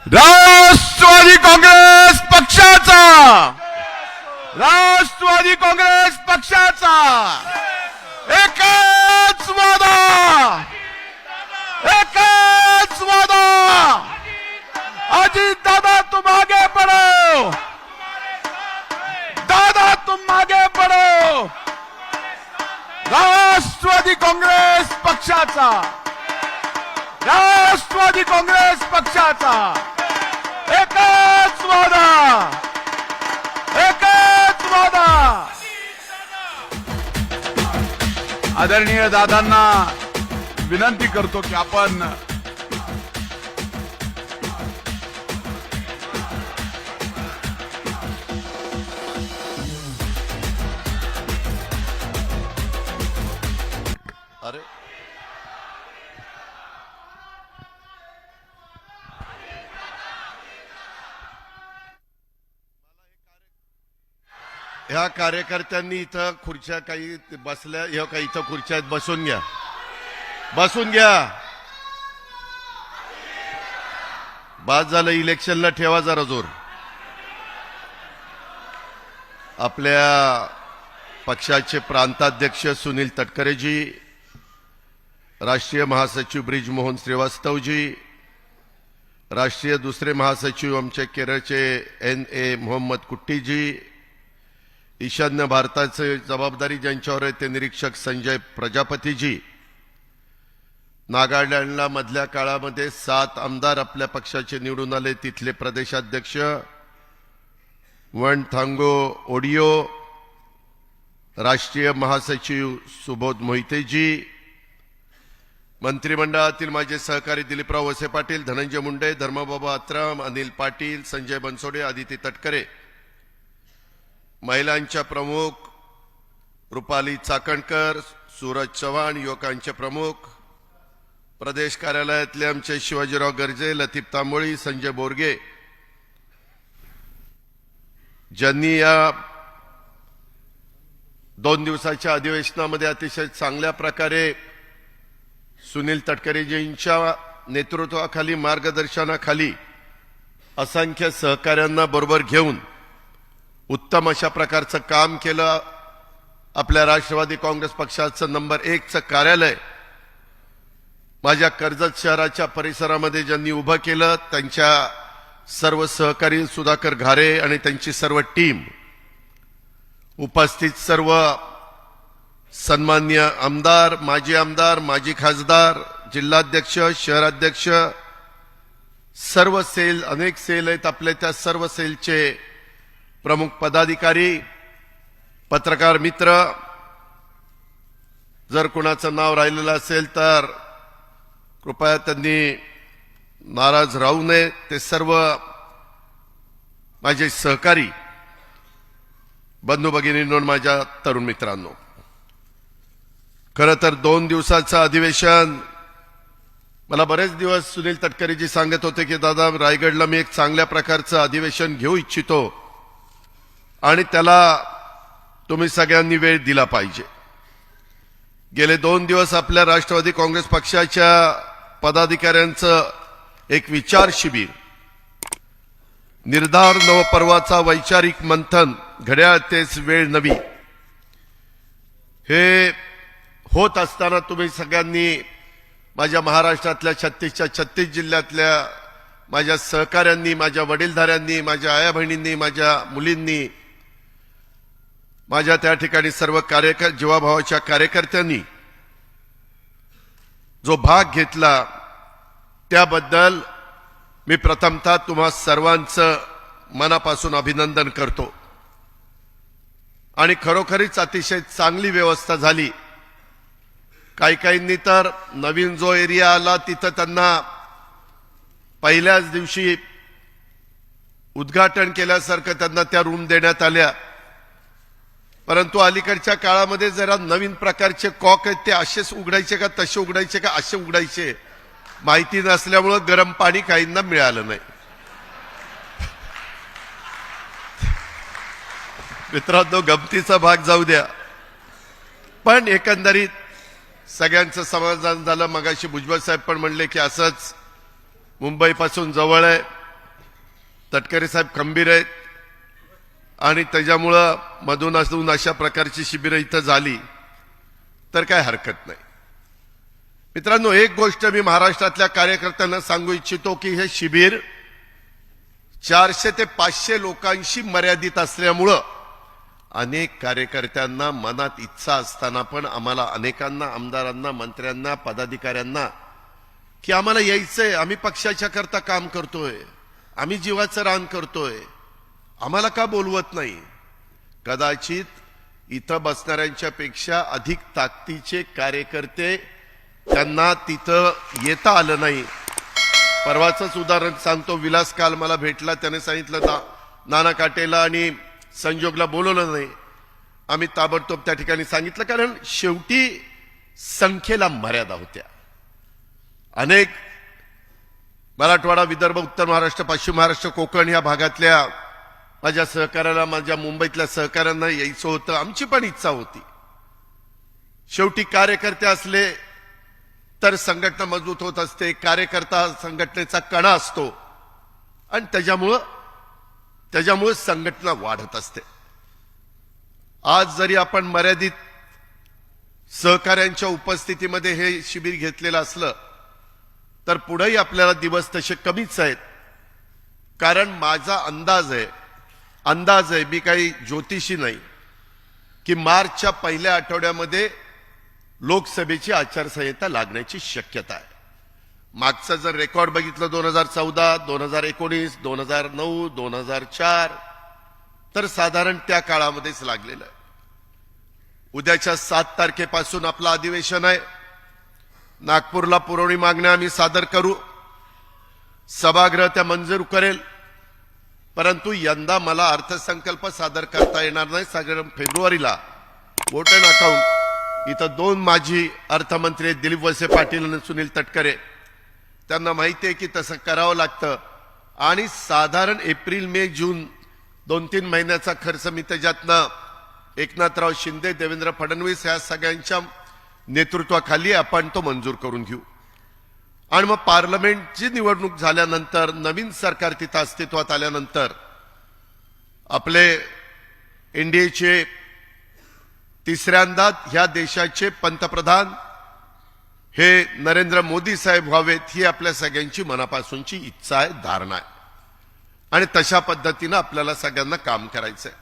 राष्ट्रवादी काँग्रेस पक्षाचा राष्ट्रवादी काँग्रेस पक्षाचा एकच वादा अजित दादा तुम आगे बढ़ो, दादा तुम आगे बढ़ो। राष्ट्रवादी काँग्रेस पक्षाचा राष्ट्रवादी काँग्रेस पक्षाचा एकच वादा आदरणीय दादांना विनंती करतो की आपण ह्या कार्यकर्त्यांनी इथं खुर्च्या काही बसल्या, ह्या काही इथं खुर्च्या आहेत, बसून घ्या। बाद झालं, इलेक्शनला ठेवा जरा जोर। आपल्या पक्षाचे प्रांताध्यक्ष सुनील तटकरेजी, राष्ट्रीय महासचिव ब्रिजमोहन श्रीवास्तवजी, राष्ट्रीय दुसरे महासचिव आमचे केरळचे NA मोहम्मद कुट्टीजी, ईशान्य भारताचे जबाबदारी ज्यांच्यावर आहे ते निरीक्षक संजय प्रजापतीजी, नागालँडला मधल्या काळामध्ये 7 आमदार आपल्या पक्षाचे निवडून आले, तिथले प्रदेशाध्यक्ष वनथांगो ओडिओ, राष्ट्रीय महासचिव सुबोध मोहितेजी, मंत्रिमंडळातील माझे सहकारी दिलीपराव वसे पाटील, धनंजय मुंडे, धर्मबाबा आत्राम, अनिल पाटील, संजय बनसोडे, आदिती तटकरे, महिलांच्या प्रमुख रुपाली चाकणकर, सूरज चव्हाण, युवकांचे प्रमुख, प्रदेश कार्यालयातले आमचे शिवाजीराव गर्जे, लतीफ तांबोळी, संजय बोरगे, ज्यांनी या 2 दिवसाच्या अधिवेशनामध्ये अतिशय चांगल्या प्रकारे सुनील तटकरेजींच्या नेतृत्वाखाली, मार्गदर्शनाखाली असंख्य सहकाऱ्यांना बरोबर घेऊन उत्तम अशा प्रकारचं काम केलं। आपल्या राष्ट्रवादी काँग्रेस पक्षाचं नंबर 1चं कार्यालय माझ्या कर्जत शहराच्या परिसरामध्ये ज्यांनी उभं केलं, त्यांच्या सर्व सहकारी सुधाकर घारे आणि त्यांची सर्व टीम, उपस्थित सर्व सन्माननीय आमदार, माजी खासदार, जिल्हाध्यक्ष, शहराध्यक्ष, सर्व सेल, अनेक सेल आहेत आपले, त्या सर्व सेलचे प्रमुख पदाधिकारी, पत्रकार मित्र, जर कोणाचं नाव राहिलेलं असेल तर कृपया त्यांनी नाराज राहू नये। ते सर्व माझे सहकारी बंधू भगिनींनो, माझ्या तरुण मित्रांनो, खरं तर 2 दिवसाचं अधिवेशन, मला बरेच दिवस सुनील तटकरेजी सांगत होते की दादा, रायगडला मी एक चांगल्या प्रकारचं अधिवेशन घेऊ इच्छितो आणि त्याला तुम्ही सगळ्यांनी वेळ दिला पाहिजे। गेले 2 दिवस आपल्या राष्ट्रवादी काँग्रेस पक्षाच्या पदाधिकाऱ्यांचं एक विचार शिबिर, निर्धार नवपर्वाचा वैचारिक मंथन, घड्याळ तेच वेळ नवी, हे होत असताना तुम्ही सगळ्यांनी, माझ्या महाराष्ट्रातल्या 36 जिल्ह्यातल्या माझ्या सहकाऱ्यांनी, माझ्या वडीलधाऱ्यांनी, माझ्या आया बहिणींनी, माझ्या मुलींनी, माझ्या त्या ठिकाणी सर्व जीवाभावाच्या कार्यकर्त्यांनी जो भाग घेतला त्याबद्दल मी प्रथमतः तुम्हा सर्वांचं मनापासून अभिनंदन करतो। आणि खरोखरीच अतिशय चांगली व्यवस्था झाली। काहींनी तर नवीन जो एरिया आला तिथं त्यांना पहिल्याच दिवशी उद्घाटन केल्यासारखं त्यांना त्या रूम देण्यात आल्या, परंतु अलीकडच्या काळामध्ये जरा नवीन प्रकारचे कॉक आहेत, ते असेच उघडायचे का तसे उघडायचे का असे उघडायचे माहिती नसल्यामुळे गरम पाणी काहींना मिळालं नाही। मित्रांनो, गमतीचा भाग जाऊ द्या, पण एकंदरीत सगळ्यांचं समाधान झालं। मगाशी भुजबळ साहेब पण म्हणले की असंच मुंबईपासून जवळ आहे, तटकरे साहेब खंबीर आहेत आणि त्याच्यामुळं मधून असून अशा प्रकारची शिबिरं इथं झाली तर काय हरकत नाही. मित्रांनो, एक गोष्ट मी महाराष्ट्रातल्या कार्यकर्त्यांना सांगू इच्छितो की हे शिबिर 400 ते 500 लोकांशी मर्यादित असल्यामुळं अनेक कार्यकर्त्यांना मनात इच्छा असताना पण आम्हाला अनेकांना, आमदारांना, मंत्र्यांना, पदाधिकाऱ्यांना की आम्हाला यायचंय, आम्ही पक्षाच्या करता काम करतोय, आम्ही जीवाचं रान करतोय, आम्हाला का बोलवत नाही. कदाचित इथं बसणाऱ्यांच्या पेक्षा अधिक ताकदीचे कार्यकर्ते त्यांना तिथं येता आलं नाही. परवाचंच उदाहरण सांगतो. विलास काल मला भेटला, त्याने सांगितलं नाना काटेला आणि संजोगला बोलवलं नाही. आम्ही ताबडतोब त्या ठिकाणी सांगितलं, कारण शेवटी संख्येला मर्यादा होत्या. अनेक मराठवाडा, विदर्भ, उत्तर महाराष्ट्र, पश्चिम महाराष्ट्र, कोकण या भागातल्या माझ्या सहकार्याला, माझ्या मुंबईतल्या सहकाऱ्यांना यायचं होतं. आमची पण इच्छा होती. शेवटी कार्यकर्ते असले तर संघटना मजबूत होत असते. कार्यकर्ता संघटनेचा कणा असतो आणि त्याच्यामुळे संघटना वाढत असते. आज जरी आपण मर्यादित सहकाऱ्यांच्या उपस्थितीमध्ये हे शिबिर घेतलेलं असलं तर पुढेही आपल्याला दिवस तसे कमीच आहेत. कारण माझा अंदाज आहे, मी काही ज्योतिषी नाही, की मार्चच्या पहिल्या आठवड्यामध्ये लोकसभेची आचारसंहिता लागण्याची शक्यता आहे. मागचं जर रेकॉर्ड बघितलं 2014, 2019, 2009, 2004 तर साधारण त्या काळामध्येच लागलेलं आहे. उद्याच्या 7 तारखेपासून आपलं अधिवेशन आहे. नागपूरला पुरवणी मागण्या आम्ही सादर करू. सभागृह त्या मंजूर करेल. परंतु यंदा मला अर्थसंकल्प सादर करता येणार नाही. साधारण फेब्रुवारीला वोट अँड अकाउंट इथं 2 माजी अर्थमंत्री आहेत, दिलीप वळसे पाटील आणि सुनील तटकरे. त्यांना माहिती आहे की तसं करावं लागतं आणि साधारण एप्रिल, मे, जून 2-3 महिन्याचा खर्च मी त्याच्यातनं एकनाथराव शिंदे, देवेंद्र फडणवीस या सगळ्यांच्या नेतृत्वाखाली आपण तो मंजूर करून घेऊ. आणि मग पार्लमेंटची निवडणूक झाल्यानंतर, नवीन सरकार तिथं अस्तित्वात आल्यानंतर आपले एनडीएचे तिसऱ्यांदा ह्या देशाचे पंतप्रधान हे नरेंद्र मोदी साहेब व्हावेत ही आपल्या सगळ्यांची मनापासूनची इच्छा आहे, धारणा आहे. आणि तशा पद्धतीनं आपल्याला सगळ्यांना काम करायचंय.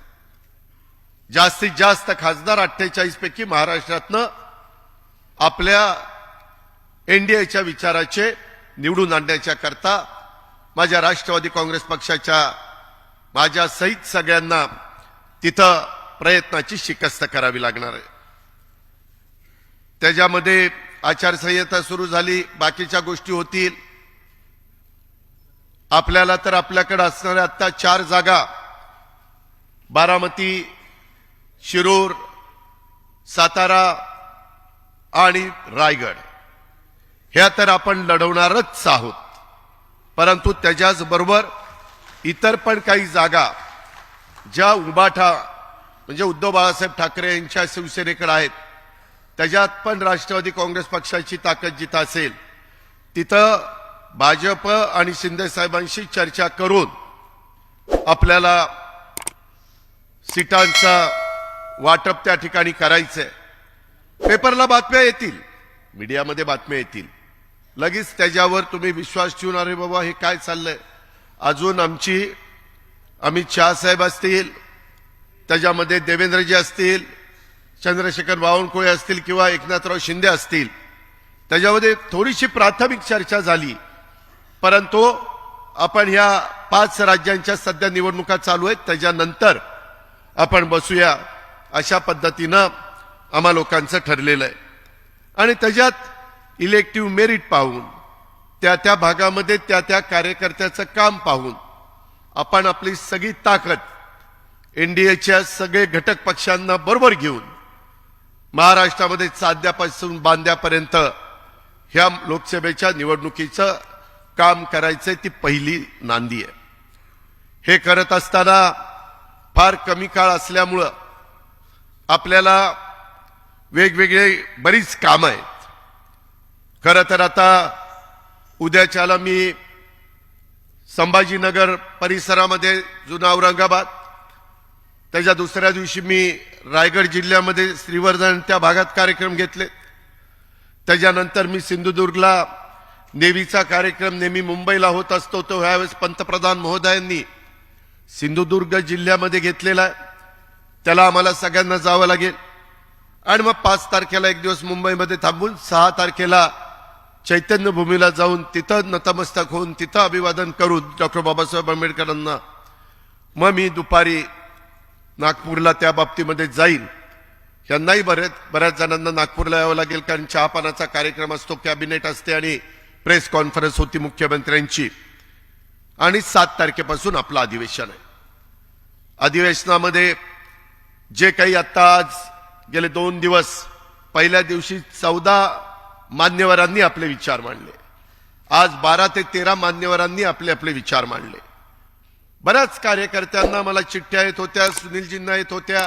जास्तीत जास्त खासदार 48 पैकी महाराष्ट्रातनं आपल्या एनडीएच्या विचाराचे निवडून आणण्याच्या करता माझ्या राष्ट्रवादी काँग्रेस पक्षाच्या माझ्या सहित सगळ्यांना तिथं प्रयत्नाची शिकस्त करावी लागणार आहे. त्याच्यामध्ये आचारसंहिता सुरू झाली, बाकीच्या गोष्टी होतील. आपल्याला तर आपल्याकडे असणाऱ्या आता 4 जागा, बारामती, शिरूर, सातारा आणि रायगड, ह्या तर आपण लढवणारच आहोत. परंतु त्याच्याच बरोबर इतर पण काही जागा ज्या उभाठा म्हणजे उद्धव बाळासाहेब ठाकरे यांच्या शिवसेनेकडे आहेत, त्याच्यात पण राष्ट्रवादी काँग्रेस पक्षाची ताकद जिथं असेल तिथं भाजप आणि शिंदे साहेबांशी चर्चा करून आपल्याला सीटांचा वाटप त्या ठिकाणी करायचंय. पेपरला बातम्या येतील, मीडियामध्ये बातम्या येतील, लगेच त्याच्यावर तुम्ही विश्वास ठेवून अरे बाबा हे काय चाललंय. अजून आमची अमित शहा साहेब असतील, त्याच्यामध्ये देवेंद्रजी असतील, चंद्रशेखर बावनकुळे असतील किंवा एकनाथराव शिंदे असतील, त्याच्यामध्ये थोडीशी प्राथमिक चर्चा झाली. परंतु आपण ह्या 5 राज्यांच्या सध्या निवडणुका चालू आहेत, त्याच्यानंतर आपण बसूया अशा पद्धतीनं आम्हा लोकांचं ठरलेलं आहे. आणि त्याच्यात इलेक्टिव्ह मेरिट पाहून, त्या भागामध्ये त्या कार्यकर्त्याचं काम पाहून आपण आपली सगळी ताकद एनडीएच्या सगळे घटक पक्षांना बरोबर घेऊन महाराष्ट्रामध्ये चाद्यापासून बांद्यापर्यंत ह्या लोकसभेच्या निवडणुकीचं काम करायचंय. ती पहिली नांदी आहे. हे करत असताना फार कमी काळ असल्यामुळं आपल्याला वेगवेगळे बरीच कामं आहेत. खरं तर आता उद्याच्याला मी संभाजीनगर परिसरामध्ये जुना औरंगाबाद, त्याच्या दुसऱ्या दिवशी मी रायगड जिल्ह्यामध्ये श्रीवर्धन त्या भागात कार्यक्रम घेतले. त्याच्यानंतर मी सिंधुदुर्गला नेव्हीचा कार्यक्रम नेहमी मुंबईला होत असतो तो ह्यावेळेस पंतप्रधान महोदयांनी सिंधुदुर्ग जिल्ह्यामध्ये घेतलेला आहे. त्याला आम्हाला सगळ्यांना जावं लागेल. आणि मग 5 तारखेला एक दिवस मुंबईमध्ये थांबून 6 तारखेला चैतन्यभूमीला जाऊन तिथं नतमस्तक होऊन तिथं अभिवादन करून डॉक्टर बाबासाहेब आंबेडकरांना मग मी दुपारी नागपूरला त्या बाबतीमध्ये जाईल. यांनाही बऱ्याच जणांना नागपूरला यावं लागेल कारण चहापानाचा कार्यक्रम असतो, कॅबिनेट असते आणि प्रेस कॉन्फरन्स होती मुख्यमंत्र्यांची. आणि 7 तारखेपासून आपलं अधिवेशन आहे. अधिवेशनामध्ये जे काही आता आज गेले 2 दिवस, पहिल्या दिवशी 14 मान्यवरांनी आपले विचार मांडले, आज 12 ते 13 मान्यवरांनी आपले आपले विचार मांडले. बऱ्याच कार्यकर्त्यांना मला चिठ्ठ्या येत होत्या, सुनीलजींना येत होत्या,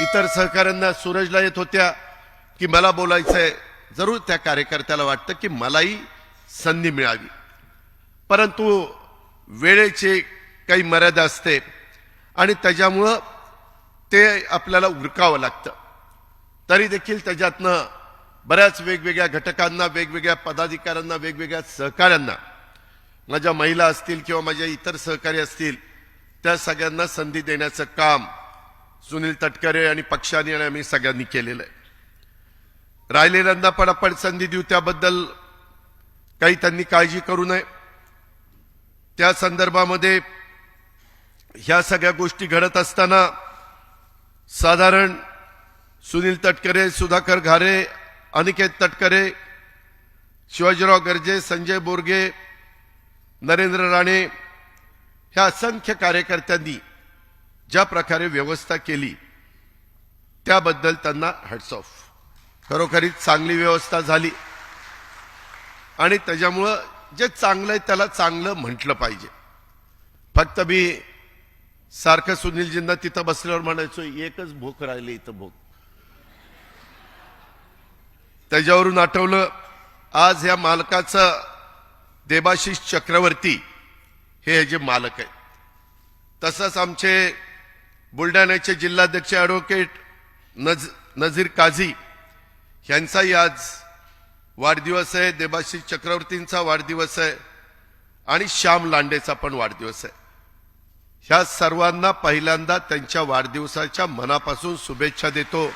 इतर सहकाऱ्यांना, सूरजला येत होत्या की मला बोलायचंय. जरूर त्या कार्यकर्त्याला वाटतं की मलाही संधी मिळावी, परंतु वेळेची काही मर्यादा असते आणि त्याच्यामुळं ते आपल्याला उरकावं लागतं. तरी देखील त्याच्यातनं बऱ्याच वेगवेगळ्या घटकांना, वेगवेगळ्या पदाधिकाऱ्यांना, वेगवेगळ्या सहकाऱ्यांना, माझ्या महिला असतील किंवा माझ्या इतर सहकारी असतील, त्या सगळ्यांना संधी देण्याचं काम सुनील तटकरे आणि पक्षाने आणि आम्ही सगळ्यांनी केलेलं आहे. राहिलेल्यांना पण आपण संधी देऊ, त्याबद्दल काही त्यांनी काळजी करू नये. त्या संदर्भामध्ये ह्या सगळ्या गोष्टी घडत असताना साधारण सुनील तटकरे, सुधाकर घारे, अनिकेत तटकरे, शिवाजीराव गर्जे, संजय बोरगे, नरेंद्र राणे ह्या असंख्य कार्यकर्त्यांनी ज्या प्रकारे व्यवस्था केली त्याबद्दल त्यांना हॅट्स ऑफ. खरोखरीच चांगली व्यवस्था झाली आणि त्याच्यामुळं जे चांगलं आहे त्याला चांगलं म्हटलं पाहिजे. फक्त मी सारखं सुनीलजींना तिथं बसल्यावर म्हणायचो एकच भोक राहिली इथं भोक. त्याच्यावरून आठवलं आज या मालकाचं देबाशिष चक्रवर्ती हे जे मालक आहेत. तसंच आमचे बुलढाण्याचे जिल्हाध्यक्ष ॲडव्होकेट नजीर काझी यांचाही आज वाढदिवस आहे, देबाशिष चक्रवर्तींचा वाढदिवस आहे आणि श्याम लांडेचा पण वाढदिवस आहे. ह्या सर्वांना पहिल्यांदा त्यांच्या वाढदिवसाच्या मनापासून शुभेच्छा देतो.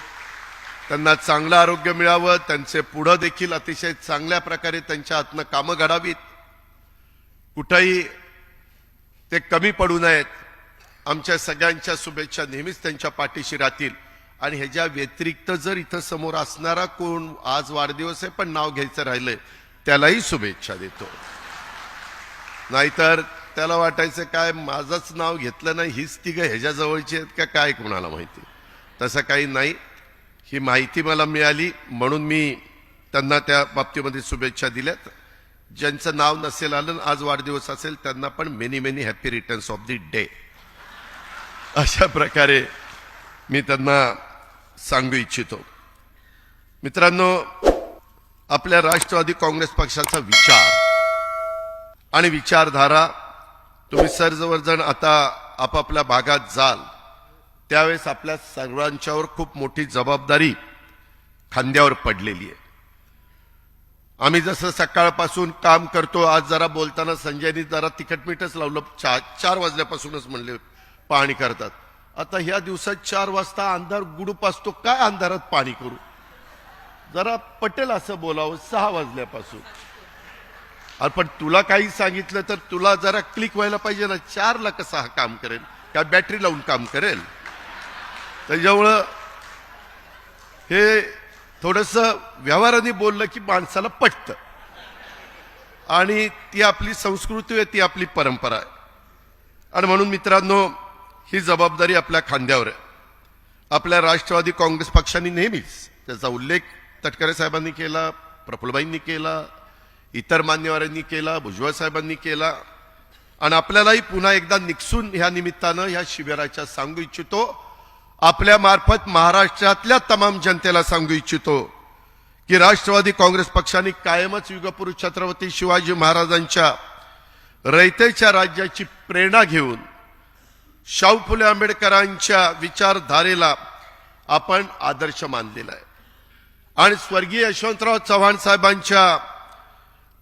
त्यांना चांगलं आरोग्य मिळावं, त्यांचे पुढं देखील अतिशय चांगल्या प्रकारे त्यांच्या हातनं कामं घडावीत, कुठंही ते कमी पडू नयेत. आमच्या सगळ्यांच्या शुभेच्छा नेहमीच त्यांच्या पाठीशी राहतील. आणि ह्याच्या व्यतिरिक्त जर इथं समोर असणारा कोण आज वाढदिवस आहे पण नाव घ्यायचं राहिलंय त्यालाही शुभेच्छा देतो. नाहीतर त्याला वाटायचं काय माझंच नाव घेतलं नाही, हीच तिघं ह्याच्या जवळची आहेत का काय, कोणाला माहिती. तसं काही नाही. ही माहिती मला मिळाली म्हणून मी त्यांना त्या बाबतीमध्ये शुभेच्छा दिल्यात. ज्यांचं नाव नसेल आलं आज वाढदिवस असेल त्यांना पण many many happy returns of the day अशा प्रकारे मी त्यांना सांगू इच्छितो. मित्रांनो, आपल्या राष्ट्रवादी काँग्रेस पक्षाचा विचार आणि विचारधारा, तुम्ही सर्वजण आता आपापल्या भागात जाल त्यावेळेस आपल्या सर्वांच्यावर खूप मोठी जबाबदारी खांद्यावर पडलेली आहे. आम्ही जसं सकाळपासून काम करतो, आज जरा बोलताना संजयनी जरा तिखटमीठच लावलं, 4 वाजल्यापासूनच म्हणले पाणी करतात. आता ह्या दिवसात 4 वाजता अंधार गुडूप असतो, काय अंधारात पाणी करू, जरा पटेल असं बोलावं 6 वाजल्यापासून. पण तुला काही सांगितलं तर तुला जरा क्लिक व्हायला पाहिजे ना, 4ला कसं हा काम करेल, काय बॅटरी लावून काम करेल. त्याच्यामुळं हे थोडंसं व्यवहाराने बोललं की माणसाला पटतं आणि ती आपली संस्कृती आहे, ती आपली परंपरा आहे. आणि म्हणून मित्रांनो, ही जबाबदारी आपल्या खांद्यावर आहे. आपल्या राष्ट्रवादी काँग्रेस पक्षाने नेहमीच त्याचा उल्लेख तटकरे साहेबांनी केला, प्रफुल्लबाईंनी केला, इतर मान्यवरांनी केला, भुजबळ साहेबांनी केला. आणि आपल्यालाही पुन्हा एकदा निक्षून ह्या निमित्तानं ह्या शिबिराच्या सांगू इच्छितो, आपल्या मार्फत महाराष्ट्रातल्या तमाम जनतेला सांगू इच्छितो की राष्ट्रवादी काँग्रेस पक्षाने कायमच युगपुरुष छत्रपती शिवाजी महाराजांच्या रयतेच्या राज्याची प्रेरणा घेऊन शाहू फुले आंबेडकरांच्या विचारधारेला आपण आदर्श मानलेला आहे आणि स्वर्गीय यशवंतराव चव्हाण साहेबांच्या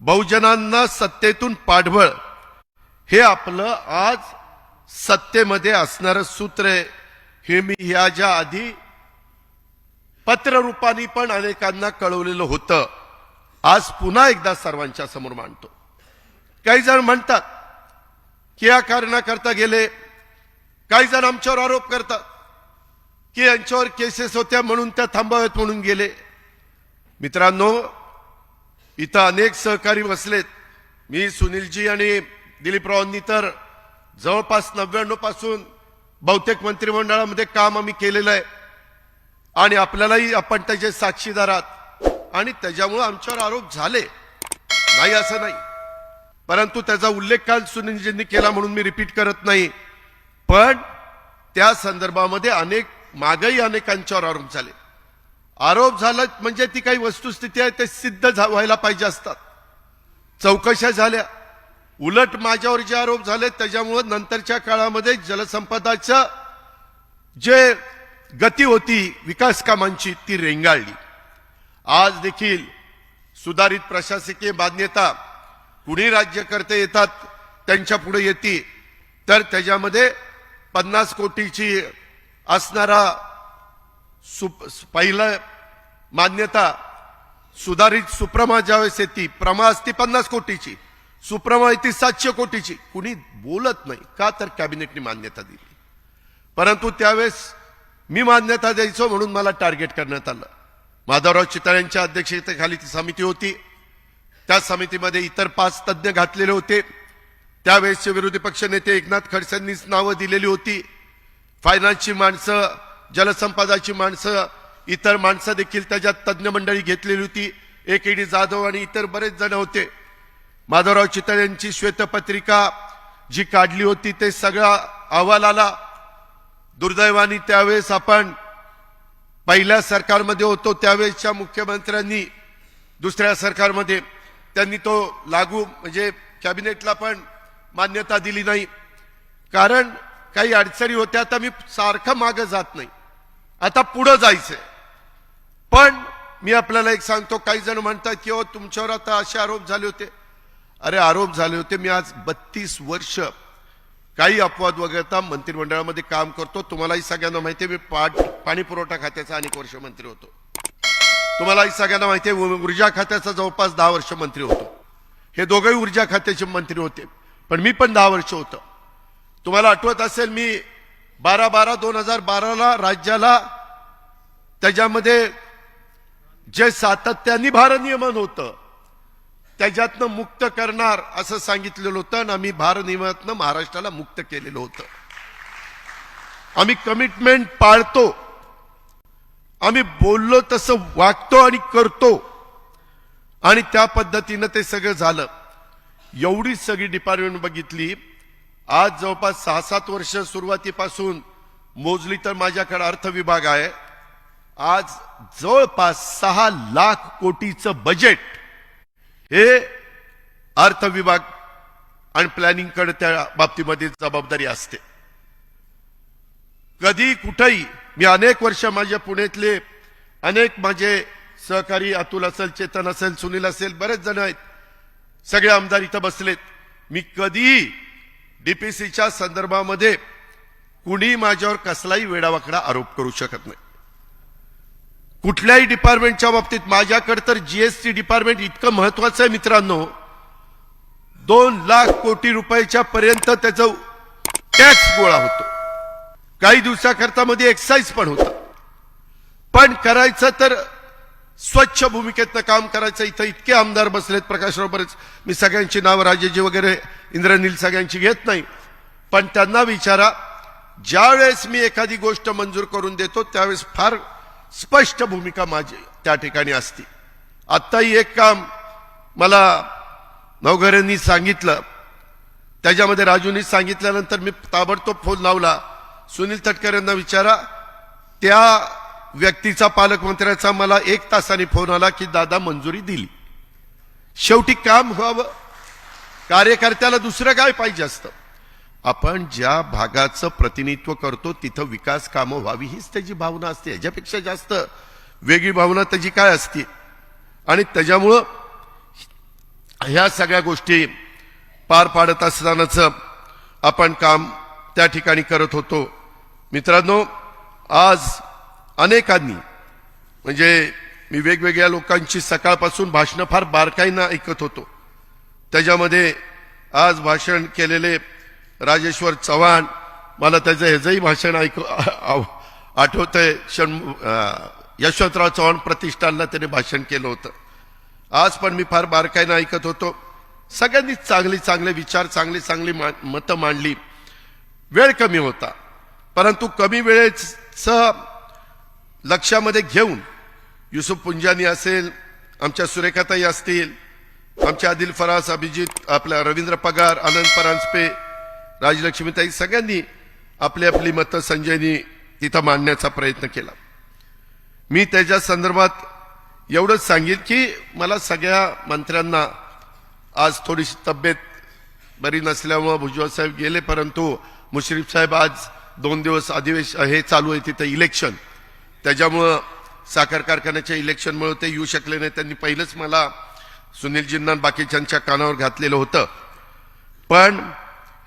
बहुजनांना सत्तेतून पाठबळ हे आपलं आज सत्तेमध्ये असणारं सूत्र आहे. हे मी ह्याच्या आधी पत्ररूपाने पण अनेकांना कळवलेलं होतं. आज पुन्हा एकदा सर्वांच्या समोर मांडतो. काही जण म्हणतात की या कारणाकरता गेले, काही जण आमच्यावर आरोप करतात की यांच्यावर केसेस होत्या म्हणून त्या थांबाव्यात म्हणून गेले. मित्रांनो, इथं अनेक सहकारी बसलेत. मी सुनीलजी आणि दिलीपरावांनी तर जवळपास 99 पासून बहुतेक मंत्रिमंडळामध्ये काम आम्ही केलेलं आहे आणि आपल्यालाही आपण त्याचे साक्षीदार आहात आणि त्याच्यामुळे आमच्यावर आरोप झाले नाही असं नाही, परंतु त्याचा उल्लेख काल सुनीलजींनी केला म्हणून मी रिपीट करत नाही. पण त्या संदर्भामध्ये मागही अनेकांच्यावर आरोप झाले. आरोप झाला म्हणजे ती काही वस्तुस्थिती आहे ते सिद्ध व्हायला पाहिजे असतात. चौकशा झाल्या. उलट माझ्यावर जे आरोप झाले त्याच्यामुळे नंतरच्या काळामध्ये जलसंपदाच्या जे गती होती विकास कामांची ती रेंगाळली. आज देखील सुधारित प्रशासकीय मान्यता कुणी राज्यकर्ते येतात त्यांच्या पुढे येते तर त्याच्यामध्ये 50 कोटीची असणारा पहिलं मान्यता सुधारित सुप्रमा ज्यावेळेस येते, प्रमा असते 50 कोटीची, सुप्रमा येते 700 कोटीची. कुणी बोलत नाही का तर कॅबिनेटने मान्यता दिली. परंतु त्यावेळेस मी मान्यता द्यायचो म्हणून मला टार्गेट करण्यात आलं. माधवराव चितळ्यांच्या अध्यक्षतेखाली ती समिती होती. त्या समितीमध्ये इतर 5 तज्ज्ञ घातलेले होते. त्यावेळेसचे विरोधी पक्ष नेते एकनाथ खडसेंनीच नावं दिलेली होती. फायनान्सची माणसं, जलसंपदाची माणसं, इतर माणसं देखील त्याच्यात तज्ज्ञ मंडळी घेतलेली होती. AKD जाधव आणि इतर बरेच जण होते. माधवराव चितळे यांची श्वेतपत्रिका जी काढली होती ते सगळा अहवाल आला. दुर्दैवाने त्यावेळेस आपण पहिल्या सरकारमध्ये होतो, त्यावेळेसच्या मुख्यमंत्र्यांनी दुसऱ्या सरकारमध्ये त्यांनी तो लागू म्हणजे कॅबिनेटला पण मान्यता दिली नाही. कारण काही अडचणी होत्या. आता मी सारखं मागं जात नाही, आता पुढं जायचंय. पण मी आपल्याला एक सांगतो, काही जण म्हणतात की तुमच्यावर आता असे आरोप झाले होते. अरे आरोप झाले होते. मी आज 32 वर्ष काही अपवाद वगळता मंत्रिमंडळामध्ये काम करतो. तुम्हालाही सगळ्यांना माहिती आहे मी पाणी पुरवठा खात्याचा अनेक वर्ष मंत्री होतो. तुम्हालाही सगळ्यांना माहिती आहे ऊर्जा खात्याचा जवळपास 10 वर्ष मंत्री होतो. हे दोघंही ऊर्जा खात्याचे मंत्री होते, पण मी पण 10 वर्ष होतो. तुम्हाला आठवत असेल मी 2012 राज्याला त्याच्यामध्ये जे सातत्याने भारनियमन होतं त्याच्यातनं मुक्त करणार असं सांगितलेलं होतं आणि आम्ही भारनियमनातनं महाराष्ट्राला मुक्त केलेलं होतं. आम्ही कमिटमेंट पाळतो, आम्ही बोललो तसं वागतो आणि करतो आणि त्या पद्धतीनं ते सगळं झालं. एवढी सगळी डिपार्टमेंट बघितली. आज जवळपास 6-7 वर्ष सुरुवातीपासून मोजली तर माझ्याकडे अर्थ विभाग आहे. आज जवळपास 6 लाख कोटीचं बजेट हे अर्थ विभाग आणि प्लॅनिंग कडे त्या बाबतीमध्ये जबाबदारी असते. कधी कुठेही मी अनेक वर्ष माझ्या पुण्यातले अनेक माझे सहकारी अतुल असेल, चेतन असेल, सुनील असेल, बरेच जण आहेत, सगळे आमदार इथं बसलेत. मी कधीही डीपीसीच्या संदर्भामध्ये कुणी माझ्यावर कसलाही वेडावाकडा आरोप करू शकत नाही. कुठल्याही डिपार्टमेंटच्या बाबतीत माझ्याकडे तर जीएसटी डिपार्टमेंट इतकं महत्वाचं आहे मित्रांनो. 2 लाख कोटी रुपयाच्या पर्यंत त्याचा टॅक्स गोळा होतो. काही दिवसाकरता मध्ये एक्साइज पण होतं. पण करायचं तर स्वच्छ भूमिकेतनं काम करायचं. इथं इतके आमदार बसलेत, प्रकाशराव बरेच, मी सगळ्यांची नावं राजेजी वगैरे इंद्रनील सगळ्यांची घेत नाही, पण त्यांना विचारा. ज्यावेळेस मी एखादी गोष्ट मंजूर करून देतो त्यावेळेस फार स्पष्ट भूमिका माझी त्या ठिकाणी असते. आत्ताही एक काम मला नवघरेंनी सांगितलं, त्याच्यामध्ये राजूंनी सांगितल्यानंतर मी ताबडतोब फोन लावला. सुनील तटकरेंना विचारा. त्या व्यक्तीचा, पालकमंत्र्याचा मला 1 तासाने फोन आला की दादा मंजुरी दिली. शेवटी काम व्हावं कार्यकर्त्याला दुसरं काय पाहिजे असतं? आपण ज्या भागाचं प्रतिनिधित्व करतो तिथं विकास कामं व्हावी हीच त्याची भावना असते. याच्यापेक्षा जास्त वेगळी भावना त्याची काय असते? आणि त्याच्यामुळं ह्या सगळ्या गोष्टी पार पाडत असतानाच आपण काम त्या ठिकाणी करत होतो. मित्रांनो, आज अनेकांनी म्हणजे मी वेगवेगळ्या लोकांची सकाळपासून भाषणं फार बारकाईनं ऐकत होतो. त्याच्यामध्ये आज भाषण केलेले राजेश्वर चव्हाण, मला त्याचं ह्याचंही भाषण आठवतंय. यशवंतराव चव्हाण प्रतिष्ठानला त्याने भाषण केलं होतं. आज पण मी फार बारकाईनं ऐकत होतो. सगळ्यांनी चांगले विचार, चांगली मतं मांडली. वेळ कमी होता, परंतु कमी वेळेचं लक्षामध्ये घेऊन युसुफ पुंजानी असेल, आमच्या सुरेखाताई असतील, आमच्या आदिल फरास, अभिजित, आपल्या रवींद्र पगार, आनंद परांजपे, राजलक्ष्मीताई, सगळ्यांनी आपली मतं संजयनी तिथं मांडण्याचा प्रयत्न केला. मी त्याच्या संदर्भात एवढंच सांगेन की मला सगळ्या मंत्र्यांना आज थोडीशी तब्येत बरी नसल्यामुळे भुजबळ साहेब गेले, परंतु मुश्रीफ साहेब आज 2 दिवस हे चालू आहे तिथं इलेक्शन, त्याच्यामुळं साखर कारखान्याच्या इलेक्शनमुळे ते येऊ शकले नाही. त्यांनी पहिलंच मला सुनीलजींना बाकीच्यांच्या कानावर घातलेलं होतं. पण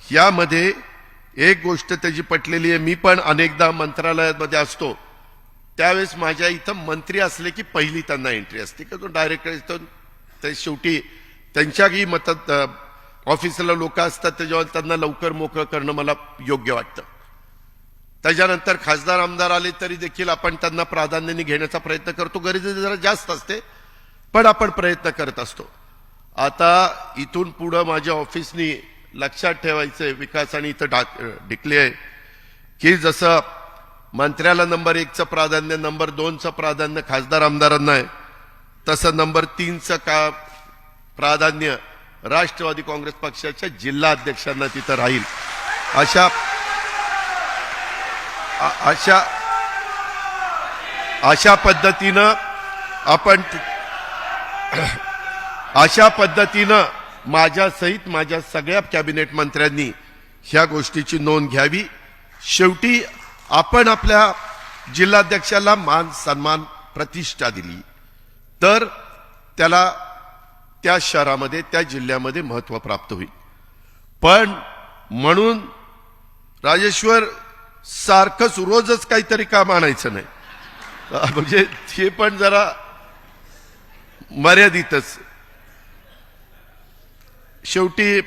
यामध्ये एक गोष्ट त्याची पटलेली आहे. मी पण अनेकदा मंत्रालयामध्ये असतो, त्यावेळेस माझ्या इथं मंत्री असले की पहिली त्यांना एंट्री असते की तो डायरेक्ट येतो. ते शेवटी त्यांच्याही मतात ऑफिसला लोक असतात, त्याच्यावर त्यांना लवकर मोकळं करणं मला योग्य वाटतं. त्याच्यानंतर खासदार आमदार आले तरी देखील आपण त्यांना प्राधान्याने घेण्याचा प्रयत्न करतो. गरज जरा जास्त असते, पण आपण प्रयत्न करत असतो. आता इथून पुढं माझ्या ऑफिसनी लक्षात ठेवायचंय विकास, आणि इथं डिक्ले आहे की जसं मंत्र्याला नंबर 1चं प्राधान्य, नंबर 2चं प्राधान्य खासदार आमदारांना आहे, तसं नंबर 3चं प्राधान्य राष्ट्रवादी काँग्रेस पक्षाच्या जिल्हा अध्यक्षांना तिथं राहील. अशा पद्धतीनं माझ्यासहित माझ्या सगळ्या कॅबिनेट मंत्र्यांनी ह्या गोष्टीची नोंद घ्यावी. शेवटी आपण आपल्या जिल्हाध्यक्षाला मान सन्मान प्रतिष्ठा दिली तर त्याला त्या शहरामध्ये त्या जिल्ह्यामध्ये महत्त्व प्राप्त होईल. पण म्हणून राजेश्वर सारखंच रोजच काहीतरी काम आणायचं नाही, म्हणजे ते पण जरा मर्यादितच. शेवटी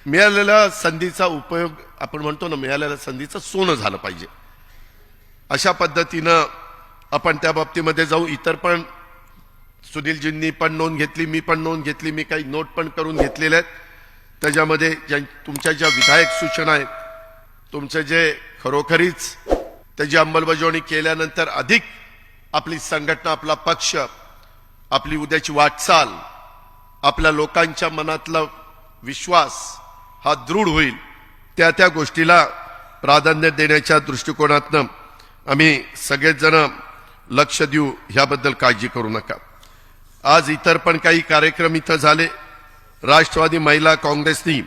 मिळालेल्या संधीचा उपयोग, आपण म्हणतो ना, मिळालेल्या संधीचं सोनं झालं पाहिजे. अशा पद्धतीनं आपण त्या बाबतीमध्ये जाऊ. इतर पण सुनीलजींनी पण नोंद घेतली, मी पण नोंद घेतली, मी काही नोट पण करून घेतलेल्या आहेत. त्याच्यामध्ये तुमच्या ज्या विधायक सूचना आहेत, तुमचे जे खरोखरीच त्याची अंमलबजावणी केल्यानंतर अधिक आपली संघटना, आपला पक्ष, आपली उद्याची वाटचाल, आपल्या लोकांच्या मनातला विश्वास हा दृढ होईल, त्या गोष्टीला प्राधान्य देण्याच्या दृष्टिकोनातनं आम्ही सगळेच जण लक्ष देऊ, ह्याबद्दल काळजी करू नका. आज इतर पण काही कार्यक्रम इथं झाले. राष्ट्रवादी महिला काँग्रेसनी,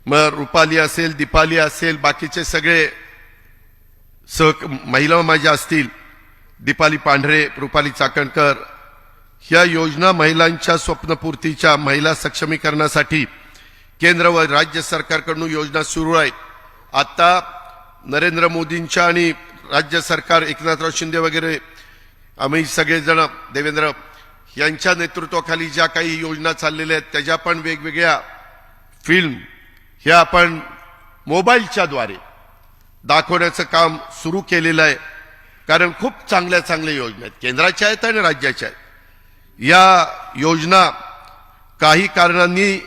मग रुपाली असेल, दीपाली असेल, बाकीचे सगळे महिला माझ्या असतील, दीपाली पांढरे, रुपाली चाकणकर, ह्या योजना महिलांच्या स्वप्नपूर्तीच्या, महिला सक्षमीकरणासाठी केंद्र व राज्य सरकारकडून योजना सुरू आहेत. आता नरेंद्र मोदींच्या आणि राज्य सरकार, एकनाथराव शिंदे वगैरे, आम्ही सगळेजण, देवेंद्र यांच्या नेतृत्वाखाली ज्या काही योजना चाललेल्या आहेत, त्याच्या पण वेगवेगळ्या फिल्म ह्या आपण मोबाईलच्या द्वारे दाखवण्याचं काम सुरू केलेलं आहे. कारण खूप चांगल्या योजना आहेत, केंद्राच्या आहेत आणि राज्याच्या आहेत. या योजना काही कारणांनी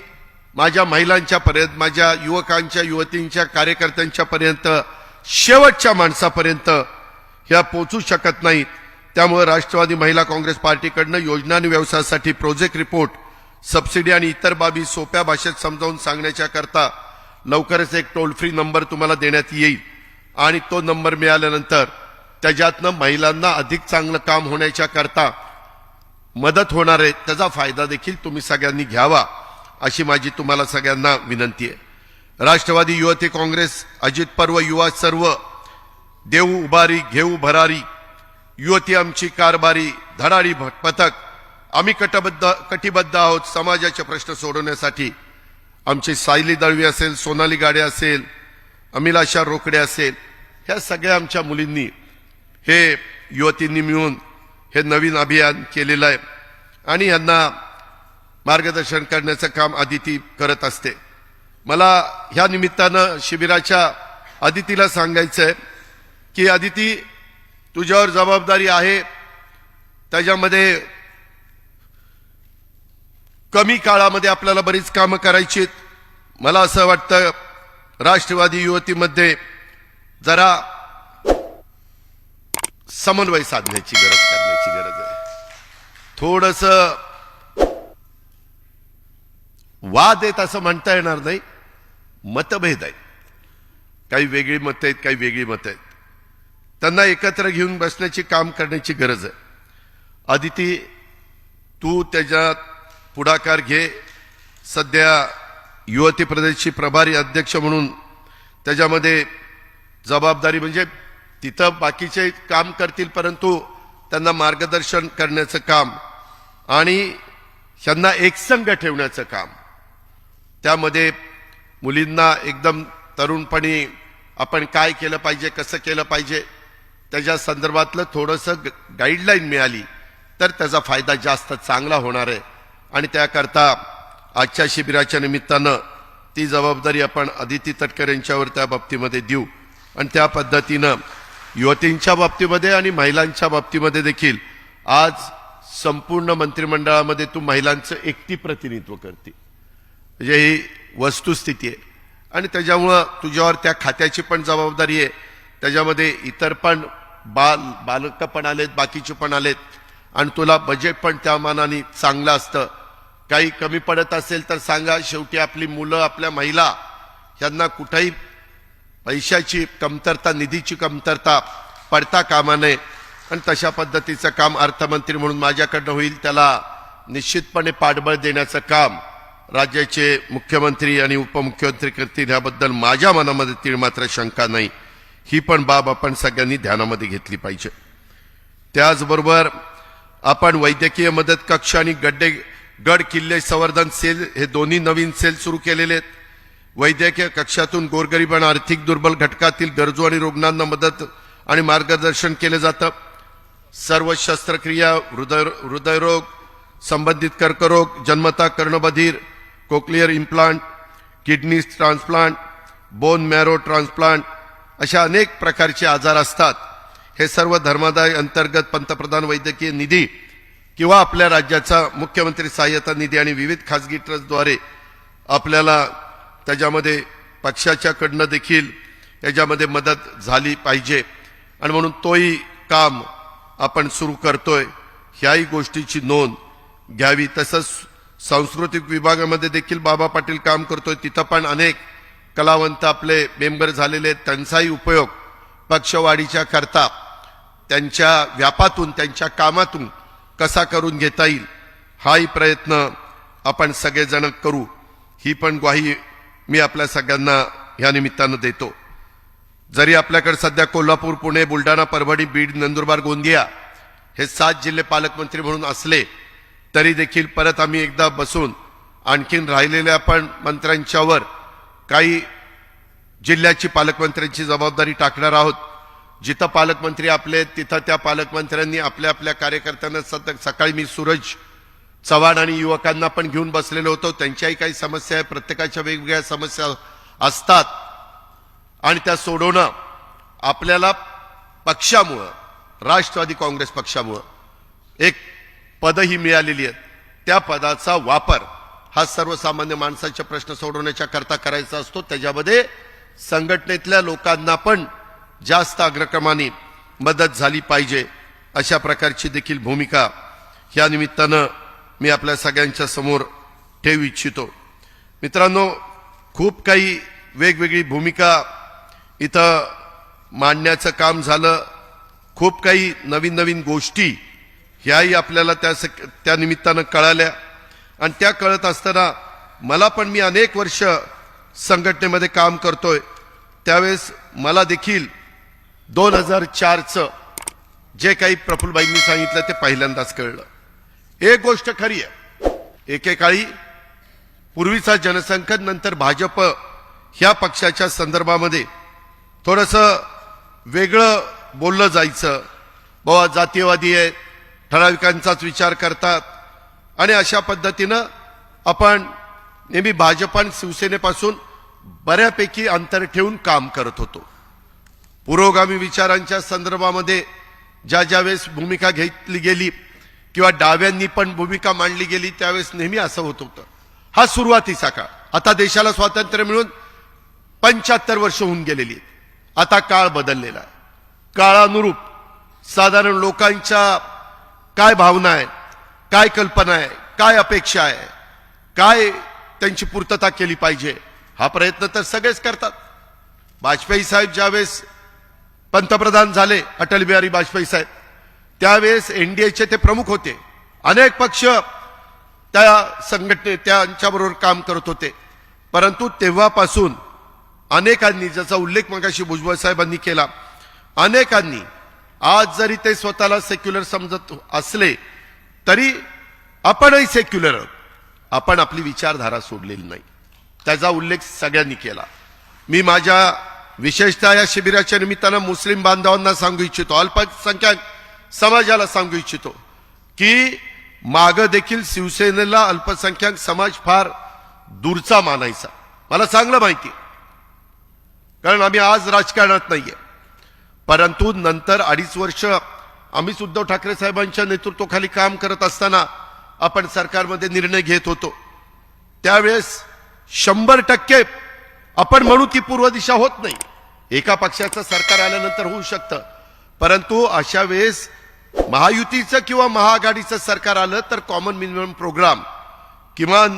माझ्या महिलांच्या पर्यंत, माझ्या युवकांच्या, युवतींच्या, कार्यकर्त्यांच्या पर्यंत, शेवटच्या माणसापर्यंत ह्या पोचू शकत नाहीत. त्यामुळे राष्ट्रवादी महिला काँग्रेस पार्टीकडनं योजना आणि व्यवसायासाठी प्रोजेक्ट रिपोर्ट, सबसिडी आणि इतर बाबी सोप्या भाषेत समजावून सांगण्याच्या करता लवकरच एक टोल फ्री नंबर तुम्हाला देण्यात येईल. आणि तो नंबर मिळाल्यानंतर त्याच्यातनं महिलांना अधिक चांगलं काम होण्याच्या करता मदत होणार आहे, त्याचा फायदा देखील तुम्ही सगळ्यांनी घ्यावा. अशी माझी तुम्हाला सगळ्यांना विनंती आहे। राष्ट्रवादी युवती काँग्रेस, अजित पर्व, युवा सर्व, देऊ उभारी घेऊ भरारी, युवती आमची कारभारी, धडाडी पथक, आम्ही कटिबद्ध आहोत समाजाचे प्रश्न सोडवण्यासाठी। आमची सायली दळवी असेल, सोनाली गाडे असेल, अमिलाशा रोकडे असेल, ह्या सगळ्या आमच्या मुलींनी हे युवतींनी मिळून हे नवीन अभियान केलेलं आहे आणि यांना मार्गदर्शन करण्याचं काम आदिती करत असते। मला ह्या निमित्तानं शिबिराच्या आदितीला सांगायचं आहे की आदिती, तुझ्यावर जबाबदारी आहे, त्याच्यामध्ये कमी काळामध्ये आपल्याला बरीच कामं करायची आहेत। मला असं वाटतं राष्ट्रवादी युवतीमध्ये जरा समन्वय साधण्याची गरज आहे। थोडंसं वाद आहेत असं म्हणता येणार नाही, मतभेद आहेत, काही वेगळी मतं आहेत, काही वेगळी मतं आहेत, त्यांना एकत्र घेऊन बसण्याची काम करण्याची गरज आहे। आदिती, तू त्याच्यात पुढाकार घे। सध्या युवती प्रदेशची प्रभारी अध्यक्ष म्हणून त्याच्यामध्ये जबाबदारी, म्हणजे तिथं बाकीचे काम करतील परंतु त्यांना मार्गदर्शन करण्याचं काम आणि त्यांना एकसंघ ठेवण्याचं काम, त्यामध्ये मुलींना एकदम तरुणपणी आपण काय केलं पाहिजे, कसं केलं पाहिजे, त्याच्या संदर्भातलं थोडंसं गाईडलाईन मिळाली तर त्याचा फायदा जास्त चांगला होणार आहे आणि त्याकरता आजच्या शिबिराच्या निमित्तानं ती जबाबदारी आपण आदिती तटकरे यांच्यावर त्या बाबतीमध्ये देऊ आणि त्या पद्धतीनं युवतींच्या बाबतीमध्ये आणि महिलांच्या बाबतीमध्ये देखील आज संपूर्ण मंत्रिमंडळामध्ये तू महिलांचं एकटी प्रतिनिधित्व करते, म्हणजे ही वस्तुस्थिती आहे आणि त्याच्यामुळं तुझ्यावर त्या खात्याची पण जबाबदारी आहे। त्याच्यामध्ये इतर पण बालकं पण आलेत, बाकीचे पण आलेत आणि तुला बजेट पण त्या मानाने चांगलं असतं। काही कमी पडत असेल तर सांगा, शेवटी आपली मुलं, आपल्या महिला यांना कुठेही पैशाची कमतरता, निधीची कमतरता पडता कामा नये आणि तशा पद्धतीचं काम अर्थमंत्री म्हणून माझ्याकडनं होईल, त्याला निश्चितपणे पाठबळ देण्याचं काम राज्याचे मुख्यमंत्री आणि उपमुख्यमंत्री करतील याबद्दल माझ्या मनामध्ये तीळ मात्र शंका नाही। ही पण बाब आपण सगळ्यांनी ध्यानामध्ये घेतली पाहिजे। त्याचबरोबर आपण वैद्यकीय मदत कक्ष आणि गड किल्ले संवर्धन सेल हे दोन्ही नवीन सेल सुरू केलेले आहेत। वैद्यकीय कक्षातून गोरगरीबांना, आर्थिक दुर्बल घटकातील गरजू आणि रुग्णांना मदत आणि मार्गदर्शन केले जातं। सर्व शस्त्रक्रिया, हृदयरोग संबंधित कर्करोग, जन्मता कर्णबधीर, cochlear implant, kidney transplant, bone marrow transplant अशा अनेक प्रकारचे आजार असतात। हे सर्व धर्मादाय अंतर्गत पंतप्रधान वैद्यकीय निधी किंवा आपल्या राज्याचा मुख्यमंत्री सहाय्यता निधी आणि विविध खासगी ट्रस्टद्वारे आपल्याला त्याच्यामध्ये पक्षाच्याकडनं देखील याच्यामध्ये मदत झाली पाहिजे आणि म्हणून तोही काम आपण सुरू करतोय, ह्याही गोष्टीची नोंद घ्यावी। तसंच सांस्कृतिक विभागामध्ये देखील बाबा पाटील काम करतोय, तिथं पण अनेक कलावंत आपले मेंबर झालेले आहेत, त्यांचाही उपयोग पक्षवाढीच्या करता त्यांच्या व्यापातून, त्यांच्या कामातून कसा करून घेता येईल हाही प्रयत्न आपण सगळेजण करू, ही पण ग्वाही मी आपल्या सगळ्यांना ह्या निमित्तानं देतो। जरी आपल्याकडे सध्या कोल्हापूर, पुणे, बुलढाणा, परभणी, बीड, नंदुरबार, गोंदिया हे 7 जिल्हे पालकमंत्री म्हणून असले तरी देखील परत आम्ही एकदा बसून आणखीन राहिलेल्या पण मंत्र्यांच्यावर काही जिल्ह्याची पालकमंत्र्यांची जबाबदारी टाकणार आहोत। जिथं पालकमंत्री आपले तिथं त्या पालकमंत्र्यांनी आपल्या आपल्या कार्यकर्त्यांना सकाळी मी सूरज चव्हाण आणि युवकांना पण घेऊन बसलेलो होतो, त्यांच्याही काही समस्या आहे, प्रत्येकाच्या वेगवेगळ्या समस्या असतात आणि त्या सोडवणं आपल्याला पक्षामुळं, राष्ट्रवादी काँग्रेस पक्षामुळं एक पदही मिळालेली आहेत, त्या पदाचा वापर हा सर्वसामान्य माणसाचे प्रश्न सोडवण्याच्या करता करायचा असतो। त्याच्यामध्ये संघटनेतल्या लोकांना पण जास्त अग्रक्रमाने मदत झाली पाहिजे, अशा प्रकारची देखील भूमिका ह्या निमित्तानं मी आपल्या सगळ्यांच्या समोर ठेवू इच्छितो। मित्रांनो, खूप काही वेगवेगळी भूमिका इथं मांडण्याचं काम झालं, खूप काही नवीन नवीन गोष्टी ह्याही आपल्याला त्या निमित्तानं कळाल्या आणि त्या कळत असताना मला पण मी अनेक वर्ष संघटनेमध्ये काम करतोय, त्यावेळेस मला देखील 2004चं जे काही प्रफुल्लबाईंनी सांगितलं ते पहिल्यांदाच कळलं. एक गोष्ट खरी आहे, एकेकाळी पूर्वीचा जनसंघ नंतर भाजप ह्या पक्षाच्या संदर्भामध्ये थोडंसं वेगळं बोललं जायचं. बाबा जातीयवादी आहे, ठराविकांचाच विचार करतात, आणि अशा पद्धतीनं आपण नेहमी भाजप आणि शिवसेनेपासून बऱ्यापैकी अंतर ठेवून काम करत होतो. पुरोगामी विचारांच्या संदर्भामध्ये ज्या वेळेस भूमिका घेतली गेली किंवा डाव्यांनी पण भूमिका मांडली गेली त्यावेळेस नेहमी असं होत होतं. हा सुरुवातीचा काळ. आता देशाला स्वातंत्र्य मिळून 75 वर्ष होऊन गेलेली आहेत. आता काळ बदललेला आहे. काळानुरूप साधारण लोकांच्या काय भावना आहे, काय कल्पना आहे, काय अपेक्षा आहे, काय त्यांची पूर्तता केली पाहिजे, हा प्रयत्न तर सगळेच करतात. वाजपेयी साहेब ज्यावेळेस पंतप्रधान झाले, अटल बिहारी वाजपेयी साहेब, त्यावेळेस एनडीएचे ते प्रमुख होते. अनेक पक्ष त्या त्यांच्याबरोबर काम करत होते. परंतु तेव्हापासून अनेकांनी, ज्याचा उल्लेख मगाशी भुजबळ साहेबांनी केला, अनेकांनी आज जरी ते स्वतःला सेक्युलर समजत असले तरी आपणही सेक्युलर आहोत. आपण आपली विचारधारा सोडलेली नाही, त्याचा उल्लेख सगळ्यांनी केला. मी माझ्या विशेषतः या शिबिराच्या निमित्तानं मुस्लिम बांधवांना सांगू इच्छितो, अल्पसंख्याक समाजाला सांगू इच्छितो की मागं देखील शिवसेनेला अल्पसंख्याक समाज फार दूरचा मानायचा. मला चांगलं माहिती, कारण आम्ही आज राजकारणात नाहीये. परंतु नंतर 2.5 वर्ष आम्हीच उद्धव ठाकरे साहेबांच्या नेतृत्वाखाली काम करत असताना आपण सरकारमध्ये निर्णय घेत होतो. त्यावेळेस 100% आपण म्हणू की पूर्व दिशा होत नाही, एका पक्षाचं सरकार आल्यानंतर होऊ शकतं. परंतु अशा वेळेस महायुतीचं किंवा महाआघाडीचं सरकार आलं तर कॉमन मिनिमम प्रोग्राम, किमान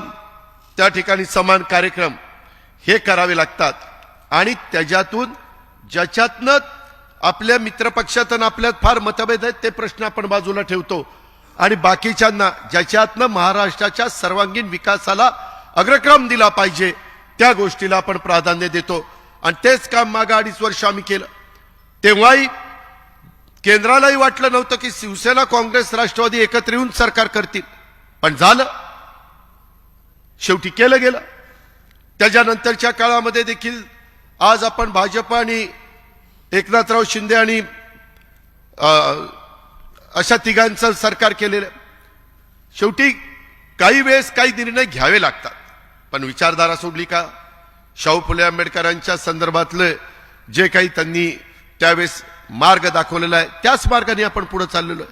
त्या ठिकाणी समान कार्यक्रम हे करावे लागतात. आणि त्याच्यातून ज्याच्यातनं आपल्या मित्रपक्षातून आपल्यात फार मतभेद आहेत ते प्रश्न आपण बाजूला ठेवतो, आणि बाकीच्यांना ज्याच्यातनं महाराष्ट्राच्या सर्वांगीण विकासाला अग्रक्रम दिला पाहिजे त्या गोष्टीला आपण प्राधान्य देतो. आणि तेच काम मागे 2.5 वर्ष आम्ही केलं. तेव्हाही केंद्रालाही वाटलं नव्हतं की शिवसेना, काँग्रेस, राष्ट्रवादी एकत्र येऊन सरकार करतील, पण झालं, शेवटी केलं गेलं. त्याच्यानंतरच्या काळामध्ये देखील आज आपण भाजप आणि एकनाथराव शिंदे आणि अशा तिघांचं सरकार केलेलं. शेवटी काही वेळेस काही निर्णय घ्यावे लागतात, पण विचारधारा सोडली का? शाहू फुले आंबेडकरांच्या संदर्भातलं जे काही त्यांनी त्यावेळेस मार्ग दाखवलेला आहे त्याच मार्गाने आपण पुढे चाललेलो आहे.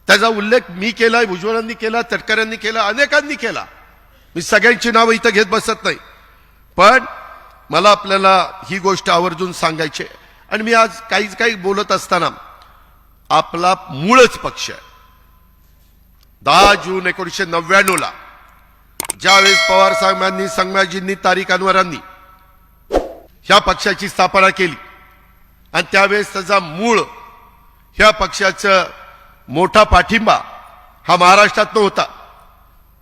त्याचा उल्लेख मी केलाय, भुजबळांनी केला, तटकऱ्यांनी केला, अनेकांनी केला. मी सगळ्यांची नावं इथं घेत बसत नाही, पण मला आपल्याला ही गोष्ट आवर्जून सांगायची आहे. आणि मी आज काही बोलत असताना आपला मूळच पक्ष आहे. 10 जून 1999ला ज्यावेळेस पवार साहेबांनी, संभाजींनी, तारिक अनवरांनी ह्या पक्षाची स्थापना केली आणि त्यावेळेस त्याचा मूळ ह्या पक्षाचं मोठा पाठिंबा हा महाराष्ट्रात होता.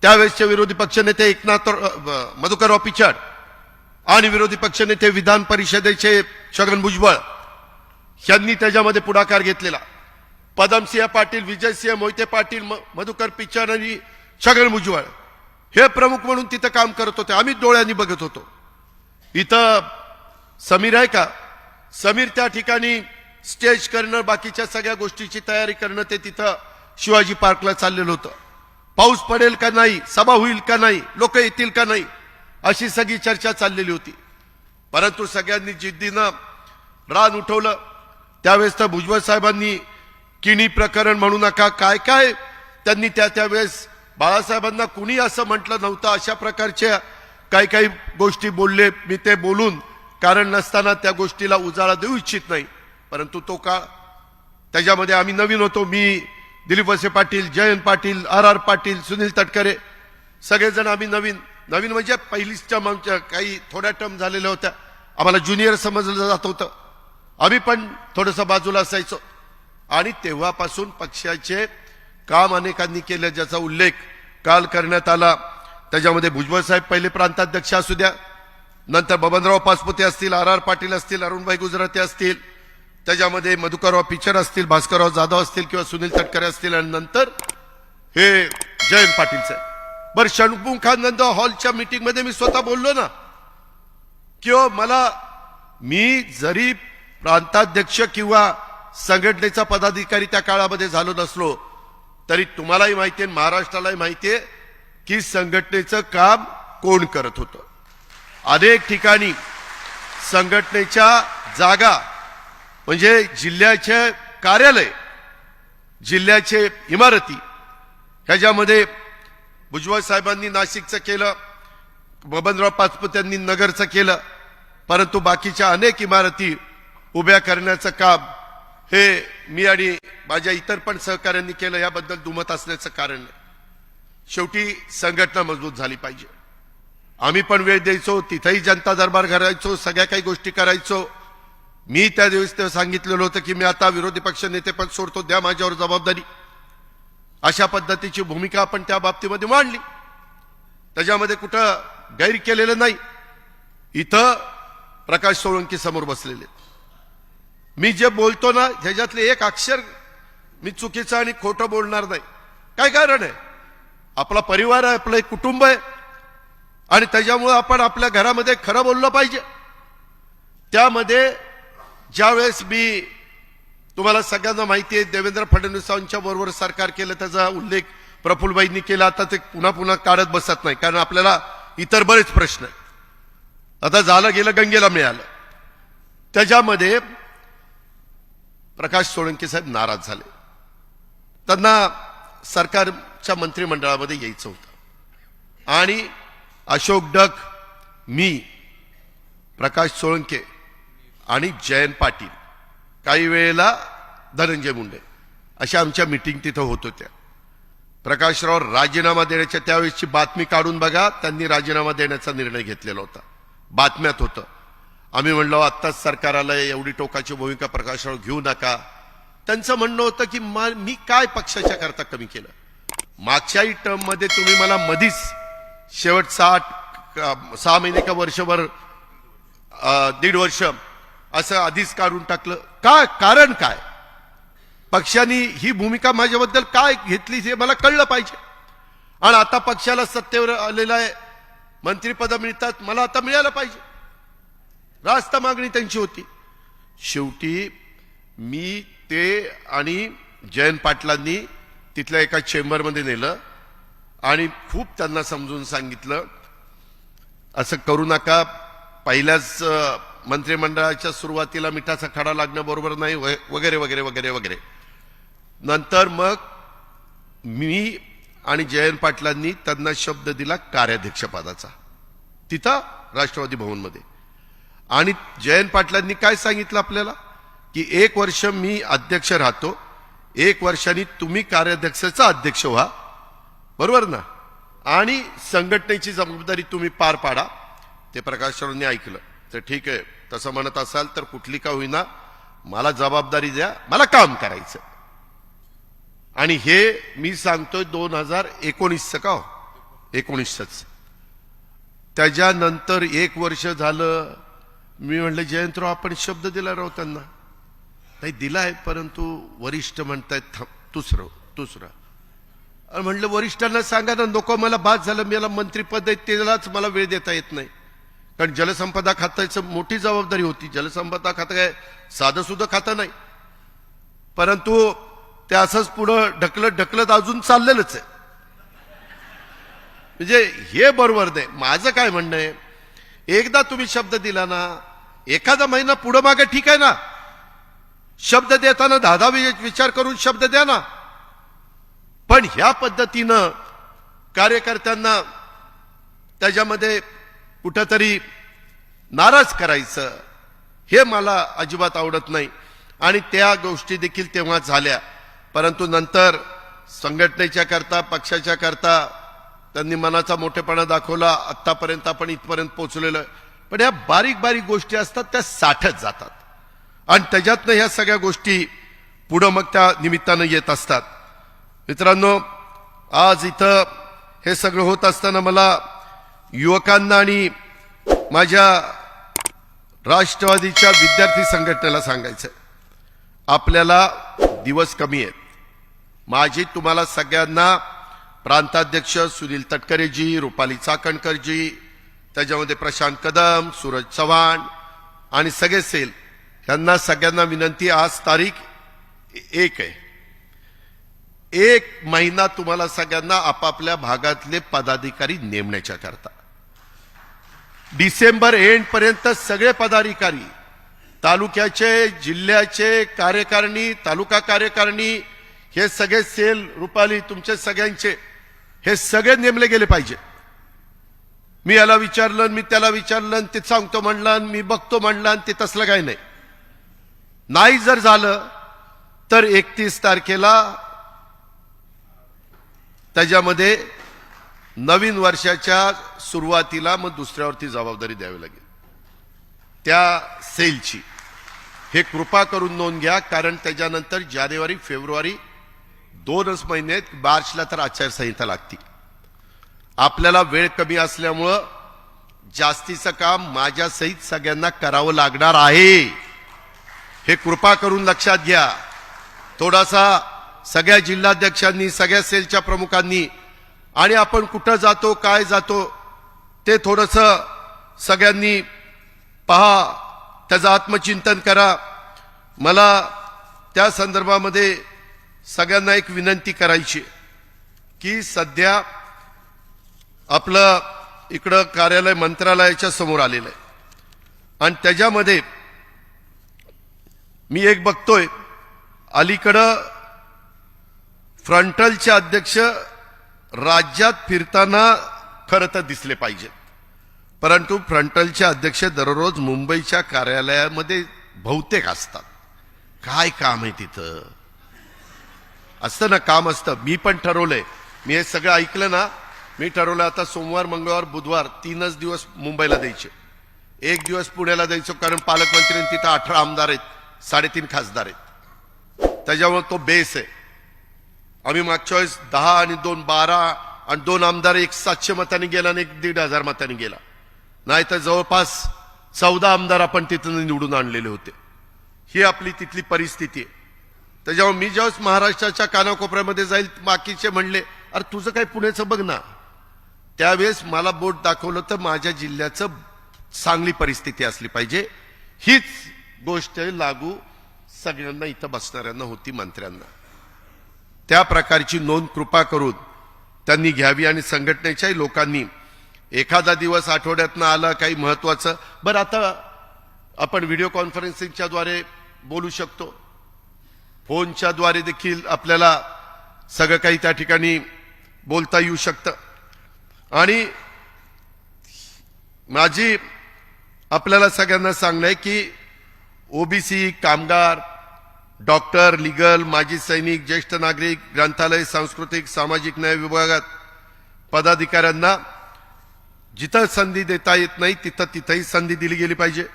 त्यावेळेसचे विरोधी पक्षनेते मधुकरराव पिचड आणि विरोधी पक्षनेते विधान परिषदेचे छगन भुजबळ यांनी त्याच्यामध्ये पुढाकार घेतलेला. पदमसिंह पाटील, विजयसिंह मोहिते पाटील, मधुकर पिचड आणि छगन भुजबळ हे प्रमुख म्हणून तिथं काम करत होते. आम्ही डोळ्यांनी बघत होतो. इथं समीर आहे का? समीर त्या ठिकाणी स्टेज करणं, बाकीच्या सगळ्या गोष्टीची तयारी करणं, ते तिथं शिवाजी पार्कला चाललेलं होतं. पाऊस पडेल का नाही, सभा होईल का नाही, लोक येतील का नाही, अशी सगळी चर्चा चाललेली होती. परंतु सगळ्यांनी जिद्दीनं रान उठवलं. त्यावेळेस तर भुजबळ साहेबांनी किणी प्रकरण म्हणू नका, काय काय त्यांनी त्यावेळेस बाळासाहेबांना कुणी असं म्हटलं नव्हतं, अशा प्रकारच्या काही गोष्टी बोलले. मी ते बोलून कारण नसताना त्या गोष्टीला उजाळा देऊ इच्छित नाही. परंतु तो काळ, त्याच्यामध्ये आम्ही नवीन होतो. मी, दिलीप वळसे पाटील, जयंत पाटील, आर पाटील, सुनील तटकरे, सगळेजण आम्ही नवीन म्हणजे पहिलीच टर्म आमच्या काही थोड्या टर्म झालेल्या होत्या. आम्हाला ज्युनियर समजलं जात होतं. आम्ही पण थोडंसं बाजूला असायचो. आणि तेव्हापासून पक्षाचे काम अनेकांनी केलं, ज्याचा उल्लेख काल करण्यात आला. त्याच्यामध्ये भुजबळ साहेब पहिले प्रांताध्यक्ष असू द्या, नंतर बबनराव पाचपुते असतील, आर पाटील असतील, अरुणभाई गुजराती असतील, त्याच्यामध्ये मधुकरराव पिचर असतील, भास्करराव जाधव असतील किंवा सुनील तटकरे असतील, आणि नंतर हे जयंत पाटील साहेब. बरं, षणमुखानंद हॉलच्या मीटिंग मध्ये मी स्वतः बोललो ना किंवा मी जरी प्रांताध्यक्ष किंवा संघटनेचा पदाधिकारी त्या काळामध्ये झालो नसलो तरी तुम्हालाही माहिती आहे, महाराष्ट्रालाही माहिती आहे की संघटनेचं काम कोण करत होतं. अनेक ठिकाणी संघटनेच्या जागा म्हणजे जिल्ह्याचे कार्यालय, जिल्ह्याचे इमारती, ह्याच्यामध्ये भुजबळ साहेबांनी नाशिकचं केलं, बबनराव पाचपुत्यांनी नगरचं केलं, परंतु बाकीच्या अनेक इमारती उभ्या करण्याचं काम हे मी आणि माझ्या इतर पण सहकाऱ्यांनी केलं. याबद्दल दुमत असण्याचं कारण नाही. शेवटी संघटना मजबूत झाली पाहिजे. आम्ही पण वेळ द्यायचो, तिथेही जनता दरबार करायचो, सगळ्या काही गोष्टी करायचो. मी त्या दिवशी सांगितलेलं होतं की मी आता विरोधी पक्ष नेते पण सोडतो, द्या माझ्यावर जबाबदारी. अशा पद्धतीची भूमिका आपण त्या बाबतीमध्ये मांडली. त्याच्यामध्ये कुठं गैर केलेलं नाही. इथं प्रकाश सोळंकी समोर बसलेले, मी जे बोलतो ना ह्याच्यातले एक अक्षर मी चुकीचं आणि खोटं बोलणार नाही. काय कारण आहे? आपला परिवार आहे, आपलं एक कुटुंब आहे, आणि त्याच्यामुळे आपण आपल्या घरामध्ये खरं बोललं पाहिजे. त्यामध्ये ज्यावेळेस मी, तुम्हाला सगळ्यांना माहिती आहे, देवेंद्र फडणवीसांच्या बरोबर सरकार केलं, त्याचा उल्लेख प्रफुल्लबाईंनी केला. आता ते पुन्हा पुन्हा काढत बसत नाही, कारण आपल्याला इतर बरेच प्रश्न आहेत. आता झालं गेलं, गंगेला मिळालं. त्याच्यामध्ये प्रकाश सोळंकी साहेब नाराज झाले. त्यांना सरकारच्या मंत्रिमंडळामध्ये यायचं होतं, आणि अशोक डग, मी, प्रकाश सोळंके आणि जयंत पाटील, काही वेळेला धनंजय मुंडे, अशा आमच्या मीटिंग तिथं होत होत्या. प्रकाशराव राजीनामा देण्याच्या त्यावेळेसची बातमी काढून बघा, त्यांनी राजीनामा देण्याचा निर्णय घेतलेला होता. बातम्यात होतं. आम्ही म्हणलो आत्ताच सरकार आलंय, एवढी टोकाची भूमिका प्रकाशराव घेऊ नका. त्यांचं म्हणणं होतं की मी काय पक्षाच्या करता कमी केलं? मागच्याही टर्म मध्ये तुम्ही मला मधीच शेवट 6 महिने का वर्षभर, 1.5 वर्ष असं आधीच काढून टाकलं. काय कारण? काय पक्षाने ही भूमिका माझ्याबद्दल काय घेतली हे मला कळलं पाहिजे. आणि आता पक्षाला सत्तेवर आलेला आहे, मंत्रिपद मिळतात, मला आता मिळालं पाहिजे. रास्त मागणी त्यांची होती. शेवटी मी ते आणि जयंत पाटलांनी तिथल्या एका चेंबरमध्ये नेलं आणि खूप त्यांना समजून सांगितलं, असं करू नका. पहिल्याच मंत्रिमंडळाच्या सुरुवातीला मिठाचा खडा लागणं बरोबर नाही, वगैरे वगैरे वगैरे वगैरे. नंतर मग मी आणि जयंत पाटलांनी त्यांना शब्द दिला कार्याध्यक्षपदाचा, तिथं राष्ट्रवादी भवनमध्ये. आणि जयंत पाटलांनी काय सांगितलं आपल्याला की 1 वर्ष मी अध्यक्ष राहतो, 1 वर्षांनी तुम्ही कार्याध्यक्षाचा अध्यक्ष व्हा, बरोबर ना, आणि संघटनेची जबाबदारी तुम्ही पार पाडा. ते प्रकाशरावांनी ऐकलं. तर ठीक आहे, तसं म्हणत असाल तर कुठली का होईना मला जबाबदारी द्या, मला काम करायचं. आणि हे मी सांगतोय 2019चं का हो, 19च. त्याच्यानंतर 1 वर्ष झालं. मी म्हणलं जयंतराव आपण शब्द दिला राव त्यांना. नाही दिलाय, परंतु वरिष्ठ म्हणतायत तूच राह. म्हणलं वरिष्ठांना सांगा ना, नको मला बाद झालं, मला मंत्रीपद आहे त्यालाच मला वेळ देता येत नाही. कारण जलसंपदा खात्याचं मोठी जबाबदारी होती. जलसंपदा खातं काय साधं सुद्धा खातं नाही, परंतु ते असंच पुढं ढकलत अजून चाललेलंच आहे. म्हणजे हे बरोबर नाही. माझं काय म्हणणं आहे, एकदा तुम्ही शब्द दिला ना, एखादा महिना पुढं मागे ठीक आहे ना, शब्द देताना 10 विचार करून शब्द द्या ना. पण ह्या पद्धतीनं कार्यकर्त्यांना त्याच्यामध्ये कुठंतरी नाराज करायचं, हे मला अजिबात आवडत नाही. आणि त्या गोष्टी देखील तेव्हा झाल्या. परंतु नंतर संघटनेच्या करता, पक्षाच्या करता त्यांनी मनाचा मोठेपणा दाखवला. आतापर्यंत आपण इथपर्यंत पोहोचलेलो. पण ह्या बारीक बारीक गोष्टी असतात, त्या साठत जातात, आणि त्याच्यातनं ह्या सगळ्या गोष्टी पुढं मग त्या निमित्तानं येत असतात. मित्रांनो, आज इथं हे सगळं होत असताना मला युवकांना आणि माझ्या राष्ट्रवादीच्या विद्यार्थी संघटनेला सांगायचं, आपल्याला दिवस कमी आहेत. माझी तुम्हाला सगळ्यांना प्रांताध्यक्ष सुनील तटकरेजी, रुपाली चाकणकरजी, त्याच्यामध्ये प्रशांत कदम, सूरज चव्हाण आणि सगळे सेल यांना सगळ्यांना विनंती, आज तारीख 1 आहे. 1 महिना तुम्हाला सगळ्यांना आपापल्या भागातले पदाधिकारी नेमण्याच्या करता, डिसेंबर एंड पर्यंत सगळे पदाधिकारी, तालुक्याचे, जिल्ह्याचे कार्यकारिणी, तालुका कार्यकारिणी, हे सगळे सेल, रुपाली तुमचे सगळ्यांचे, हे सगळे नेमले गेले पाहिजे. मी याला विचारलं, मी त्याला विचारलं, ते सांगतो म्हणलं, मी बघतो म्हणलं, ते तसलं काही नाही. नाही जर झालं तर 31 तारखेला त्याच्यामध्ये नवीन वर्षाच्या सुरुवातीला मग दुसऱ्यावरती जबाबदारी द्यावी लागेल त्या सेलची. हे कृपा करून नोंद घ्या, कारण त्याच्यानंतर जानेवारी फेब्रुवारी 2च महिने आहेत. मार्चला तर आचारसंहिता लागते. आपल्याला वेळ कमी असल्यामुळं जास्तीचं काम माझ्या सहित सगळ्यांना करावं लागणार आहे. हे कृपा करून लक्षात घ्या. थोडासा सगळ्या जिल्हाध्यक्षांनी, सगळ्या सेलच्या प्रमुखांनी, आणि आपण कुठं जातो, काय जातो, ते थोडंसं सगळ्यांनी पहा, त्याचं आत्मचिंतन करा. मला त्या संदर्भामध्ये सगळ्यांना एक विनंती करायची की सध्या आपलं इकडं कार्यालय मंत्रालयाच्या समोर आलेलं आहे आणि त्याच्यामध्ये मी एक बघतोय, अलीकडं फ्रंटलचे अध्यक्ष राज्यात फिरताना खरं तर दिसले पाहिजेत, परंतु फ्रंटलचे अध्यक्ष दररोज मुंबईच्या कार्यालयामध्ये बहुतेक असतात. काय काम आहे तिथं? असतं ना, काम असतं. मी पण ठरवलंय, मी हे सगळं ऐकलं ना, मी ठरवलं आता सोमवार, मंगळवार, बुधवार 3च दिवस मुंबईला द्यायचे, 1 दिवस पुण्याला द्यायचो, कारण पालकमंत्री तिथं 18 आमदार आहेत, 3.5 खासदार आहेत. त्याच्यामुळे तो बेस आहे. आम्ही मागच्या वेळेस 10 आणि 2 12 आणि 2 आमदार 700 मतांनी गेला आणि 1,500 मतांनी गेला. नाही तर जवळपास 14 आमदार आपण तिथून निवडून आणलेले होते. ही आपली तिथली परिस्थिती आहे. त्याच्यामुळे मी ज्यावेळेस महाराष्ट्राच्या कानाकोपऱ्यामध्ये जाईल, बाकीचे म्हणले, अरे तुझं काय पुण्याचं बघ ना. त्यावेळेस मला बोट दाखवलं तर माझ्या जिल्ह्याचं चांगली परिस्थिती असली पाहिजे. हीच गोष्ट लागू सगळ्यांना इथं बसणाऱ्यांना होती, मंत्र्यांना. त्या प्रकारची नोंद कृपा करून त्यांनी घ्यावी आणि संघटनेच्याही लोकांनी एखादा दिवस आठवड्यातनं आला काही महत्वाचं. बरं, आता आपण व्हिडिओ कॉन्फरन्सिंगच्या द्वारे बोलू शकतो, फोनच्या द्वारे देखील आपल्याला सगळं काही त्या ठिकाणी बोलता येऊ शकतं. आणि माझी आपल्याला सगळ्यांना सांगणं आहे की ओबीसी, कामगार, डॉक्टर, लिगल, माजी सैनिक, ज्येष्ठ नागरिक, ग्रंथालय, सांस्कृतिक, सामाजिक न्याय विभागात पदाधिकाऱ्यांना जिथं संधी देता येत नाही तिथंही संधी दिली गेली पाहिजे.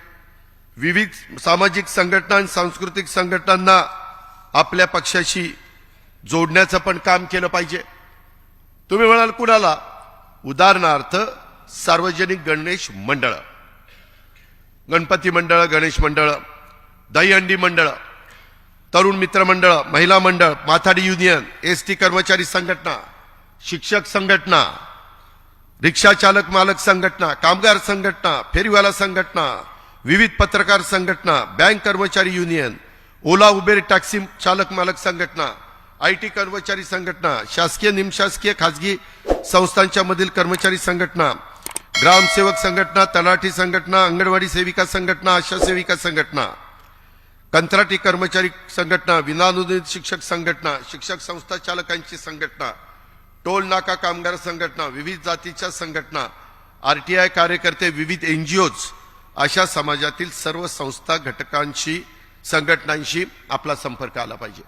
विविध सामाजिक संघटना आणि सांस्कृतिक संघटनांना आपल्या पक्षाशी जोडण्याचं पण काम केलं पाहिजे. तुम्ही म्हणाल कुणाला? उदाहरणार्थ सार्वजनिक गणेश मंडळ, गणपती मंडळ, गणेश मंडळ, दहीहंडी मंडळ, तरुण मित्र मंडळ, महिला मंडळ, माथाडी युनियन, एसटी कर्मचारी संघटना, शिक्षक संघटना, रिक्षा चालक मालक संघटना, कामगार संघटना, फेरीवाला संघटना, विविध पत्रकार संघटना, बँक कर्मचारी युनियन, ओला उबेर टॅक्सी चालक मालक संघटना, आयटी कर्मचारी संघटना, शासकीय निमशासकीय खाजगी संस्थांच्या मधील कर्मचारी संघटना, ग्रामसेवक संघटना, तलाठी संघटना, अंगणवाडी सेविका संघटना, आशा सेविका संघटना, कंत्राटी कर्मचारी संघटना, विनानुदानित शिक्षक संघटना, शिक्षक संस्था चालकांची संघटना, टोल नाका कामगार संघटना, विविध जातीच्या संघटना, आरटीआय कार्यकर्ते, विविध एनजीओज, अशा समाजातील सर्व संस्था घटकांशी संघटनांशी आपला संपर्क आला पाहिजे.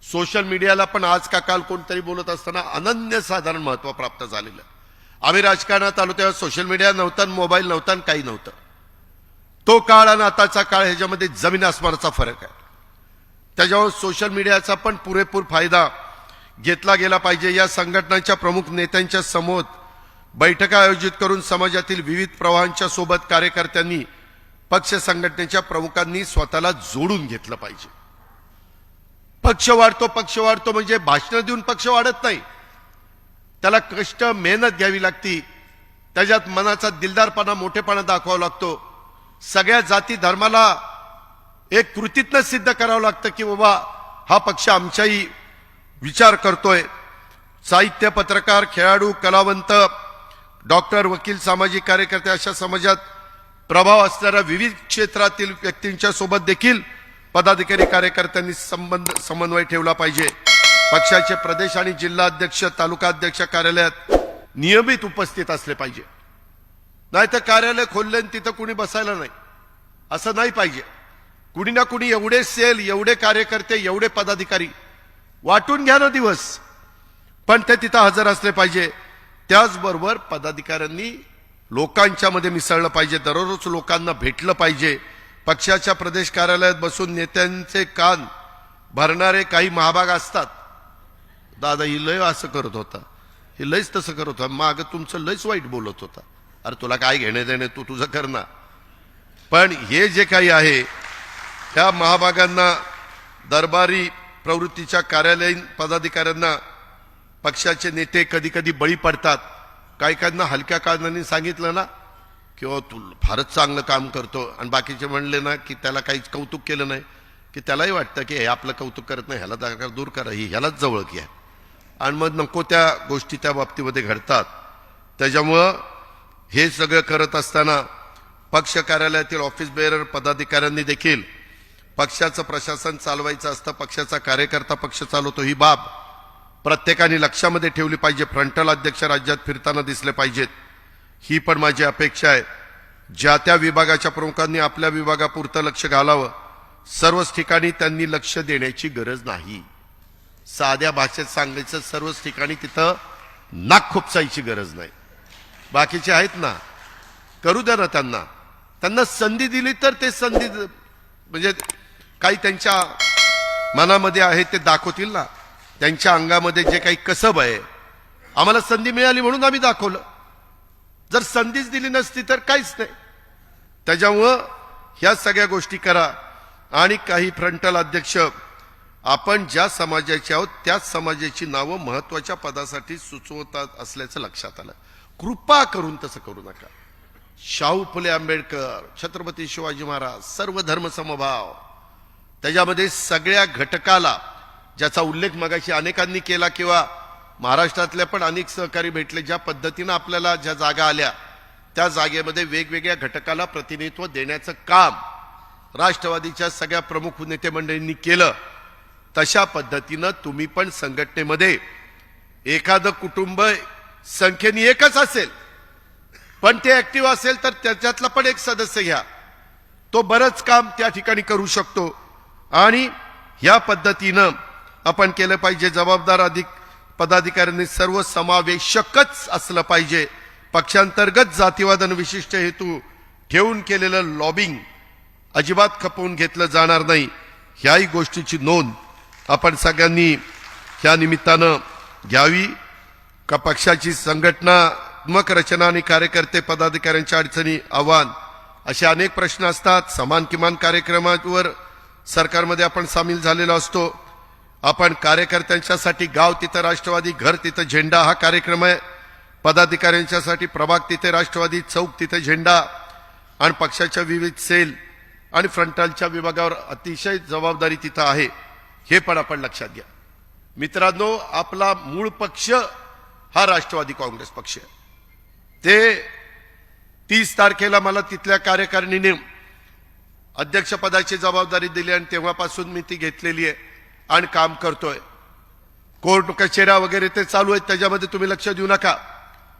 सोशल मीडियाला पण आज का काल कोणतरी बोलत असताना अनन्यसाधारण महत्व प्राप्त झालेलं. आम्ही राजकारणात आलो तेव्हा सोशल मीडिया नव्हता, मोबाईल नव्हता, काही नव्हतं. तो काळ आणि आताचा काळ ह्याच्यामध्ये जमीन आसमानाचा फरक आहे. त्याच्यावर सोशल मीडियाचा पण पुरेपूर फायदा घेतला गेला पाहिजे. या संघटनांच्या प्रमुख नेत्यांच्या समोर बैठका आयोजित करून समाजातील विविध प्रवाहांच्या सोबत कार्यकर्त्यांनी पक्ष संघटनेच्या प्रमुखांनी स्वतःला जोडून घेतलं पाहिजे. पक्ष वाढतो म्हणजे भाषण देऊन पक्ष वाढत नाही. त्याला कष्ट मेहनत घ्यावी लागती. त्याच्यात मनाचा दिलदारपणा मोठेपणा दाखवावा लागतो. सगळ्या जाती धर्माला एक कृतीतनं सिद्ध करावं लागतं की बाबा हा पक्ष आमचाही विचार करतोय. साहित्य, पत्रकार, खेळाडू, कलावंत, डॉक्टर, वकील, सामाजिक कार्यकर्ते अशा समाजात प्रभाव असणाऱ्या विविध क्षेत्रातील व्यक्तींच्या सोबत देखील पदाधिकारी कार्यकर्त्यांनी समन्वय ठेवला पाहिजे. पक्षाचे प्रदेश आणि जिल्हा अध्यक्ष, तालुका अध्यक्ष कार्यालयात नियमित उपस्थित असले पाहिजे. नाहीतर कार्यालय खोलले आणि तिथं कुणी बसायला नाही असं नाही पाहिजे. कुणी ना कुणी एवढे सेल, एवढे कार्यकर्ते, एवढे पदाधिकारी वाटून घ्या ना दिवस, पण ते तिथं हजर असले पाहिजे. त्याचबरोबर पदाधिकाऱ्यांनी लोकांच्या मध्ये मिसळलं पाहिजे. दररोज लोकांना भेटलं पाहिजे. पक्षाच्या प्रदेश कार्यालयात बसून नेत्यांचे कान भरणारे काही महाभाग असतात. दादा ही लय असं करत होता, हे लयच तसं करत होता, माग तुमचं लयच वाईट बोलत होता. अरे तुला काय घेणे देणे, तू तुझं कर ना. पण हे जे काही आहे त्या महाभागांना, दरबारी प्रवृत्तीच्या कार्यालयीन पदाधिकाऱ्यांना पक्षाचे नेते कधी कधी बळी पडतात. काही काहींना हलक्या कारणाने सांगितलं ना किंवा तू फारच चांगलं काम करतो आणि बाकीचे म्हणले ना की त्याला काहीच कौतुक केलं नाही की त्यालाही वाटतं की हे आपलं कौतुक करत नाही, ह्याला दाखला दूर करा, ही ह्यालाच जवळ घ्या, आणि मग नको त्या गोष्टी त्या बाबतीमध्ये घडतात. त्याच्यामुळं हे सगळं करत असताना पक्ष कार्यालयातील ऑफिस बेअरर पदाधिकाऱ्यांनी देखील पक्षाचं प्रशासन चालवायचं असतं. पक्षाचा कार्यकर्ता पक्ष चालवतो ही बाब प्रत्येकाने लक्षामध्ये ठेवली पाहिजे. फ्रंटल अध्यक्ष राज्यात फिरताना दिसले पाहिजेत, ही पण माझी अपेक्षा आहे. ज्या त्या विभागाच्या प्रमुखांनी आपल्या विभागापुरतं लक्ष घालावं. सर्वच ठिकाणी त्यांनी लक्ष देण्याची गरज नाही. साध्या भाषेत सांगायचं, सर्वच ठिकाणी तिथं नाक खुपसायची गरज नाही. बाकीचे आहेत ना, करू द्या ना त्यांना. त्यांना संधी दिली तर ते संधी म्हणजे काही त्यांच्या मनामध्ये आहे ते दाखवतील ना. त्यांच्या अंगामध्ये जे काही कसब आहे, आम्हाला संधी मिळाली म्हणून आम्ही दाखवलं. जर संधीच दिली नसती तर काहीच नाही. त्याच्यामुळं ह्या सगळ्या गोष्टी करा. आणि काही फ्रंटल अध्यक्ष आपण ज्या समाजाचे आहोत त्याच समाजाची नावं महत्वाच्या पदासाठी सुचवतात असल्याचं लक्षात आलं. कृपा करून तसं करू नका. शाहू फुले आंबेडकर, छत्रपती शिवाजी महाराज, सर्व धर्म समभाव, त्याच्यामध्ये सगळ्या घटकाला ज्याचा उल्लेख मगाशी अनेकांनी केला किंवा महाराष्ट्रातल्या पण अनेक सहकारी भेटले. ज्या पद्धतीनं आपल्याला ज्या जागा आल्या त्या जागेमध्ये वेगवेगळ्या घटकाला प्रतिनिधित्व देण्याचं काम राष्ट्रवादीच्या सगळ्या प्रमुख नेते मंडळींनी केलं. तशा पद्धतीनं तुम्ही पण संघटनेमध्ये एखादं कुटुंब संख्येने एकच असेल पण ते ऍक्टिव्ह असेल तर त्याच्यातला पण एक सदस्य घ्या. तो बरंच काम त्या ठिकाणी करू शकतो. आणि ह्या पद्धतीनं आपण केलं पाहिजे. जबाबदार पदाधिकाऱ्यांनी सर्व समावेशकच असलं पाहिजे. पक्षांतर्गत जातीवाद आणि विशिष्ट हेतू ठेवून केलेलं लॉबिंग अजिबात खपवून घेतलं जाणार नाही. ह्याही गोष्टीची नोंद आपण सगळ्यांनी ह्या निमित्तानं घ्यावी. का पक्षाची संघटनात्मक रचना आणि कार्यकर्ते पदाधिकाऱ्यांच्या अडचणी, आव्हान असे अनेक प्रश्न असतात. समान किमान कार्यक्रमावर सरकारमध्ये आपण सामील झालेलो असतो. आपण कार्यकर्त्यांच्यासाठी गाव तिथं राष्ट्रवादी, घर तिथं झेंडा हा कार्यक्रम आहे. पदाधिकाऱ्यांच्यासाठी प्रभाग तिथे राष्ट्रवादी, चौक तिथे झेंडा, आणि पक्षाच्या विविध सेल आणि फ्रंटलच्या विभागावर अतिशय जबाबदारी तिथं आहे. हे पण आपण लक्षात घ्या. मित्रांनो, आपला मूळ पक्ष हा राष्ट्रवादी काँग्रेस पक्ष आहे. ते 30 तारखेला मला तिथल्या कार्यकारिणीने अध्यक्षपदाची जबाबदारी दिली आणि तेव्हापासून मी ती घेतलेली आहे आणि काम करतोय. कोर्ट कचेऱ्या वगैरे ते चालू आहेत, त्याच्यामध्ये तुम्ही लक्ष देऊ नका.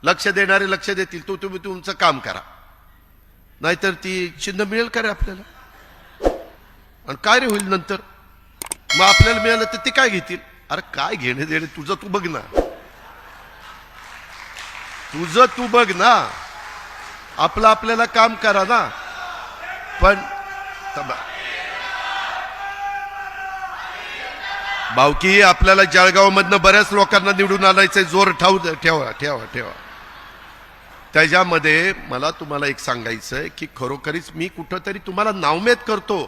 लक्ष देणारे लक्ष देतील. तुम्ही तुमचं काम करा, नाहीतर ती चिन्ह मिळेल का रे आपल्याला? आणि काय रे होईल नंतर? मग आपल्याला मिळालं तर ते काय घेतील? अरे काय घेणे देणे तुझं तू बघ ना, तुझं तू बघ ना. आपलं आपल्याला काम करा ना. पण भावकी आपल्याला जळगावमधनं बऱ्याच लोकांना निवडून आणायचंय, जोर ठेवा ठेवा ठेवा. त्याच्यामध्ये मला तुम्हाला एक सांगायचंय की खरोखरीच मी कुठंतरी तुम्हाला नावमेद करतो,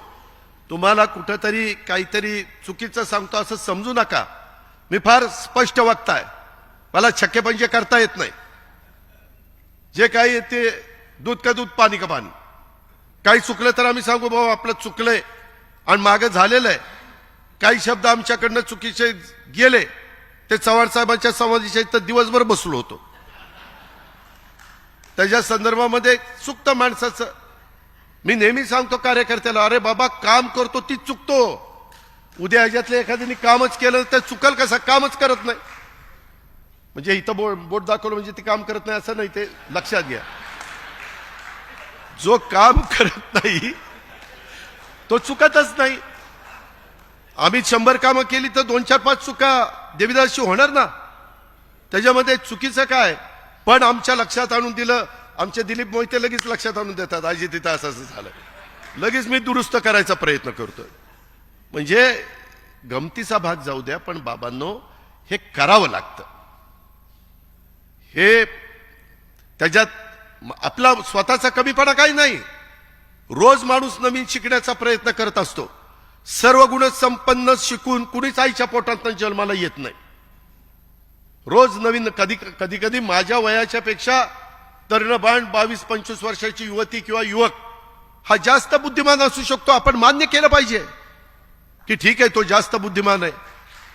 तुम्हाला कुठंतरी काहीतरी चुकीचं सांगतो असं समजू नका. मी फार स्पष्ट वक्ता आहे, मला छक्केपंजे करता येत नाही. जे काही ते दूध का दूध पाणी का पाणी. काही चुकलं तर आम्ही सांगू बाबा आपलं चुकलंय आणि मागं झालेलं आहे. काही शब्द आमच्याकडनं चुकीचे गेले, ते चव्हाण साहेबांच्या समाधीच्या इथं दिवसभर बसलो होतो. त्याच्या संदर्भामध्ये चुकतं माणसाचं. मी नेहमी सांगतो कार्यकर्त्याला, अरे बाबा काम करतो तीच चुकतो. उद्या ह्याच्यातल्या एखाद्याने कामच केलं तर चुकल कसा, कामच करत नाही. म्हणजे इथं बोट दाखवलं म्हणजे ते काम करत नाही असं नाही, ते लक्षात घ्या. जो काम करत नाही तो चुकतच नाही. आम्ही 100 कामं केली तर 2-4-5 चुका देवीदासची होणार ना. त्याच्यामध्ये चुकीचं काय, पण आमच्या लक्षात आणून दिलं. आमचे दिलीप मोहिते लगेच लक्षात आणून देतात, आजी तिथं असं असं झालं, लगेच मी दुरुस्त करायचा प्रयत्न करतोय. म्हणजे गमतीचा भाग जाऊ द्या, पण बाबांनो हे करावं लागतं. हे त्याच्यात आपला स्वतःचा कमीपणा काही नाही. रोज माणूस नवीन शिकण्याचा प्रयत्न करत असतो. सर्व गुण संपन्न शिकून कुणीच आईच्या पोटात जन्माला येत नाही. रोज नवीन. कधी कधी माझ्या वयाच्या पेक्षा तरुणबाण 22-25 वर्षाची युवती किंवा युवक हा जास्त बुद्धिमान असू शकतो. आपण मान्य केलं पाहिजे की ठीक आहे तो जास्त बुद्धिमान आहे,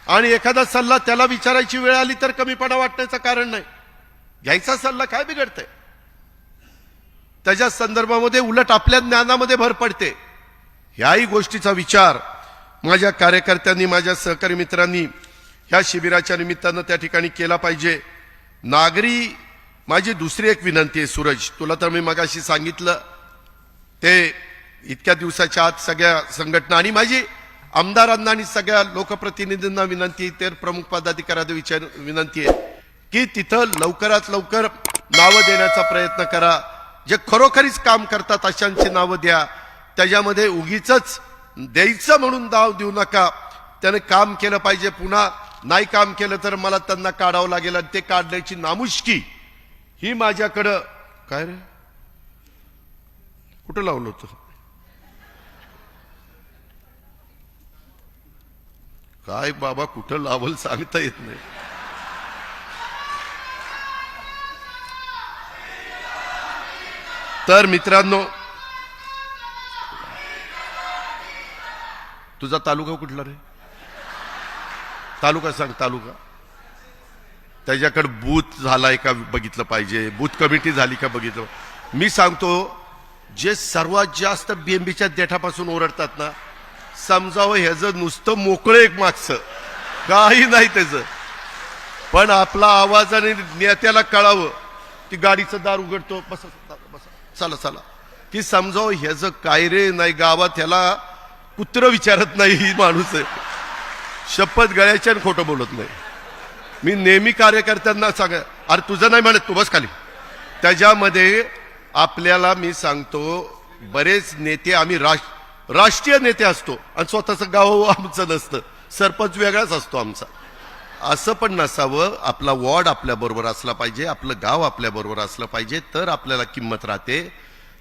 आणि एखादा सल्ला त्याला विचारायची वेळ आली तर कमीपणा वाटण्याचं कारण नाही. घ्यायचा सल्ला काय बिघडतंय. त्याच्या संदर्भामध्ये उलट आपल्या ज्ञानामध्ये भर पडते. ह्याही गोष्टीचा विचार माझ्या कार्यकर्त्यांनी, माझ्या सहकारी मित्रांनी ह्या शिबिराच्या निमित्तानं त्या ठिकाणी केला पाहिजे. नागरी माझी दुसरी एक विनंती आहे सूरज, तुला तर मी मगाशी सांगितलं ते इतक्या दिवसाच्या आत सगळ्या संघटना आणि माझी आमदारांना आणि सगळ्या लोकप्रतिनिधींना विनंती, तर प्रमुख पदाधिकाऱ्यांना विनंती आहे की तिथं लवकरात लवकर नावं देण्याचा प्रयत्न करा. जे खरोखरीच काम करतात अशांची नावं द्या. त्याच्यामध्ये उगीच द्यायचं म्हणून नाव देऊ नका. त्याने काम केलं पाहिजे. पुन्हा नाही काम केलं तर मला त्यांना काढावं लागेल, आणि ते काढण्याची नामुष्की ही माझ्याकडं. काय रे कुठं लावलं होतं, काय बाबा कुठं लावल सांगता येत नाही. तर मित्रांनो, तुझा तालुका कुठला रे, तालुका सांग. तालुका त्याच्याकडे बूथ झालाय का बघितलं पाहिजे, बूथ कमिटी झाली का बघितलं. मी सांगतो, जे सर्वात जास्त बीएमबीच्या देठापासून ओरडतात ना, समजावं ह्याचं नुसतं मोकळं एक मागचं काही नाही त्याचं, पण आपला आवाजाने नेत्याला कळावं की गाडीचं दार उघडतो, बस चला चला, की समजावं ह्याचं काय रे नाही. गावात ह्याला कुत्र विचारत नाही ही माणूस आहे. शपथ गळ्याच्या खोटं बोलत नाही. मी नेहमी कार्यकर्त्यांना सांगा, अरे तुझं नाही म्हणत, तू बस खाली. त्याच्यामध्ये आपल्याला मी सांगतो, बरेच नेते आम्ही राष्ट्रीय नेते असतो आणि स्वतःचं गाव आमचं नसतं, सरपंच वेगळाच असतो आमचा. असं पण नसावं. आपला वॉर्ड आपल्या बरोबर असला पाहिजे, आपलं गाव आपल्या बरोबर असलं पाहिजे, तर आपल्याला किंमत राहते,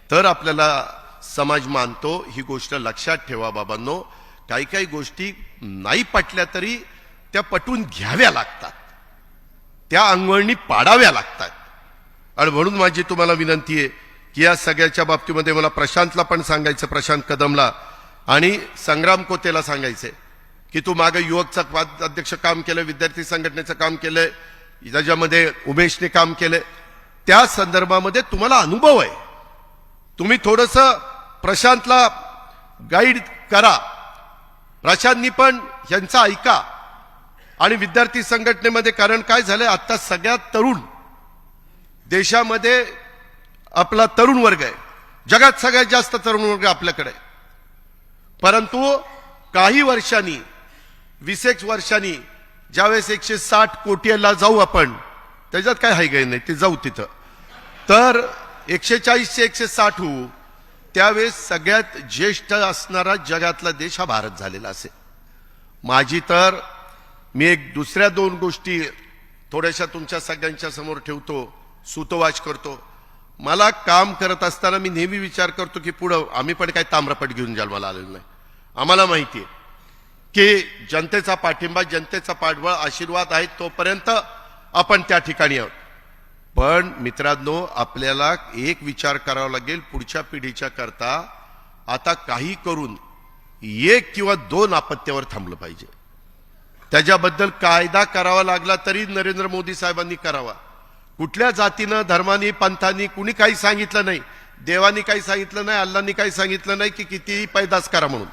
तर आपल्याला समाज मानतो. ही गोष्ट लक्षात ठेवा बाबांनो. काही काही गोष्टी नाही पटल्या तरी त्या पटवून घ्याव्या लागतात, त्या अंगवळणी पाडाव्या लागतात. आणि म्हणून माझी तुम्हाला विनंती आहे की या सगळ्याच्या बाबतीमध्ये मला प्रशांतला पण सांगायचं, प्रशांत कदमला आणि संग्राम कोतेला सांगायचंय की तू मागे युवकचा अध्यक्ष काम केलं, विद्यार्थी संघटनेचं काम केलंय, त्याच्यामध्ये उमेशने काम केलंय. त्या संदर्भामध्ये तुम्हाला अनुभव आहे. तुम्ही थोडंसं प्रशांतला गाईड करा, प्रशांतनी पण यांचा ऐका. आणि विद्यार्थी संघटनेमध्ये, कारण काय झालंय, आता सगळ्यात तरुण देशामध्ये आपला तरुण वर्ग आहे, जगात सगळ्यात जास्त तरुण वर्ग आपल्याकडे. परंतु काही वर्षांनी, 20 वर्षांनी ज्यावेळेस 160 कोटीला जाऊ आपण, त्याच्यात काय हाय नाही, ते जाऊ तिथं, तर 140 ते 160 होऊ, त्यावेळेस सगळ्यात ज्येष्ठ असणारा जगातला देश हा भारत झालेला असेल. माझी तर मी एक दुसऱ्या 2 गोष्टी थोड्याशा तुमच्या सगळ्यांच्या समोर ठेवतो, सूतोवाच करतो. मला काम करत असताना मी नेहमी विचार करतो की पुढं आम्ही पण काही ताम्रपट घेऊन जन्माला आलेलो नाही. आम्हाला माहिती आहे की जनतेचा पाठिंबा, जनतेचा पाठबळ, आशीर्वाद आहे तोपर्यंत आपण त्या ठिकाणी आहोत. पण मित्रांनो, आपल्याला एक विचार करावा लागेल, पुढच्या पिढीच्या करता आता काही करून 1 किंवा 2 आपत्त्यावर थांबलं पाहिजे. त्याच्याबद्दल कायदा करावा लागला तरी नरेंद्र मोदी साहेबांनी करावा. कुठल्या जातीनं, धर्मानी, पंथांनी कुणी काही सांगितलं नाही, देवानी काही सांगितलं नाही, अल्लांनी काही सांगितलं नाही की कितीही पैदास करा म्हणून.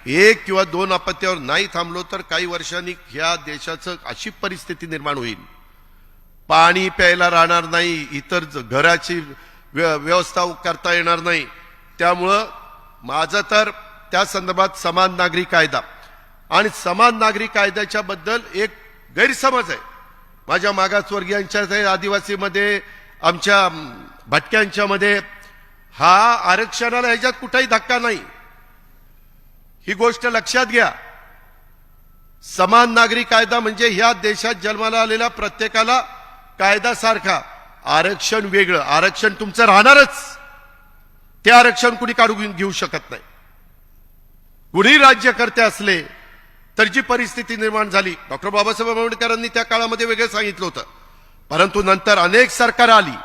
1 किंवा 2 आपत्त्यावर नाही थांबलो तर काही वर्षांनी ह्या देशाचं अशी परिस्थिती निर्माण होईल, पाणी प्यायला राहणार नाही, इतर घराची व्यवस्था करता येणार नाही. त्यामुळं माझं तर त्या संदर्भात समान नागरी कायदा आणि समान नागरी कायद्याच्या बद्दल एक गैरसमज आहे माझ्या मागासवर्गीयांच्या, आदिवासीमध्ये, आमच्या भटक्यांच्या मध्ये. हा आरक्षणाला ह्याच्यात कुठेही धक्का नाही, ही गोष्ट लक्षात घ्या. समान नागरी कायदा म्हणजे ह्या देशात जन्माला आलेल्या प्रत्येकाला कायदा सारखा. आरक्षण वेगळं, आरक्षण तुमचं राहणारच, ते आरक्षण कुणी काढून घेऊ शकत नाही. कुणी राज्यकर्ते असले तर जी परिस्थिती निर्माण झाली, डॉक्टर बाबासाहेब आंबेडकरांनी त्या काळामध्ये वेगळं सांगितलं होतं, परंतु नंतर अनेक सरकार आली,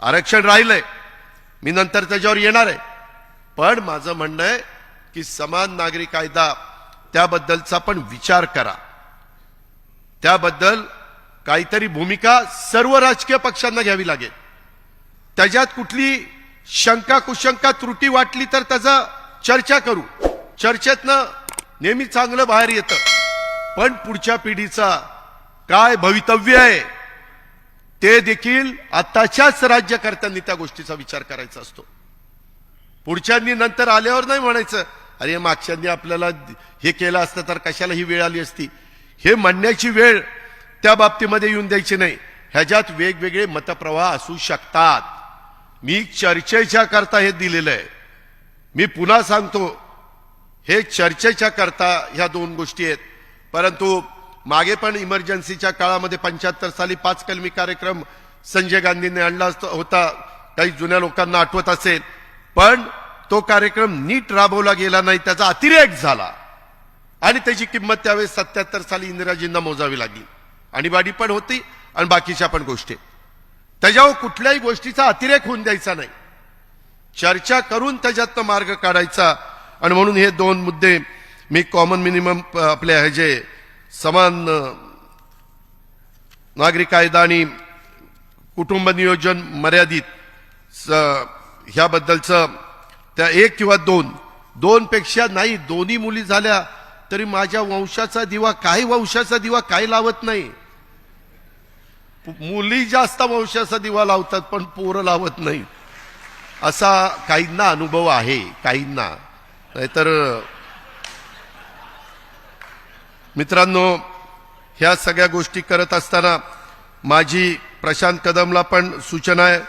आरक्षण राहिलंय, मी नंतर त्याच्यावर येणार आहे. पण माझं म्हणणं आहे की समान नागरी कायदा त्याबद्दलचा पण विचार करा, त्याबद्दल काहीतरी भूमिका सर्व राजकीय पक्षांना घ्यावी लागेल. त्याच्यात कुठली शंका कुशंका त्रुटी वाटली तर त्याचा चर्चा करू, चर्चेतनं नेहमी चांगलं बाहेर येतं. पण पुढच्या पिढीचा काय भवितव्य आहे ते देखील आताच्याच राज्यकर्त्यांनी त्या गोष्टीचा विचार करायचा असतो. पुढच्यांनी नंतर आल्यावर नाही म्हणायचं अरे मागच्यांनी आपल्याला हे केलं असतं तर कशाला ही वेळ आली असती, हे म्हणण्याची वेळ त्या बाबतीमध्ये येऊन द्यायची नाही. ह्याच्यात वेगवेगळे मतप्रवाह असू शकतात. मी चर्चेच्या करता हे दिलेलं आहे. मी पुन्हा सांगतो, हे चर्चेच्या करता ह्या 2 गोष्टी आहेत. परंतु मागे पण इमर्जन्सीच्या काळामध्ये 75 साली 5 कलमी कार्यक्रम संजय गांधींनी आणला होता, काही जुन्या लोकांना आठवत असेल. पण तो कार्यक्रम नीट राबवला गेला नाही, त्याचा अतिरेक झाला आणि त्याची किंमत त्यावेळेस 77 साली इंदिराजींना मोजावी लागली. आणीबाणी पण होती आणि बाकीच्या पण गोष्टी. त्याच्यावर कुठल्याही गोष्टीचा अतिरेक होऊन द्यायचा नाही, चर्चा करून त्याच्यातनं मार्ग काढायचा. आणि म्हणून हे 2 मुद्दे मी कॉमन मिनिमम आपल्या हे जे समान नागरी कायदा आणि कुटुंब नियोजन मर्यादित ह्याबद्दलचं त्या 1 किंवा 2 पेक्षा नाही, 2ही मुली झाल्या तरी माझ्या वंशाचा दिवा, काही वंशाचा दिवा काही लावत नाही. मुली जास्त वंशाचा दिवा लावतात पण पोरं लावत नाही, असा काहींना अनुभव आहे, काहींना. नाहीतर मित्रांनो, ह्या सगळ्या गोष्टी करत असताना माझी प्रशांत कदमला पण सूचना आहे,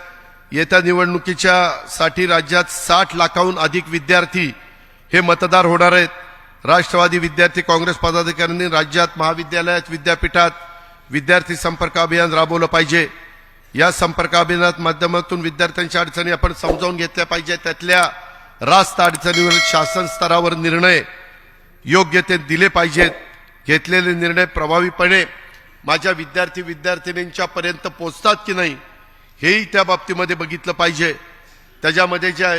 येत्या निवडणुकीच्या साठी राज्यात 60 लाखाहून अधिक विद्यार्थी हे मतदार होणार आहेत. राष्ट्रवादी विद्यार्थी काँग्रेस पदाधिकाऱ्यांनी राज्यात महाविद्यालयात, विद्यापीठात विद्यार्थी संपर्क अभियान राबवलं पाहिजे. या संपर्क अभियानात माध्यमातून विद्यार्थ्यांच्या अडचणी आपण समजावून घेतल्या पाहिजे. त्यातल्या रास्त अडचणीवर शासन स्तरावर निर्णय योग्य ते दिले पाहिजेत. घेतलेले निर्णय प्रभावीपणे माझ्या विद्यार्थ्यांच्या पर्यंत पोहोचतात की नाही हेही त्या बाबतीमध्ये बघितलं पाहिजे. त्याच्यामध्ये ज्या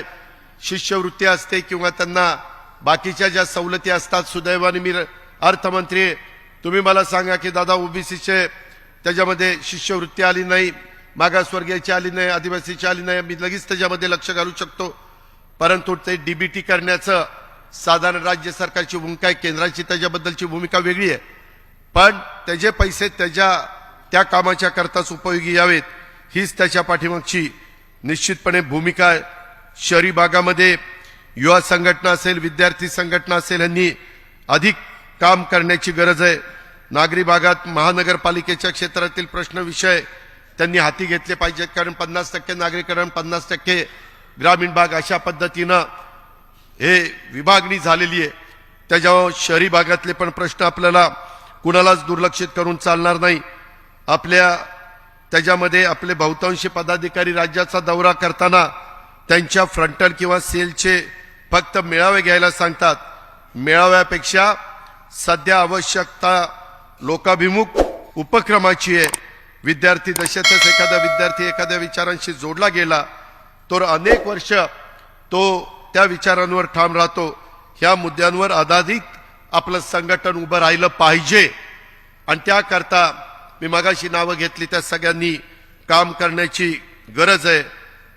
शिष्यवृत्ती असते किंवा त्यांना बाकीच्या ज्या सवलती असतात, सुदैवाने मी अर्थमंत्री आहे, तुम्ही मला सांगा की दादा ओबीसीचे त्याच्यामध्ये शिष्यवृत्ती आली नाही, मागासवर्गीयाची आली नाही, आदिवासीची आली नाही, मी लगेच त्याच्यामध्ये लक्ष घालू शकतो. परंतु ते डीबीटी करण्याचं साधारण राज्य सरकारची भूमिका आहे, केंद्राची त्याच्याबद्दलची भूमिका वेगळी आहे. पण त्याचे पैसे त्या कामाच्या करताच उपयोगी यावेत हीच त्याच्या पाठीमागची निश्चितपणे भूमिका आहे. शहरी भागामध्ये युवा संघटना असेल, विद्यार्थी संघटना असेल, यांनी अधिक काम करण्याची गरज आहे. नागरी भागात महानगरपालिकेच्या क्षेत्रातील प्रश्न विषय त्यांनी हाती घेतले पाहिजेत, कारण 50% नागरीकरण, 50% ग्रामीण भाग अशा पद्धतीनं हे विभागणी झालेली आहे. त्याच्यावर शहरी भागातले पण प्रश्न आपल्याला कुणालाच दुर्लक्षित करून चालणार नाही. त्याच्यामध्ये आपले बहुतांशी पदाधिकारी राज्याचा दौरा करताना त्यांच्या फ्रंटल किंवा सेलचे फक्त मेळावे घ्यायला सांगतात. मेळाव्यापेक्षा सध्या आवश्यकता लोकाभिमुख उपक्रमाची आहे. विद्यार्थी दशेतच एखादा विद्यार्थी एखाद्या विचारांशी जोडला गेला तर अनेक वर्ष तो त्या विचारांवर ठाम राहतो. ह्या मुद्द्यांवर आधारित आपलं संघटन उभं राहिलं पाहिजे आणि त्याकरता मी मगाशी नावं घेतली त्या सगळ्यांनी काम करण्याची गरज आहे.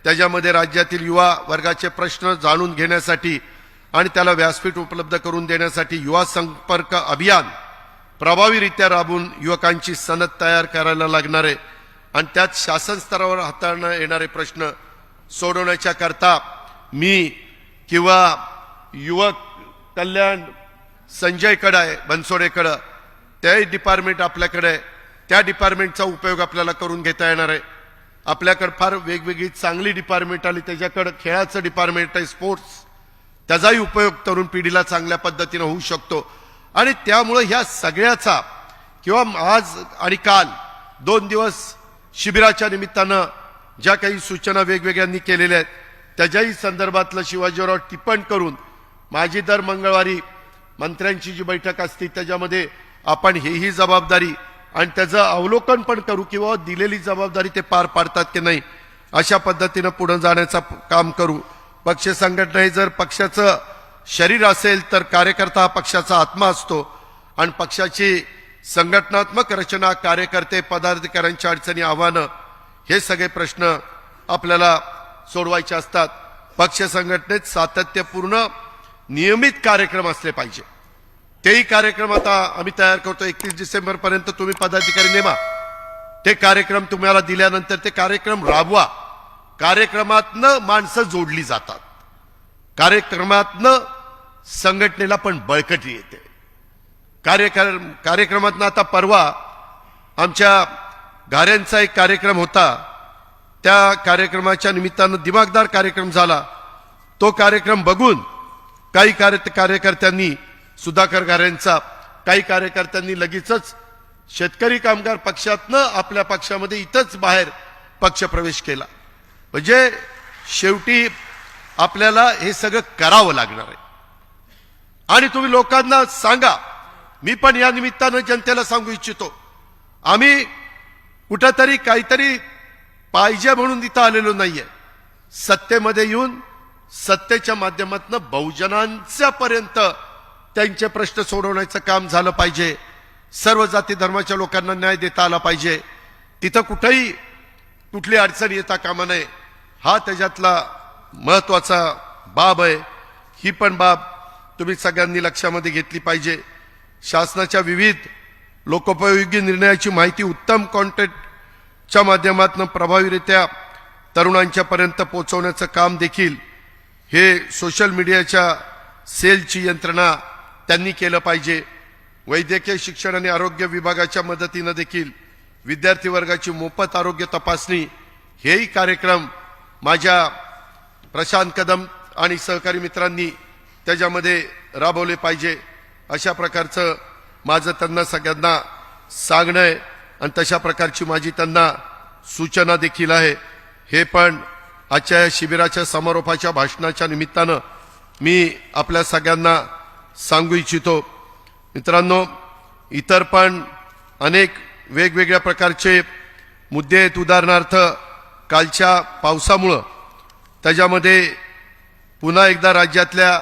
त्याच्यामध्ये राज्यातील युवा वर्गाचे प्रश्न जाणून घेण्यासाठी आणि त्याला व्यासपीठ उपलब्ध करून देण्यासाठी युवा संपर्क अभियान प्रभावीरित्या राबवून युवकांची सनद तयार करायला लागणार आहे आणि त्यात शासन स्तरावर हाताळण्यात येणारे प्रश्न सोडवण्याच्या करता मी किंवा युवक कल्याण संजयकडे आहे, बनसोडेकडे ते डिपार्टमेंट आपल्याकडे आहे, त्या डिपार्टमेंटचा उपयोग आपल्याला करून घेता येणार आहे. आपल्याकडे फार वेगवेगळी चांगली डिपार्टमेंट आली, त्याच्याकडे खेळाचं डिपार्टमेंट आहे, स्पोर्ट्स, त्याचाही उपयोग तरुण पिढीला चांगल्या पद्धतीने होऊ शकतो. आणि त्यामुळे ह्या सगळ्याचा किंवा आज आणि काल 2 दिवस शिबिराच्या निमित्तानं ज्या काही सूचना वेगवेगळ्यांनी केलेल्या आहेत त्याच्याही संदर्भातलं शिवाजीराव टिप्पण करून माझी दर मंगळवारी मंत्र्यांची जी बैठक असते त्याच्यामध्ये आपण हेही जबाबदारी आणि त्याचं अवलोकन पण करू किंवा दिलेली जबाबदारी ते पार पाडतात की नाही अशा पद्धतीनं पुढे जाण्याचं काम करू. पक्ष संघटना हे जर पक्षाचं शरीर असेल तर कार्यकर्ता हा पक्षाचा आत्मा असतो आणि पक्षाची संघटनात्मक रचना, कार्यकर्ते, पदाधिकाऱ्यांच्या अडचणी, आव्हानं हे सगळे प्रश्न आपल्याला सोडवायचे असतात. पक्ष संघटनेत सातत्यपूर्ण नियमित कार्यक्रम असले पाहिजे. तेही कार्यक्रम आता आम्ही तयार करतो. 31 डिसेंबर पर्यंत तुम्ही पदाधिकारी नेमा, ते कार्यक्रम तुम्हाला दिल्यानंतर ते कार्यक्रम राबवा. कार्यक्रमातनं माणसं जोडली जातात, कार्यक्रमातनं संघटनेला पण बळकटी येते. कार्यक्रमातनं आता परवा आमच्या घाऱ्यांचा एक कार्यक्रम होता, त्या कार्यक्रमाच्या निमित्तानं दिमागदार कार्यक्रम झाला. तो कार्यक्रम बघून काही कार्यकर्त्यांनी, सुधाकर घाऱ्यांचा, काही कार्यकर्त्यांनी लगेचच शेतकरी कामगार पक्षातनं आपल्या पक्षामध्ये इथंच बाहेर पक्षप्रवेश केला. म्हणजे शेवटी आपल्याला हे सगळं करावं लागणार आहे. आणि तुम्ही लोकांना सांगा, मी पण या निमित्तानं जनतेला सांगू इच्छितो, आम्ही कुठंतरी काहीतरी पाहिजे म्हणून इथं आलेलो नाहीये. सत्तेमध्ये येऊन सत्तेच्या माध्यमातून बहुजनांच्या पर्यंत त्यांचे प्रश्न सोडवण्याचं काम झालं पाहिजे. सर्व जाती धर्माच्या लोकांना न्याय देता आला पाहिजे. तिथं कुठेही कुठली अडचण येता कामा नये. हा त्याच्यातला महत्वाचा बाब आहे. ही पण बाब तुम्ही सगळ्यांनी लक्षामध्ये घेतली पाहिजे. शासनाच्या विविध लोकोपयोगी निर्णयाची माहिती उत्तम कॉन्टेंटच्या माध्यमातून प्रभावीरित्या तरुणांच्या पर्यंत पोहोचवण्याचं काम देखील हे सोशल मीडियाच्या सेलची यंत्रणा त्यांनी केलं पाहिजे. वैद्यकीय शिक्षण आणि आरोग्य विभागाच्या मदतीनं देखील विद्यार्थी वर्गाची मोफत आरोग्य तपासणी हेही कार्यक्रम माझ्या प्रशांत कदम आणि सहकारी मित्रांनी त्याच्यामध्ये राबवले पाहिजे. अशा प्रकारचं माझं त्यांना सगळ्यांना सांगणं आहे आणि तशा प्रकारची माझी त्यांना सूचना देखील आहे. हे पण आजच्या या शिबिराच्या समारोपाच्या भाषणाच्या निमित्तानं मी आपल्या सगळ्यांना सांगू इच्छितो. मित्रांनो, इतर पण अनेक वेगवेगळ्या प्रकारचे मुद्दे आहेत. उदाहरणार्थ कालच्या पावसामुळं त्याच्यामध्ये पुन्हा एकदा राज्यातल्या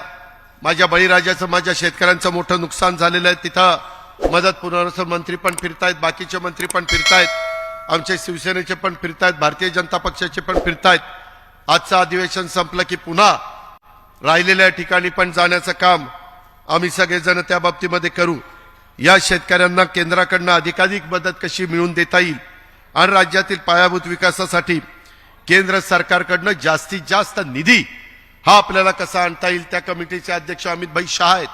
माझ्या बळीराजाचं, माझ्या शेतकऱ्यांचं मोठं नुकसान झालेलं आहे. तिथं मदत पुनर्वसन मंत्री पण फिरतायत, बाकीचे मंत्री पण फिरतायत, आमचे शिवसेनेचे पण फिरतायत, भारतीय जनता पक्षाचे पण फिरतायत. आजचं अधिवेशन संपलं की पुन्हा राहिलेल्या ठिकाणी पण जाण्याचं काम आम्ही सगळेजण त्या बाबतीमध्ये करू. या शेतकऱ्यांना केंद्राकडनं अधिकाधिक मदत कशी मिळवून देता येईल आणि राज्यातील पायाभूत विकासासाठी केंद्र सरकारकडनं जास्तीत जास्त निधी हा आपल्याला कसा आणता येईल, त्या कमिटीचे अध्यक्ष अमितभाई शहा आहेत,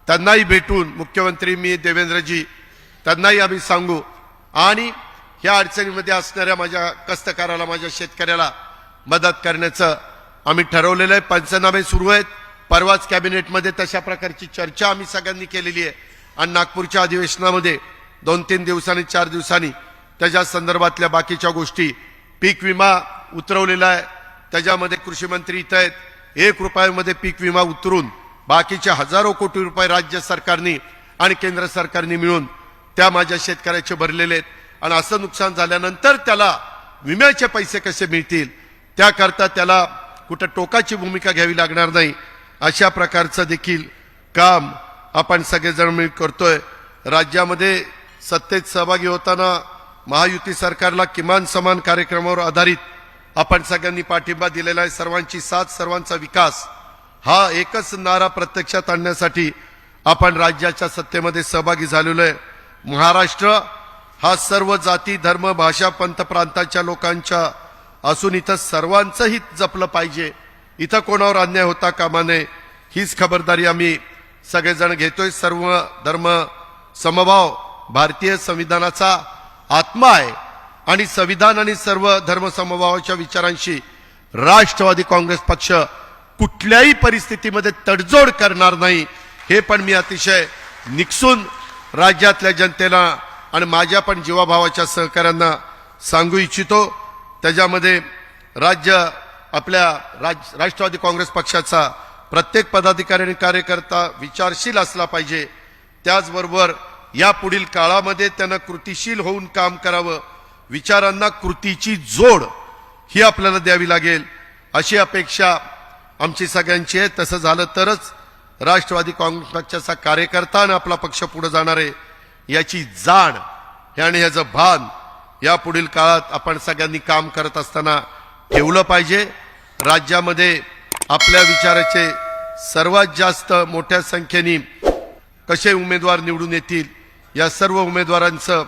त्यांनाही भेटून मुख्यमंत्री मी देवेंद्रजी त्यांनाही आम्ही सांगू आणि ह्या अडचणीमध्ये असणाऱ्या माझ्या कष्टकऱ्याला, माझ्या शेतकऱ्याला मदत करण्याचं आम्ही ठरवलेलं आहे. पंचनामे सुरू आहेत. परवाच कॅबिनेटमध्ये तशा प्रकारची चर्चा आम्ही सगळ्यांनी केलेली आहे आणि नागपूरच्या अधिवेशनामध्ये 2-3 दिवसांनी 4 दिवसांनी त्याच्या संदर्भातल्या बाकीच्या गोष्टी, पीक विमा उतरवलेला आहे, त्याच्यामध्ये कृषी मंत्री इथं आहेत, 1 रुपयामध्ये पीक विमा उतरून बाकीचे हजारो कोटी रुपये राज्य सरकारने आणि केंद्र सरकारने मिळून त्या माझ्या शेतकऱ्याचे भरलेले आहेत. आणि असं नुकसान झाल्यानंतर त्याला विम्याचे पैसे कसे मिळतील, त्याकरता त्याला कुठं टोकाची भूमिका घ्यावी लागणार नाही, अशा प्रकारचं देखील काम आपण सगळेजण मिळून करतोय. राज्यामध्ये सत्तेत सहभागी होताना महायुती सरकारला किमान समान कार्यक्रमावर आधारित आपण सगळ्यांनी पाठिंबा दिलेला आहे. सर्वांची साथ, सर्वांचा विकास हा एकच नारा प्रत्यक्षात आणण्यासाठी आपण राज्याच्या सत्तेमध्ये सहभागी झालेलो आहे. महाराष्ट्र हा सर्व जाती, धर्म, भाषा, पंथ, प्रांताच्या लोकांच्या असून इथं सर्वांचं हित जपलं पाहिजे. इथं कोणावर अन्याय होता कामा नये, हीच खबरदारी आम्ही सगळेजण घेतोय. सर्व धर्म समभाव भारतीय संविधानाचा आत्मा आहे आणि संविधान आणि सर्व धर्म समभावाच्या विचारांशी राष्ट्रवादी काँग्रेस पक्ष कुठल्याही परिस्थितीमध्ये तडजोड करणार नाही, हे पण मी अतिशय निक्षून राज्यातल्या जनतेला आणि माझ्या पण जीवाभावाच्या सहकाऱ्यांना सांगू इच्छितो. त्याच्यामध्ये राष्ट्रवादी काँग्रेस पक्षाचा प्रत्येक पदाधिकारी आणि कार्यकर्ता विचारशील असला पाहिजे. त्याचबरोबर या पुढील काळामध्ये त्यांना कृतीशील होऊन काम करावं, विचारांना कृतीची जोड ही आपल्याला द्यावी लागेल, अशी अपेक्षा आमची सगळ्यांची आहे. तसं झालं तरच राष्ट्रवादी काँग्रेस पक्षाचा कार्यकर्ता आणि आपला पक्ष पुढे जाणार आहे, याची जाण आणि याचं भान या पुढील काळात आपण सगळ्यांनी काम करत असताना ठेवलं पाहिजे. राज्यामध्ये आपल्या विचाराचे सर्वात जास्त मोठ्या संख्येने कसे उमेदवार निवडून येतील, या सर्व उमेदवारांचं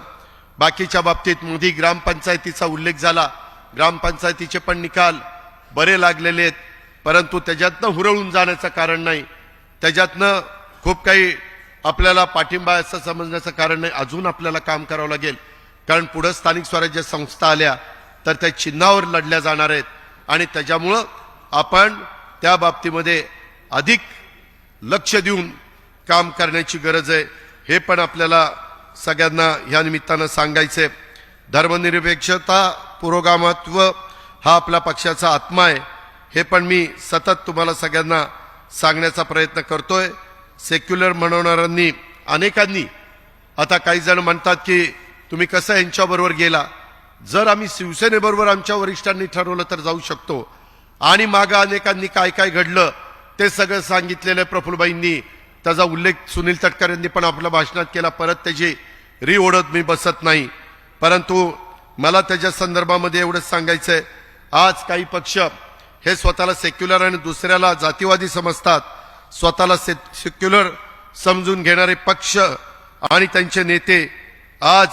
बाकीच्या बाबतीत मोदी ग्रामपंचायतीचा उल्लेख झाला. ग्रामपंचायतीचे पण निकाल बरे लागलेले आहेत, परंतु त्याच्यातनं हुरळून जाण्याचं कारण नाही, त्याच्यातनं खूप काही आपल्याला पाठिंबा असं समजण्याचं कारण नाही. अजून आपल्याला काम करावं लागेल, कारण पुढे स्थानिक स्वराज्य संस्था आल्या तर त्या चिन्हावर लढल्या जाणार आहेत आणि त्याच्यामुळं आपण त्या बाबतीमध्ये अधिक लक्ष देऊन काम करण्याची गरज आहे, हे पण आपल्याला सगळ्यांना या निमित्तानं सांगायचंय. धर्मनिरपेक्षता, पुरोगामित्व हा आपल्या पक्षाचा आत्मा आहे, हे पण मी सतत तुम्हाला सगळ्यांना सांगण्याचा प्रयत्न करतोय. सेक्युलर म्हणणाऱ्यांनी अनेकांनी, आता काही जण म्हणतात की तुम्ही कसं यांच्याबरोबर गेला, जर आम्ही शिवसेनेबरोबर आमच्या वरिष्ठांनी ठरवलं तर जाऊ शकतो. आणि मागं अनेकांनी काय काय घडलं ते सगळं सांगितलेलं आहे प्रफुल्लबाईंनी, त्याचा उल्लेख सुनील तटकरे यांनी पण आपल्या भाषणात केला. परत त्याची ओढत मी बसत नाही, परंतु मला त्याच्या संदर्भामध्ये एवढंच सांगायचंय, आज काही पक्ष हे स्वतःला सेक्युलर आणि दुसऱ्याला जातीवादी समजतात. स्वतःला सेक्युलर समजून घेणारे पक्ष आणि त्यांचे नेते आज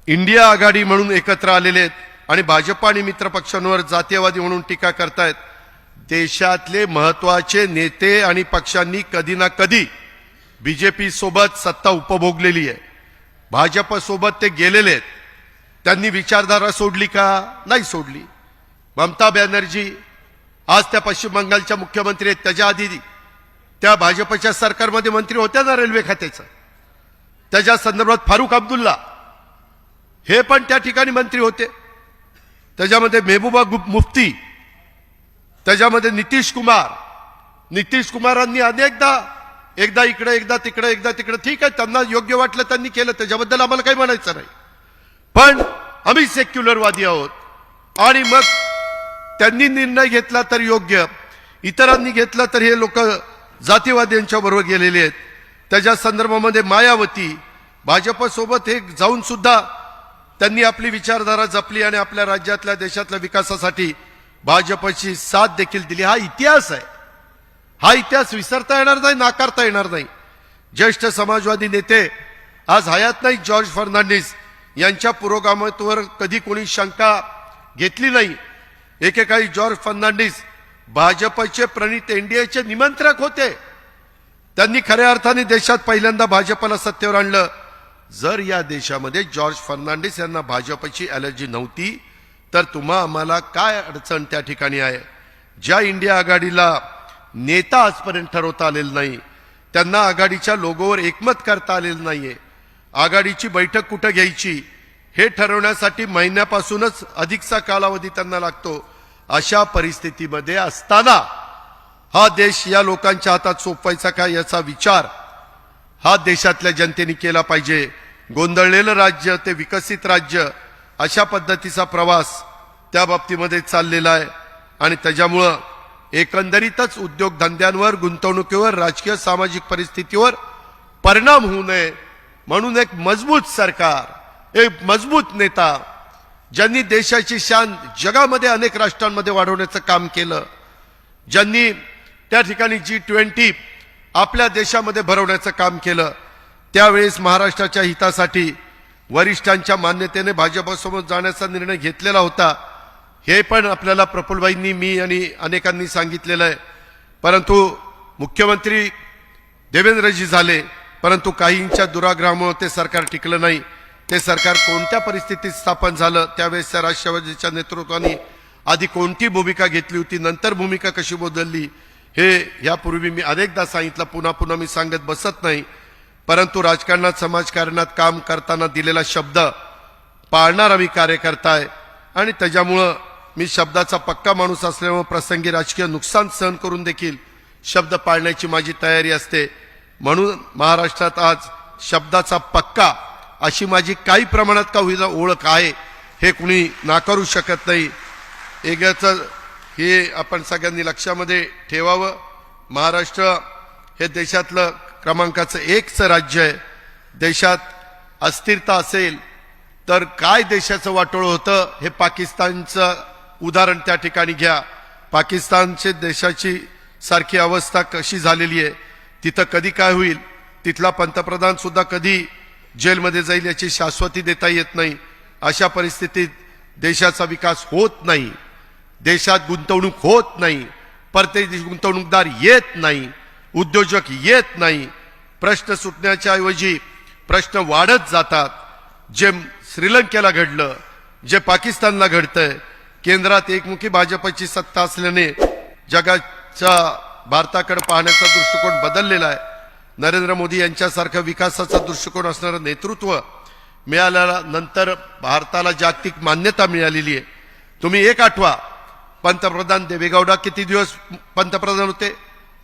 इंडिया आघाडी म्हणून एकत्र आलेले आहेत आणि भाजप आणि मित्र पक्षांवर जातीयवादी म्हणून टीका करतायत. देशातले महत्वाचे नेते आणि पक्षांनी कधी ना कधी बीजेपी सोबत सत्ता उपभोगलेली आहे, भाजप सोबत ते गेलेले आहेत. त्यांनी विचारधारा सोडली का? नाही सोडली. ममता बॅनर्जी आज त्या पश्चिम बंगालच्या मुख्यमंत्री आहेत, त्याच्या आधी त्या भाजपच्या सरकारमध्ये मंत्री होत्या ना रेल्वे खात्याचा. त्याच्या संदर्भात फारुख अब्दुल्ला हे पण त्या ठिकाणी मंत्री होते. त्याच्यामध्ये मेहबूबा मुफ्ती, त्याच्यामध्ये नितीश कुमारांनी अनेकदा एकदा इकडे एकदा तिकडे एकदा तिकडे, ठीक आहे, त्यांना योग्य वाटलं त्यांनी केलं, त्याच्याबद्दल आम्हाला काही म्हणायचं नाही. पण आम्ही सेक्युलरवादी आहोत आणि मग त्यांनी निर्णय घेतला तर योग्य, इतरांनी घेतला तर हे लोक जातीवाद्यांच्या बरोबर गेलेले आहेत. त्याच्या संदर्भामध्ये मायावती भाजपसोबत हे जाऊन सुद्धा त्यांनी आपली विचारधारा जपली आणि आपल्या राज्यातल्या देशातल्या विकासासाठी भाजपची साथ देखील दिली. हा इतिहास आहे, हा इतिहास विसरता येणार नाही, नाकारता येणार नाही. ज्येष्ठ समाजवादी नेते आज हयात नाही, जॉर्ज फर्नांडिस यांच्या पुरोगामित्वावर कधी कोणी शंका घेतली नाही. एकेकाळी जॉर्ज फर्नांडिस भाजपचे प्रणित एनडीएचे निमंत्रक होते. त्यांनी खऱ्या अर्थाने देशात पहिल्यांदा भाजपला सत्तेवर आणलं. जर या देशामध्ये जॉर्ज फर्नांडिस यांना भाजपची ॲलर्जी नव्हती तर आम्हाला काय अडचण त्या ठिकाणी आहे? ज्या इंडिया आघाडीला नेता आजपर्यंत ठरवता आलेला नाही. त्यांना आघाडीच्या लोगोवर एकमत करता आलेलं नाहीये. आघाडीची बैठक कुठं घ्यायची हे ठरवण्यासाठी महिन्यापासूनच अधिकचा कालावधी त्यांना लागतो. अशा परिस्थितीमध्ये असताना हा देश या लोकांच्या हातात सोपवायचा का याचा विचार हा देशातल्या जनतेने केला पाहिजे. गोंधळलेलं राज्य ते विकसित राज्य अशा पद्धतीचा प्रवास त्या बाबतीमध्ये चाललेला आहे. आणि त्याच्यामुळं एकंदरीतच उद्योगधंद्यांवर, गुंतवणुकीवर, राजकीय सामाजिक परिस्थितीवर परिणाम होऊ नये म्हणून एक मजबूत सरकार, एक मजबूत नेता ज्यांनी देशाची शान जगामध्ये अनेक राष्ट्रांमध्ये वाढवण्याचं काम केलं, ज्यांनी त्या ठिकाणी G20 आपल्या देशामध्ये भरवण्याचं काम केलं, त्यावेळेस महाराष्ट्राच्या हितासाठी वरिष्ठांच्या मान्यतेने भाजपसोबत जाण्याचा निर्णय घेतलेला होता. हे पण आपल्याला प्रफुल्लभाईंनी, मी आणि अनेकांनी सांगितलेलं आहे. परंतु मुख्यमंत्री देवेंद्रजी झाले, परंतु काहींच्या दुराग्रहामुळे ते सरकार टिकलं नाही. ते सरकार कोणत्या परिस्थितीत स्थापन झालं, त्यावेळेसच्या राष्ट्रवादीच्या नेतृत्वाने आधी कोणती भूमिका घेतली होती, नंतर भूमिका कशी बदलली, हे यापूर्वी मी अनेकदा सांगितलं, पुन्हा पुन्हा मी सांगत बसत नाही. परंतु राजकारणात, समाजकारणात काम करताना दिलेला शब्द पाळणारा मी कार्यकर्ता आहे. आणि त्याच्यामुळं मी शब्दाचा पक्का माणूस असल्यामुळे प्रसंगी राजकीय नुकसान सहन करून देखील शब्द पाळण्याची माझी तयारी असते. म्हणून महाराष्ट्रात आज शब्दाचा पक्का अशी माझी काही प्रमाणात का होईना ओळख आहे, हे कुणी नाकारू शकत नाही. एकच हे आपण सगळ्यांनी लक्षामध्ये ठेवावं. महाराष्ट्र हे देशातलं क्रमांकाचं 1चं राज्य आहे. देशात अस्थिरता असेल तर काय देशाचं वाटोळं होतं हे पाकिस्तानचं उदाहरण त्या ठिकाणी घ्या. पाकिस्तानचे देशाची सारखी अवस्था कशी झालेली आहे, तिथं कधी काय होईल, तिथला पंतप्रधान सुद्धा कधी जेलमध्ये जाईल याची शाश्वती देता येत नाही. अशा परिस्थितीत देशाचा विकास होत नाही, देशात गुंतवणूक होत नाही, परदेशी गुंतवणूकदार येत नाही, उद्योजक येत नाही. प्रश्न सुटण्याच्या ऐवजी प्रश्न वाढत जातात. जे श्रीलंकेला घडलं, जे पाकिस्तानला घडतंय, केंद्रात एकमुखी भाजपची सत्ता असल्याने जगाच्या भारताकडे पाहण्याचा दृष्टिकोन बदललेला आहे. नरेंद्र मोदी यांच्यासारखं विकासाचा दृष्टिकोन असणारं नेतृत्व मिळाल्यानंतर भारताला जागतिक मान्यता मिळालेली आहे. तुम्ही एक आठवा, पंतप्रधान देवेगौडा किती दिवस पंतप्रधान होते,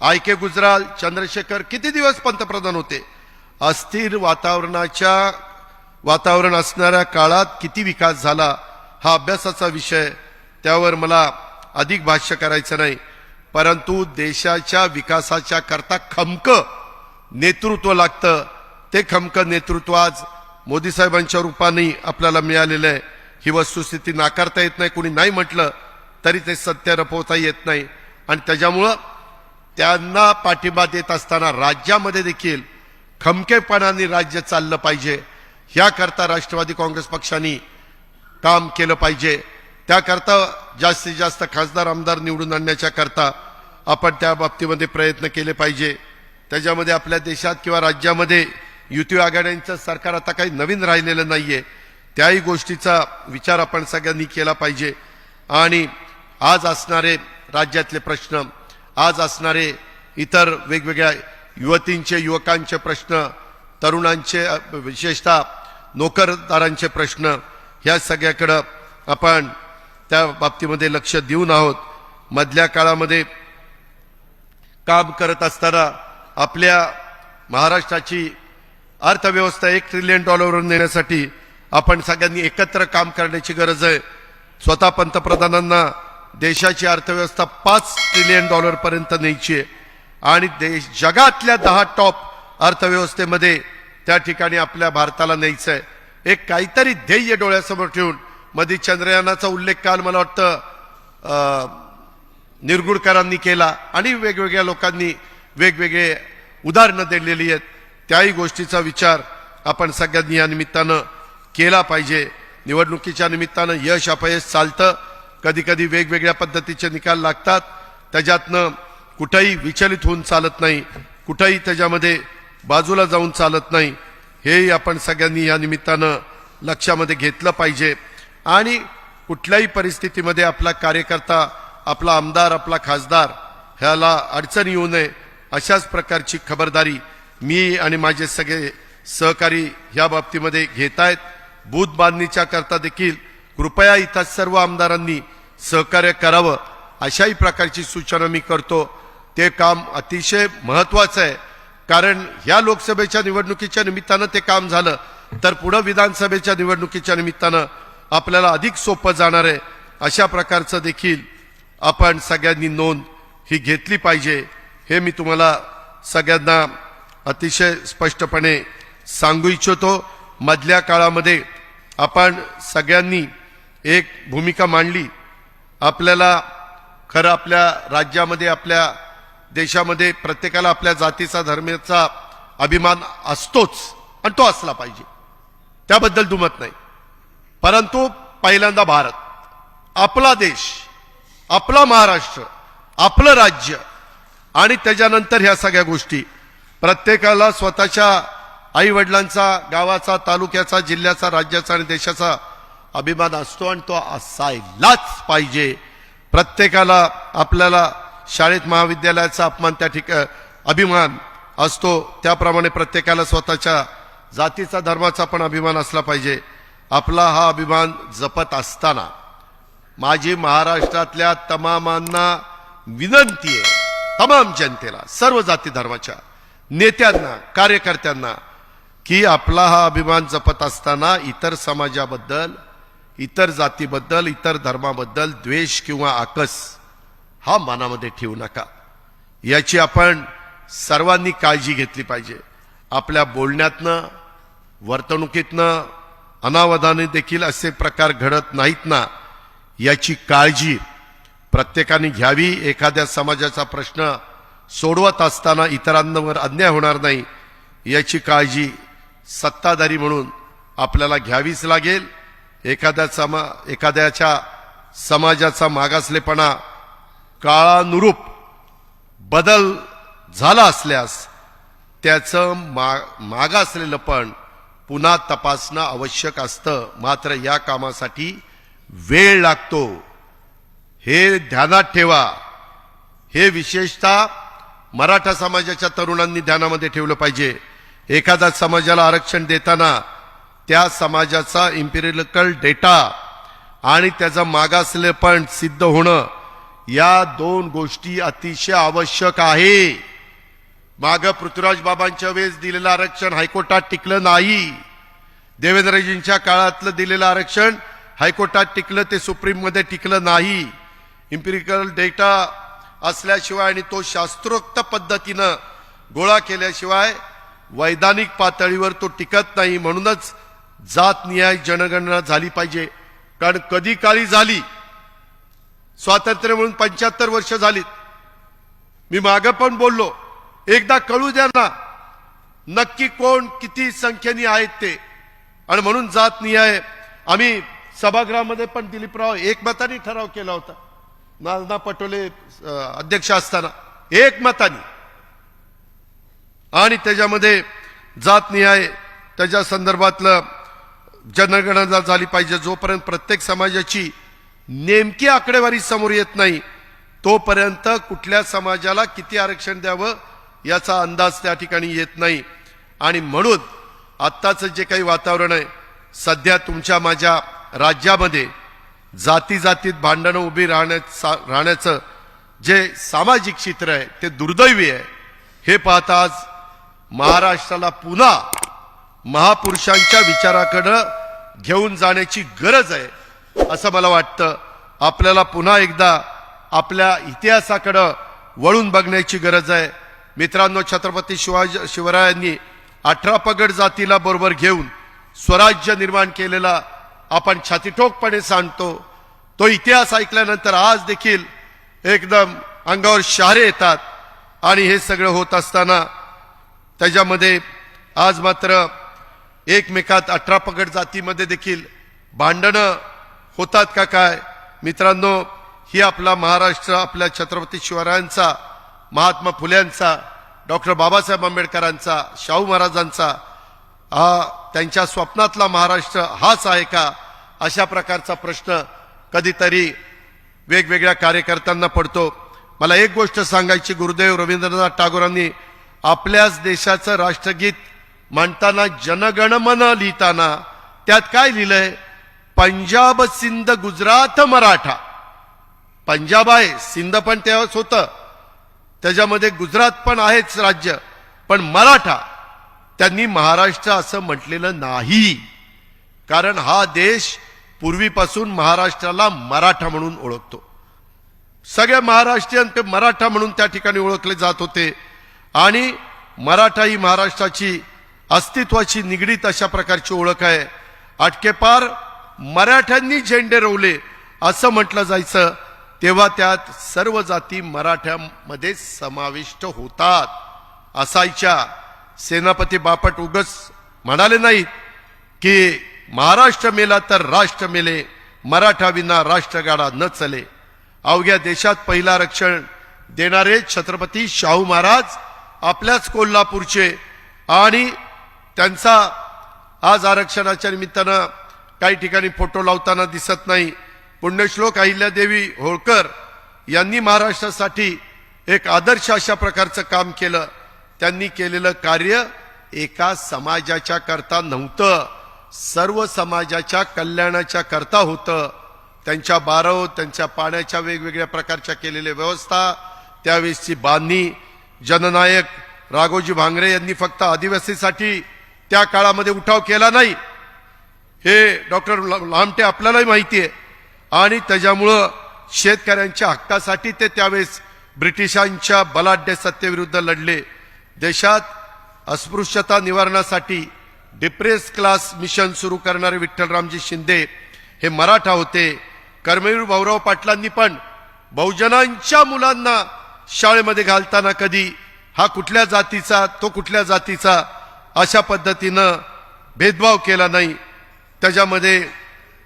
IK गुजराल, चंद्रशेखर किती दिवस पंतप्रधान होते. अस्थिर वातावरण असणाऱ्या काळात किती विकास झाला हा अभ्यासाचा विषय. त्यावर मला अधिक भाष्य करायचं नाही. परंतु देशाच्या विकासाच्या करता खमकं नेतृत्व लागतं. ते खमकं नेतृत्व आज मोदी साहेबांच्या रूपाने आपल्याला मिळालेलं आहे. ही वस्तुस्थिती नाकारता येत नाही. कोणी नाही म्हटलं तरी ते सत्य रपवता येत नाही. आणि त्याच्यामुळं त्यांना पाठिंबा देत असताना राज्यामध्ये देखील खमकेपणाने राज्य चाललं पाहिजे. ह्याकरता राष्ट्रवादी काँग्रेस पक्षाने काम केलं पाहिजे. त्याकरता जास्तीत जास्त खासदार, आमदार निवडून आणण्याच्या करता आपण त्या बाबतीमध्ये प्रयत्न केले पाहिजे. त्याच्यामध्ये आपल्या देशात किंवा राज्यामध्ये युती आघाड्यांचं सरकार आता काही नवीन राहिलेलं नाहीये. त्याही गोष्टीचा विचार आपण सगळ्यांनी केला पाहिजे. आणि आज असणारे राज्यातले प्रश्न, आज असणारे इतर वेगवेगळ्या युवतींचे, युवकांचे प्रश्न, तरुणांचे, विशेषतः नोकरदारांचे प्रश्न, ह्या सगळ्याकडं आपण त्या बाबतीमध्ये लक्ष देऊन आहोत. मधल्या काळामध्ये काम करत असताना आपल्या महाराष्ट्राची अर्थव्यवस्था $1 ट्रिलियन वर नेण्यासाठी आपण सगळ्यांनी एकत्र काम करण्याची गरज आहे. स्वतः पंतप्रधानांना देशाची अर्थव्यवस्था $5 ट्रिलियन पर्यंत न्यायची आहे. आणि जगातल्या 10 टॉप अर्थव्यवस्थेमध्ये त्या ठिकाणी आपल्या भारताला न्यायचं आहे. एक काहीतरी ध्येय डोळ्यासमोर ठेवून मध्ये चंद्रयानाचा उल्लेख काल मला वाटतं निरगुडकरांनी केला आणि वेगवेगळ्या लोकांनी वेगवेगळे उदाहरणं दिलेली आहेत. त्याही गोष्टीचा विचार आपण सगळ्यांनी या निमित्तानं केला पाहिजे. निवडणुकीच्या निमित्तानं यश अपयश चालतं, कधी कधी वेगवेगळ्या पद्धतीचे निकाल लागतात. त्याच्यातनं कुठेही विचलित होऊन चालत नाही, कुठेही त्याच्यामध्ये बाजूला जाऊन चालत नाही. हेही आपण सगळ्यांनी या निमित्तानं लक्षामध्ये घेतलं पाहिजे. आणि कुठल्याही परिस्थितीमध्ये आपला कार्यकर्ता, आपला आमदार, आपला खासदार ह्याला अडचण येऊ नये अशाच प्रकारची खबरदारी मी आणि माझे सगळे सहकारी ह्या बाबतीमध्ये घेत आहेत. बूथ बांधणीच्या करता देखील कृपया इथं सर्व आमदारांनी सहकार्य करावं अशाही प्रकारची सूचना मी करतो. ते काम अतिशय महत्वाचं आहे, कारण ह्या लोकसभेच्या निवडणुकीच्या निमित्तानं ते काम झालं तर पुढे विधानसभेच्या निवडणुकीच्या निमित्तानं आपल्याला अधिक सोपं जाणार आहे. अशा प्रकारचं देखील आपण सगळ्यांनी नोंद ही घेतली पाहिजे, हे मी तुम्हाला सगळ्यांना अतिशय स्पष्टपणे सांगू इच्छितो. मधल्या काळामध्ये आपण सगळ्यांनी एक भूमिका मांडली. आपल्याला खरं आपल्या राज्यामध्ये आपल्या देशामध्ये प्रत्येकाला आपल्या जातीचा धर्माचा अभिमान असतोच आणि तो असला पाहिजे, त्याबद्दल दुमत नाही. परंतु पहिल्यांदा भारत, आपला देश, आपला महाराष्ट्र, आपलं राज्य आणि त्याच्यानंतर ह्या सगळ्या गोष्टी प्रत्येकाला स्वतःच्या आई वडिलांचा, गावाचा, तालुक्याचा, जिल्ह्याचा, राज्याचा आणि देशाचा अभिमान असतो आणि तो असायलाच पाहिजे. प्रत्येकाला आपल्याला शाळेत महाविद्यालयाचा अपमान त्या अभिमान असतो, त्याप्रमाणे प्रत्येकाला स्वतःच्या जातीचा धर्माचा पण अभिमान असला पाहिजे. आपला हा अभिमान जपत असताना माझी महाराष्ट्रातल्या तमामांना विनंती आहे, तमाम जनतेला, सर्व जाती धर्माच्या नेत्यांना, कार्यकर्त्यांना, की आपला हा अभिमान जपत असताना इतर समाजाबद्दल, इतर जातीबद्दल, इतर धर्माबद्दल द्वेष किंवा आकस हा मनामध्ये ठेवू नका. याची आपण सर्वांनी काळजी घेतली पाहिजे. आपल्या बोलण्यातनं, वर्तणुकीतनं, अनावधाने देखील असे प्रकार घडत नाहीत ना, याची काळजी प्रत्येकाने घ्यावी. एखाद्या समाजाचा प्रश्न सोडवत असताना इतरांवर अन्याय होणार नाही याची काळजी सत्ताधारी म्हणून आपल्याला घ्यावीच लागेल. एखाद्याच्या समाजाचा मागासलेपणा काळानुरूप बदल झाला असल्यास त्याचं मागासलेलं पण पुन्हा तपासणं आवश्यक असतं. मात्र या कामासाठी वेळ लागतो, हे ध्यानात ठेवा. हे विशेषतः मराठा समाजाच्या तरुणांनी ध्यानामध्ये ठेवलं पाहिजे. एखाद्या समाजाला आरक्षण देताना त्या समाजाचा इम्पिरिकल डेटा आणि त्याचं मागासलेपण सिद्ध होणं या दोन गोष्टी अतिशय आवश्यक आहे. माग पृथ्वीराज बाबांच्या वेळेस दिलेलं आरक्षण हायकोर्टात टिकलं नाही. देवेंद्रजींच्या काळातलं दिलेलं आरक्षण हायकोर्टात टिकलं, ते सुप्रीम मध्ये टिकलं नाही. इम्पिरिकल डेटा असल्याशिवाय आणि तो शास्त्रोक्त पद्धतीनं गोळा केल्याशिवाय वैधानिक पातळीवर तो टिकत नाही. म्हणूनच जातनिहाय जनगणना झाली पाहिजे. कारण कधी काळी झाली, स्वातंत्र्य म्हणून 75 वर्ष झालीत. मी मागं पण बोललो, एकदा कळू द्या ना नक्की कोण किती संख्येने आहेत ते. आणि म्हणून जातनिहाय आम्ही सभागृहामध्ये पण दिलीपराव एकमताने ठराव केला होता, नाना पटोले अध्यक्ष असताना एकमताने. आणि त्याच्यामध्ये जातनिहाय त्याच्या संदर्भातलं जनगणना झाली पाहिजे. जोपर्यंत प्रत्येक समाजाची नेमकी आकडेवारी समोर येत नाही तोपर्यंत कुठल्या समाजाला किती आरक्षण द्यावं याचा अंदाज त्या ठिकाणी येत नाही. आणि म्हणून आत्ताचं जे काही वातावरण आहे सध्या तुमच्या माझ्या राज्यामध्ये जाती जातीत भांडणं उभी राहण्याचं जे सामाजिक चित्र आहे ते दुर्दैवी आहे. हे पाहता आज महाराष्ट्राला पुन्हा महापुरुषांच्या विचाराकडे घेऊन जाण्याची गरज आहे असं मला वाटतं. आपल्याला पुन्हा एकदा आपल्या इतिहासाकडे वळून बघण्याची गरज आहे. मित्रांनो, छत्रपती शिवरायांनी 18 पगड जातीला बरोबर घेऊन स्वराज्य निर्माण केलेला आपण छातीठोकपणे सांगतो. तो इतिहास ऐकल्यानंतर आज देखील एकदम अंगावर शहारे येतात. आणि हे सगळं होत असताना त्याच्यामध्ये आज मात्र एकमेकात 18 पगड जातीमध्ये देखील भांडणं होतात का काय? मित्रांनो, ही आपला महाराष्ट्र आपल्या छत्रपती शिवरायांचा, महात्मा फुल्यांचा, डॉक्टर बाबासाहेब आंबेडकरांचा, शाहू महाराजांचा त्यांच्या स्वप्नातला महाराष्ट्र हाच आहे का? अशा प्रकारचा प्रश्न कधीतरी वेगवेगळ्या कार्यकर्त्यांना पडतो. मला एक गोष्ट सांगायची, गुरुदेव रवींद्रनाथ टागोरांनी आपल्याच देशाचं राष्ट्रगीत म्हणताना जनगणमन लिहिताना त्यात काय लिहिलंय? पंजाब सिंध गुजरात मराठा. पंजाब आहे, सिंध पण तेव्हाच होतं, त्याच्यामध्ये गुजरात पण आहेच राज्य, पण मराठा त्यांनी महाराष्ट्र असं म्हटलेलं नाही. कारण हा देश पूर्वीपासून महाराष्ट्राला मराठा म्हणून ओळखतो. सगळे महाराष्ट्रीयन ते मराठा म्हणून त्या ठिकाणी ओळखले जात होते आणि मराठा ही महाराष्ट्राची अस्तित्वाची निगडीत अशा प्रकारची ओळख आहे. अटकेपार मराठ्यांनी झेंडे रोवले असं म्हटलं जायचं, तेव्हा त्यात सर्व जाती मराठ्यामध्ये समाविष्ट होतात असायच्या. सेनापती बापट उगच म्हणाले नाहीत की महाराष्ट्र मेला तर राष्ट्र मेले, मराठा विना राष्ट्रगाडा न चले. अवघ्या देशात पहिला आरक्षण देणारे छत्रपती शाहू महाराज आपल्याच कोल्हापूरचे, आणि त्यांचा आज आरक्षणाच्या निमित्तानं काही ठिकाणी फोटो लावताना दिसत नाही. पुण्यश्लोक अहिल्यादेवी होळकर यांनी महाराष्ट्रासाठी एक आदर्श अशा प्रकारचं काम केलं. त्यांनी केलेलं कार्य एका समाजाच्या करता नव्हतं, सर्व समाजाच्या कल्याणाच्या करता होतं. त्यांच्या बारव, त्यांच्या पाण्याच्या वेगवेगळ्या प्रकारच्या केलेल्या व्यवस्था, त्यावेळेसची बांधणी. जननायक राघोजी भांगरे यांनी फक्त आदिवासीसाठी त्या काळामध्ये उठाव केला नाही, हे डॉक्टर लामटे आपल्यालाही माहिती आहे. आणि त्याच्यामुळं शेतकऱ्यांच्या हक्कासाठी ते त्यावेळेस ब्रिटिशांच्या बलाढ्य सत्तेविरुद्ध लढले. देशात अस्पृश्यता निवारणासाठी डिप्रेस क्लास मिशन सुरू करणारे विठ्ठलरामजी शिंदे हे मराठा होते. कर्मवीर भाऊराव पाटलांनी पण बहुजनांच्या मुलांना शाळेमध्ये घालताना कधी हा कुठल्या जातीचा तो कुठल्या जातीचा अशा पद्धतीनं भेदभाव केला नाही. त्याच्यामध्ये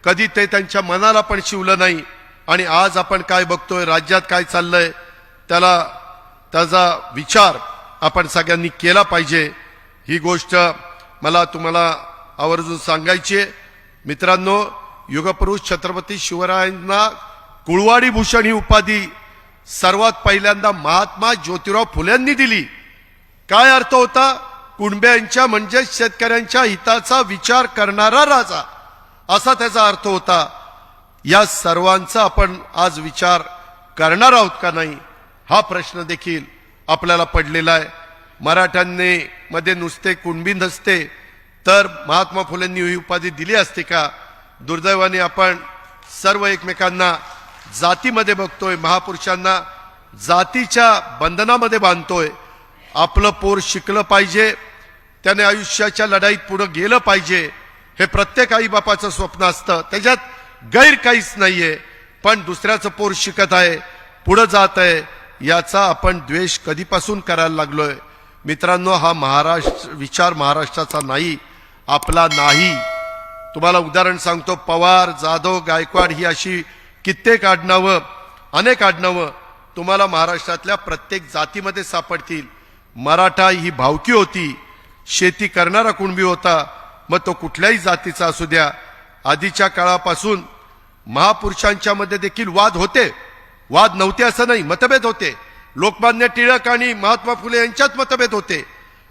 कधी ते त्यांच्या मनाला पण शिवलं नाही. आणि आज आपण काय बघतोय, राज्यात काय चाललंय, त्याचा विचार आपण सगळ्यांनी केला पाहिजे. ही गोष्ट मला तुम्हाला आवर्जून सांगायची आहे. मित्रांनो, युगपुरुष छत्रपती शिवरायांना कुळवाडी भूषण ही उपाधी सर्वात पहिल्यांदा महात्मा ज्योतिराव फुल्यांनी दिली. काय अर्थ होता? कुणब्यांच्या म्हणजे शेतकऱ्यांच्या हिताचा विचार करणारा राजा, असा त्याचा अर्थ होता. या सर्वांचा आपण आज विचार करणार आहोत का नाही, हा प्रश्न देखील आपल्याला पडलेला आहे. मराठ्यांनी मध्ये नुसते कुणबी नसते तर महात्मा फुलेंनी ही उपाधी दिली असते का? दुर्दैवाने आपण सर्व एकमेकांना जातीमध्ये बघतोय, महापुरुषांना जातीच्या बंधनामध्ये बांधतोय. आपलं पोर शिकलं पाहिजे, त्याने आयुष्याच्या लढाईत पुढे गेलं पाहिजे, हे प्रत्येक आई बापाचं स्वप्न असतं, त्याच्यात गैर काहीच नाहीये. पण दुसऱ्याचं पोर शिकत आहे, पुढे जात आहे, याचा आपण द्वेष कधीपासून करायला लागलोय. मित्रांनो, हा विचार महाराष्ट्राचा नाही, आपला नाही. तुम्हाला उदाहरण सांगतो, पवार, जाधव, गायकवाड ही अशी कित्येक आडनावं, अनेक आडनावं तुम्हाला महाराष्ट्रातल्या प्रत्येक जातीमध्ये सापडतील. मराठा ही भावकी होती, शेती करणारा कुणबी होता, मग तो कुठल्याही जातीचा असू द्या. आधीच्या काळापासून महापुरुषांच्या मध्ये देखील वाद होते, वाद नव्हते असं नाही, मतभेद होते. लोकमान्य टिळक आणि महात्मा फुले यांच्यात मतभेद होते,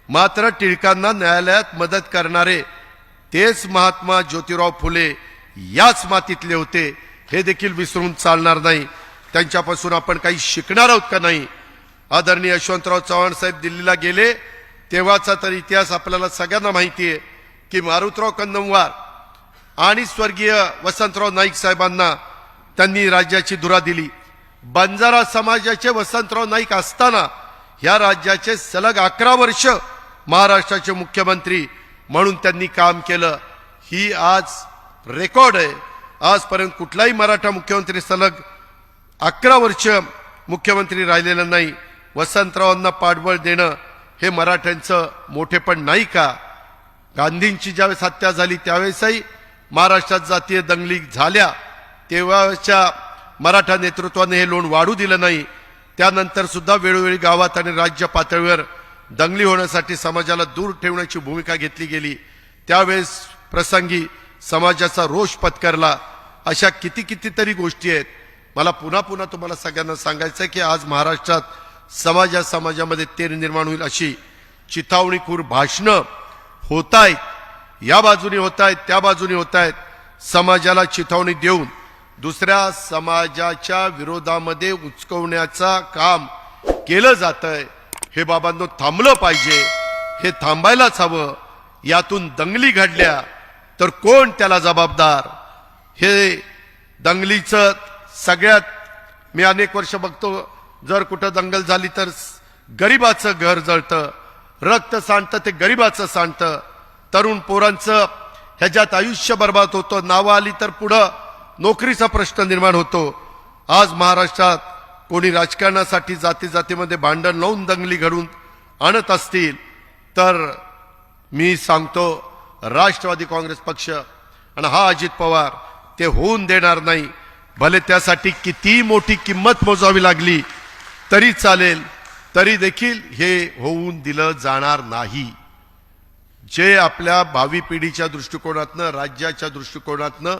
मात्र टिळकांना न्यायालयात मदत करणारे तेच महात्मा ज्योतिराव फुले याच मातीतले होते, हे देखील विसरून चालणार नाही. त्यांच्यापासून आपण काही शिकणार आहोत का नाही? आदरणीय यशवंतराव चव्हाण साहेब दिल्लीला गेले तेव्हाचा तर इतिहास आपल्याला सगळ्यांना माहिती आहे की मारुतराव कन्नमवार आणि स्वर्गीय वसंतराव नाईक साहेबांना त्यांनी राज्याची धुरा दिली. बंजारा समाजाचे वसंतराव नाईक असताना ह्या राज्याचे सलग 11 वर्ष महाराष्ट्राचे मुख्यमंत्री म्हणून त्यांनी काम केलं. ही आज रेकॉर्ड आहे. आजपर्यंत कुठलाही मराठा मुख्यमंत्री सलग 11 वर्ष मुख्यमंत्री राहिलेला नाही. वसंतरावांना पाठबळ देणं हे मराठ्यांचं मोठेपण नाही का? गांधींची ज्यावेळेस हत्या झाली त्यावेळेसही महाराष्ट्रात जातीय दंगली झाल्या, तेव्हाच्या मराठा नेतृत्वाने हे लोण वाढू दिलं नाही. त्यानंतर सुद्धा वेळोवेळी गावात आणि राज्य पातळीवर दंगली होण्यासाठी समाजाला दूर ठेवण्याची भूमिका घेतली गेली. त्यावेळेस प्रसंगी समाजाचा रोष पत्करला. अशा कितीतरी गोष्टी आहेत. मला पुन्हा पुन्हा तुम्हाला सगळ्यांना सांगायचं आहे की आज महाराष्ट्रात समाजामध्ये तेढ निर्माण होईल अशी चिथावणीखोर भाषणं होत आहेत, या बाजूने होत आहेत, त्या बाजूने होत आहेत. समाजाला चिथावणी देऊन दुसऱ्या समाजाच्या विरोधामध्ये उचकवण्याचा काम केलं जातंय. हे बाबांनो थांबलं पाहिजे, हे थांबायलाच हवं. यातून दंगली घडल्या तर कोण त्याला जबाबदार? हे दंगलीचं सगळ्यात मी अनेक वर्ष बघतो, जर कुठं दंगल झाली तर गरिबाचं घर जळतं, रक्त सांडतं ते गरिबाचं सांडतं, तरुण पोरांचं ह्याच्यात आयुष्य बर्बाद होतं, नावं आली तर पुढं नोकरीचा प्रश्न निर्माण होतो. आज महाराष्ट्रात कोणी राजकारणासाठी जातीमध्ये भांडण लावून दंगली घडून आणत असतील तर मी सांगतो राष्ट्रवादी काँग्रेस पक्ष आणि हा अजित पवार ते होऊन देणार नाही. भले त्यासाठी किती मोठी किंमत मोजावी लागली तरी चालेल, तरी देखील हे होऊन दिलं जाणार नाही. जे आपल्या भावी पिढीच्या दृष्टिकोनातनं, राज्याच्या दृष्टिकोनातनं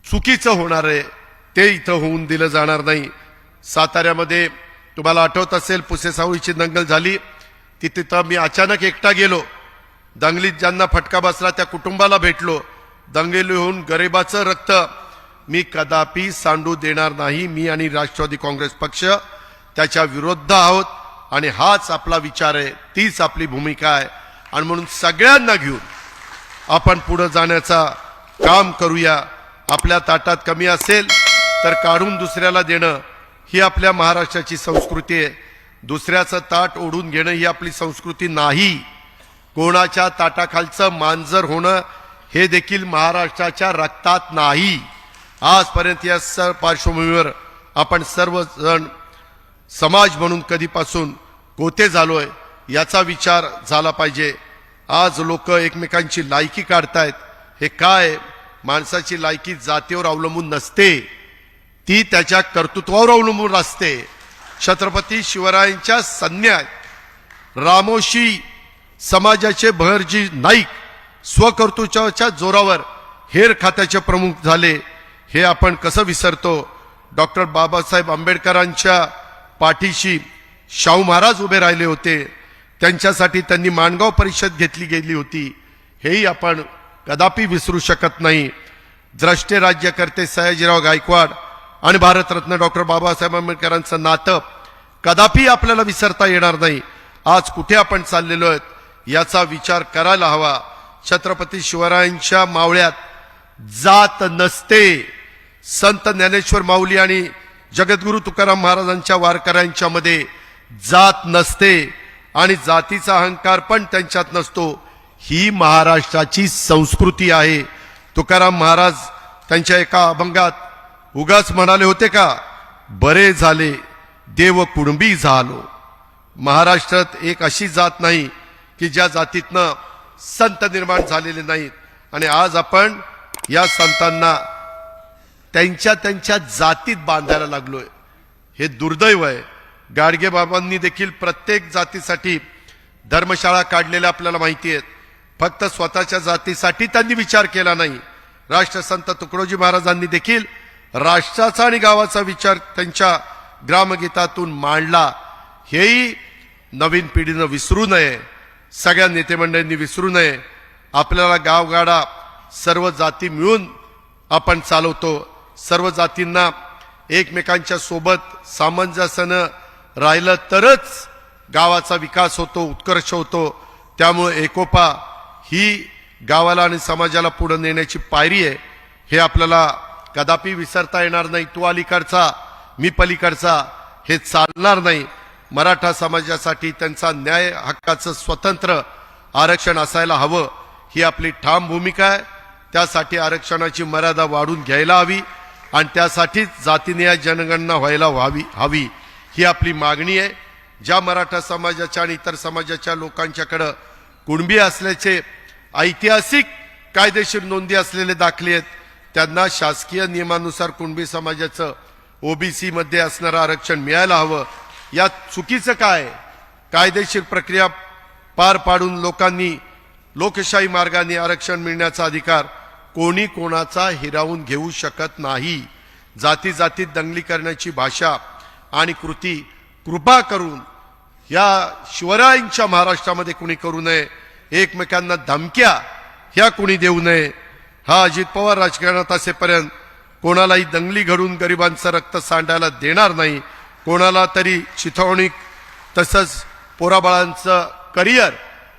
चुकीचं होणार आहे ते इथं होऊन दिलं जाणार नाही. साताऱ्यामध्ये तुम्हाला आठवत असेल पुसेसावळीची दंगल झाली, तिथं मी अचानक एकटा गेलो. दंगलीत ज्यांना फटका बसला त्या कुटुंबाला भेटलो. दंगली होऊन गरिबाचं रक्त मी कदापि सांडू देणार नाही. मी आणि राष्ट्रवादी काँग्रेस पक्ष त्याच्या विरुद्ध आहोत आणि हाच आपला विचार आहे, तीच आपली भूमिका आहे. आणि म्हणून सगळ्यांना घेऊन आपण पुढे जाण्याचा काम करूया. आपल्या ताटात कमी असेल तर काढून दुसऱ्याला देणं ही आपल्या महाराष्ट्राची संस्कृती आहे. दुसऱ्याचं ताट ओढून घेणं ही आपली संस्कृती नाही. कोणाच्या ताटाखालचं मांजर होणं हे देखील महाराष्ट्राच्या रक्तात नाही. आजपर्यंत या पार्श्वभूमीवर आपण सर्वजण समाज म्हणून कधीपासून कोते झालोय याचा विचार झाला पाहिजे. आज लोक एकमेकांची लायकी काढतायत. हे काय? माणसाची लायकी जातीवर अवलंबून नसते, ती त्याच्या कर्तृत्वावर अवलंबून असते. छत्रपती शिवरायांच्या सैन्यात रामोशी समाजाचे बहरजी नाईक स्वकर्तृत्वाच्या जोरावर हेर खात्याचे प्रमुख झाले. हे आपण कसं विसरतो? डॉक्टर बाबासाहेब आंबेडकरांच्या पाठीशी शाहू महाराज उभे राहिले होते. त्यांच्यासाठी त्यांनी माणगाव परिषद घेतली गेली होती. हेही आपण कदापि विसरू शकत नाही. द्रष्टे राज्यकर्ते सयाजीराव गायकवाड आणि भारतरत्न डॉक्टर बाबासाहेब आंबेडकरांचं नातं कदापि आपल्याला विसरता येणार नाही. आज कुठे आपण चाललेलो आहोत याचा विचार करायला हवा. छत्रपती शिवरायांच्या मावळ्यात जात नसते. संत ज्ञानेश्वर माऊली आणि जगद्गुरु तुकाराम महाराजांच्या वारकऱ्यांच्या मध्ये जात नसते आणि जातीचा अहंकार पण त्यांच्यात नसतो. ही महाराष्ट्राची संस्कृती आहे. तुकाराम महाराज त्यांच्या एका अभंगात उगाच म्हणाले होते का, बरे झाले देव कुणबी झालो. महाराष्ट्रात एक अशी जात नाही की ज्या जातीतनं संत निर्माण झालेले नाहीत. आणि आज आपण या संतांना त्यांच्या जातीत बांधायला लागलोय. हे दुर्दैव आहे. गाडगे बाबांनी देखील प्रत्येक जातीसाठी धर्मशाळा काढलेल्या आपल्याला माहिती आहेत. फक्त स्वतःच्या जातीसाठी त्यांनी विचार केला नाही. राष्ट्रसंत तुकडोजी महाराजांनी देखील राष्ट्राचा आणि गावाचा विचार त्यांच्या ग्रामगीतातून मांडला. हेही नवीन पिढीनं विसरू नये, सगळ्या नेते मंडळींनी विसरू नये. आपल्याला गावगाडा सर्व जाती मिळून आपण चालवतो. सर्व जातींना एकमेकांच्या सोबत सामंजस्यानं राहिलं तरच गावाचा विकास होतो, उत्कर्ष होतो. त्यामुळे एकोपा ही गावाला आणि समाजाला पुढे नेण्याची पायरी आहे. हे आपल्याला कदापि विसरता येणार नाही. तू अलीकडचा मी पलीकडचा हे चालणार नाही. मराठा समाजासाठी त्यांचा न्याय हक्काचं स्वतंत्र आरक्षण असायला हवं, ही आपली ठाम भूमिका आहे. त्यासाठी आरक्षणाची मर्यादा वाढून घ्यायला हवी आणि त्यासाठीच जातीनिहाय जनगणना व्हायला हवी ही आपली मागणी आहे. ज्या मराठा समाजाच्या आणि इतर समाजाच्या लोकांच्याकडे कुणबी असल्याचे ऐतिहासिक कायदेशीर नोंदी असलेले दाखले आहेत, त्यांना शासकीय नियमानुसार कुणबी समाजाचं ओबीसी मध्ये असणारं आरक्षण मिळायला हवं. यात चुकीचं काय? कायदेशीर प्रक्रिया पार पाडून लोकांनी लोकशाही मार्गाने आरक्षण मिळण्याचा अधिकार कोणी कोणाचा हिरावून घेऊ शकत नाही. जाती जातीत दंगली करण्याची भाषा आणि कृती कृपा करून या शिवरायांच्या महाराष्ट्रामध्ये कुणी करू नये. एकमेकांना धमक्या ह्या कुणी देऊ नये. हा अजित पवार राजकारणात असेपर्यंत कोणालाही दंगली घडून गरिबांचं रक्त सांडायला देणार नाही. कोणाला तरी चिथावणी तसंच पोराबाळांचं करिअर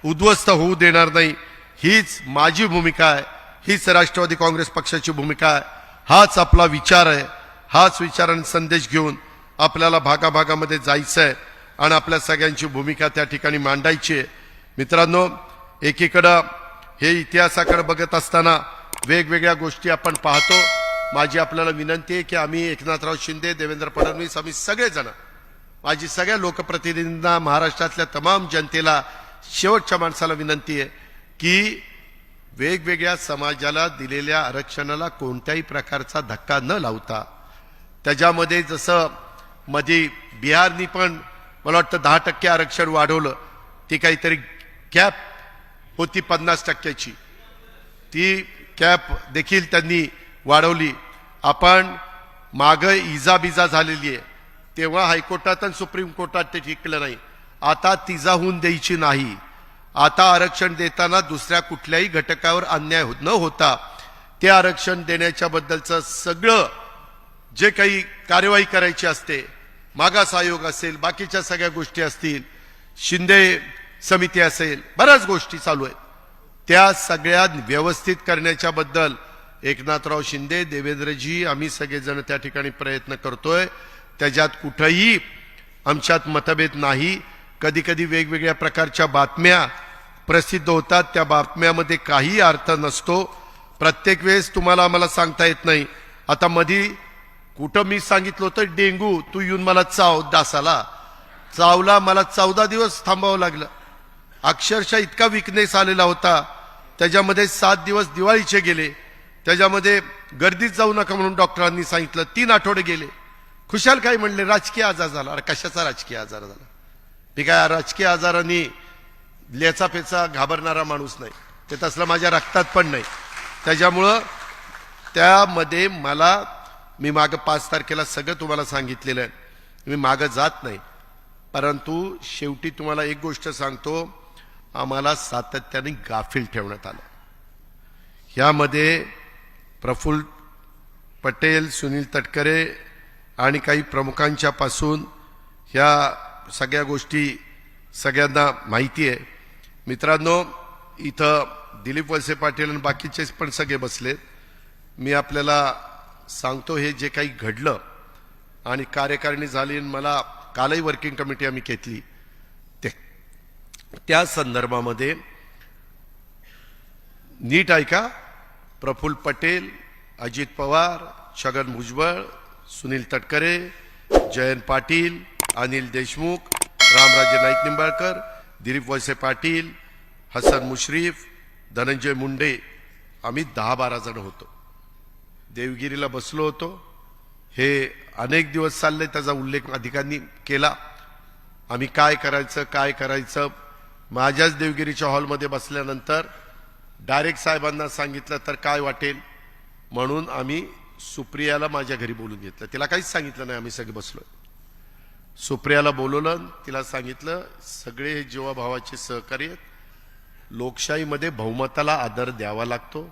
उद्ध्वस्त होऊ देणार नाही. हीच माझी भूमिका आहे. हीच राष्ट्रवादी काँग्रेस पक्षाची भूमिका आहे. हाच आपला विचार आहे. हाच विचार आणि संदेश घेऊन आपल्याला भागाभागामध्ये जायचं आहे आणि आपल्या सगळ्यांची भूमिका त्या ठिकाणी मांडायची आहे. मित्रांनो, एकीकडं हे इतिहासाकडे बघत असताना वेगवेगळ्या गोष्टी आपण पाहतो. माझी आपल्याला विनंती आहे की आम्ही एकनाथराव शिंदे, देवेंद्र फडणवीस, आम्ही सगळेजण, माझी सगळ्या लोकप्रतिनिधींना, महाराष्ट्रातल्या तमाम जनतेला, शेवटच्या माणसाला विनंती आहे की वेगवेगळ्या समाजाला दिलेल्या आरक्षणाला कोणत्याही प्रकारचा धक्का न लावता, त्याच्यामध्ये जसं मध्ये बिहारनी पण मला वाटतं 10% आरक्षण वाढवलं, ती काहीतरी कॅप होती 50%ची, ती कॅप देखील त्यांनी वाढवली. आपण मागं इजाबिजा झालेली आहे, तेव्हा हायकोर्टात आणि सुप्रीम कोर्टात ते टिकलं नाही. आता तिजा होऊन द्यायची नाही. आता आरक्षण देताना दुसऱ्या कुठल्याही घटकावर अन्याय न होता ते आरक्षण देण्याच्या बद्दलचं सगळं जे काही कार्यवाही करायची असते, मागास आयोग असेल, बाकीच्या सगळ्या गोष्टी असतील, शिंदे समिती असेल, बऱ्याच गोष्टी चालू आहेत, त्या सगळ्या व्यवस्थित करण्याच्या बद्दल एकनाथराव शिंदे, देवेंद्रजी, आम्ही सगळेजण त्या ठिकाणी प्रयत्न करतोय. त्याच्यात कुठेही आमच्यात मतभेद नाही. कधी कधी वेगवेगळ्या प्रकारच्या बातम्या प्रसिद्ध होतात, त्या बातम्यामध्ये काही अर्थ नसतो. प्रत्येक वेळेस तुम्हाला आम्हाला सांगता येत नाही. आता मधी कुठं मी सांगितलं होतं डेंगू, तू येऊन मला चाव, डासाला चावला, मला 14 दिवस थांबावं लागलं. अक्षरशः इतका विकनेस आलेला होता. त्याच्यामध्ये 7 दिवस दिवाळीचे गेले. त्याच्यामध्ये गर्दीत जाऊ नका म्हणून डॉक्टरांनी सांगितलं. 3 आठवडे गेले. खुशाल काय म्हणले, राजकीय आजार झाला. अरे कशाचा राजकीय आजार झाला? मी काय राजकीय आजारांनी लेचा पेचा घाबरणारा माणूस नाही. ते तसलं माझ्या रक्तात पण नाही. त्याच्यामुळं त्यामध्ये मी मागं 5 तारखेला सगळं तुम्हाला सांगितलेलं आहे. मी मागं जात नाही. परंतु शेवटी तुम्हाला एक गोष्ट सांगतो, आम्हाला सातत्याने गाफील ठेवण्यात आलं. यामध्ये प्रफुल्ल पटेल, सुनील तटकरे आणि काही प्रमुखांच्या पासून ह्या सगळ्या गोष्टी सगळ्यांना माहिती आहे. मित्रांनो, इथं दिलीप वळसे पाटील आणि बाकीचे पण सगळे बसलेत. मी आपल्याला सांगतो, हे जे काही घडलं आणि कार्यकारिणी झाली, मला कालही वर्किंग कमिटी आम्ही घेतली, त्या संदर्भामध्ये नीट ऐका. प्रफुल्ल पटेल, अजित पवार, छगन भुजबळ, सुनील तटकरे, जयंत पाटील, अनिल देशमुख, रामराजे नाईक निंबाळकर, दिलीप वळसे पाटील, हसन मुश्रीफ, धनंजय मुंडे, आम्ही 10-12 जण होतो. देवगिरीला बसलो होतो. हे अनेक दिवस चालले, त्याचा उल्लेख अधिकाऱ्यांनी केला. आम्ही काय करायचं. माझ्याच देवगिरीच्या हॉलमध्ये बसल्यानंतर डायरेक्ट साहेबांना सांगितलं तर काय वाटेल म्हणून आम्ही सुप्रियाला माझ्या घरी बोलून घेतलं. तिला काहीच सांगितलं नाही. आम्ही सगळे बसलोय. सुप्रियाला बोलवलं, तिला सांगितलं सगळे हे जीवाभावाचे सहकार्य आहेत. लोकशाहीमध्ये बहुमताला आदर द्यावा लागतो,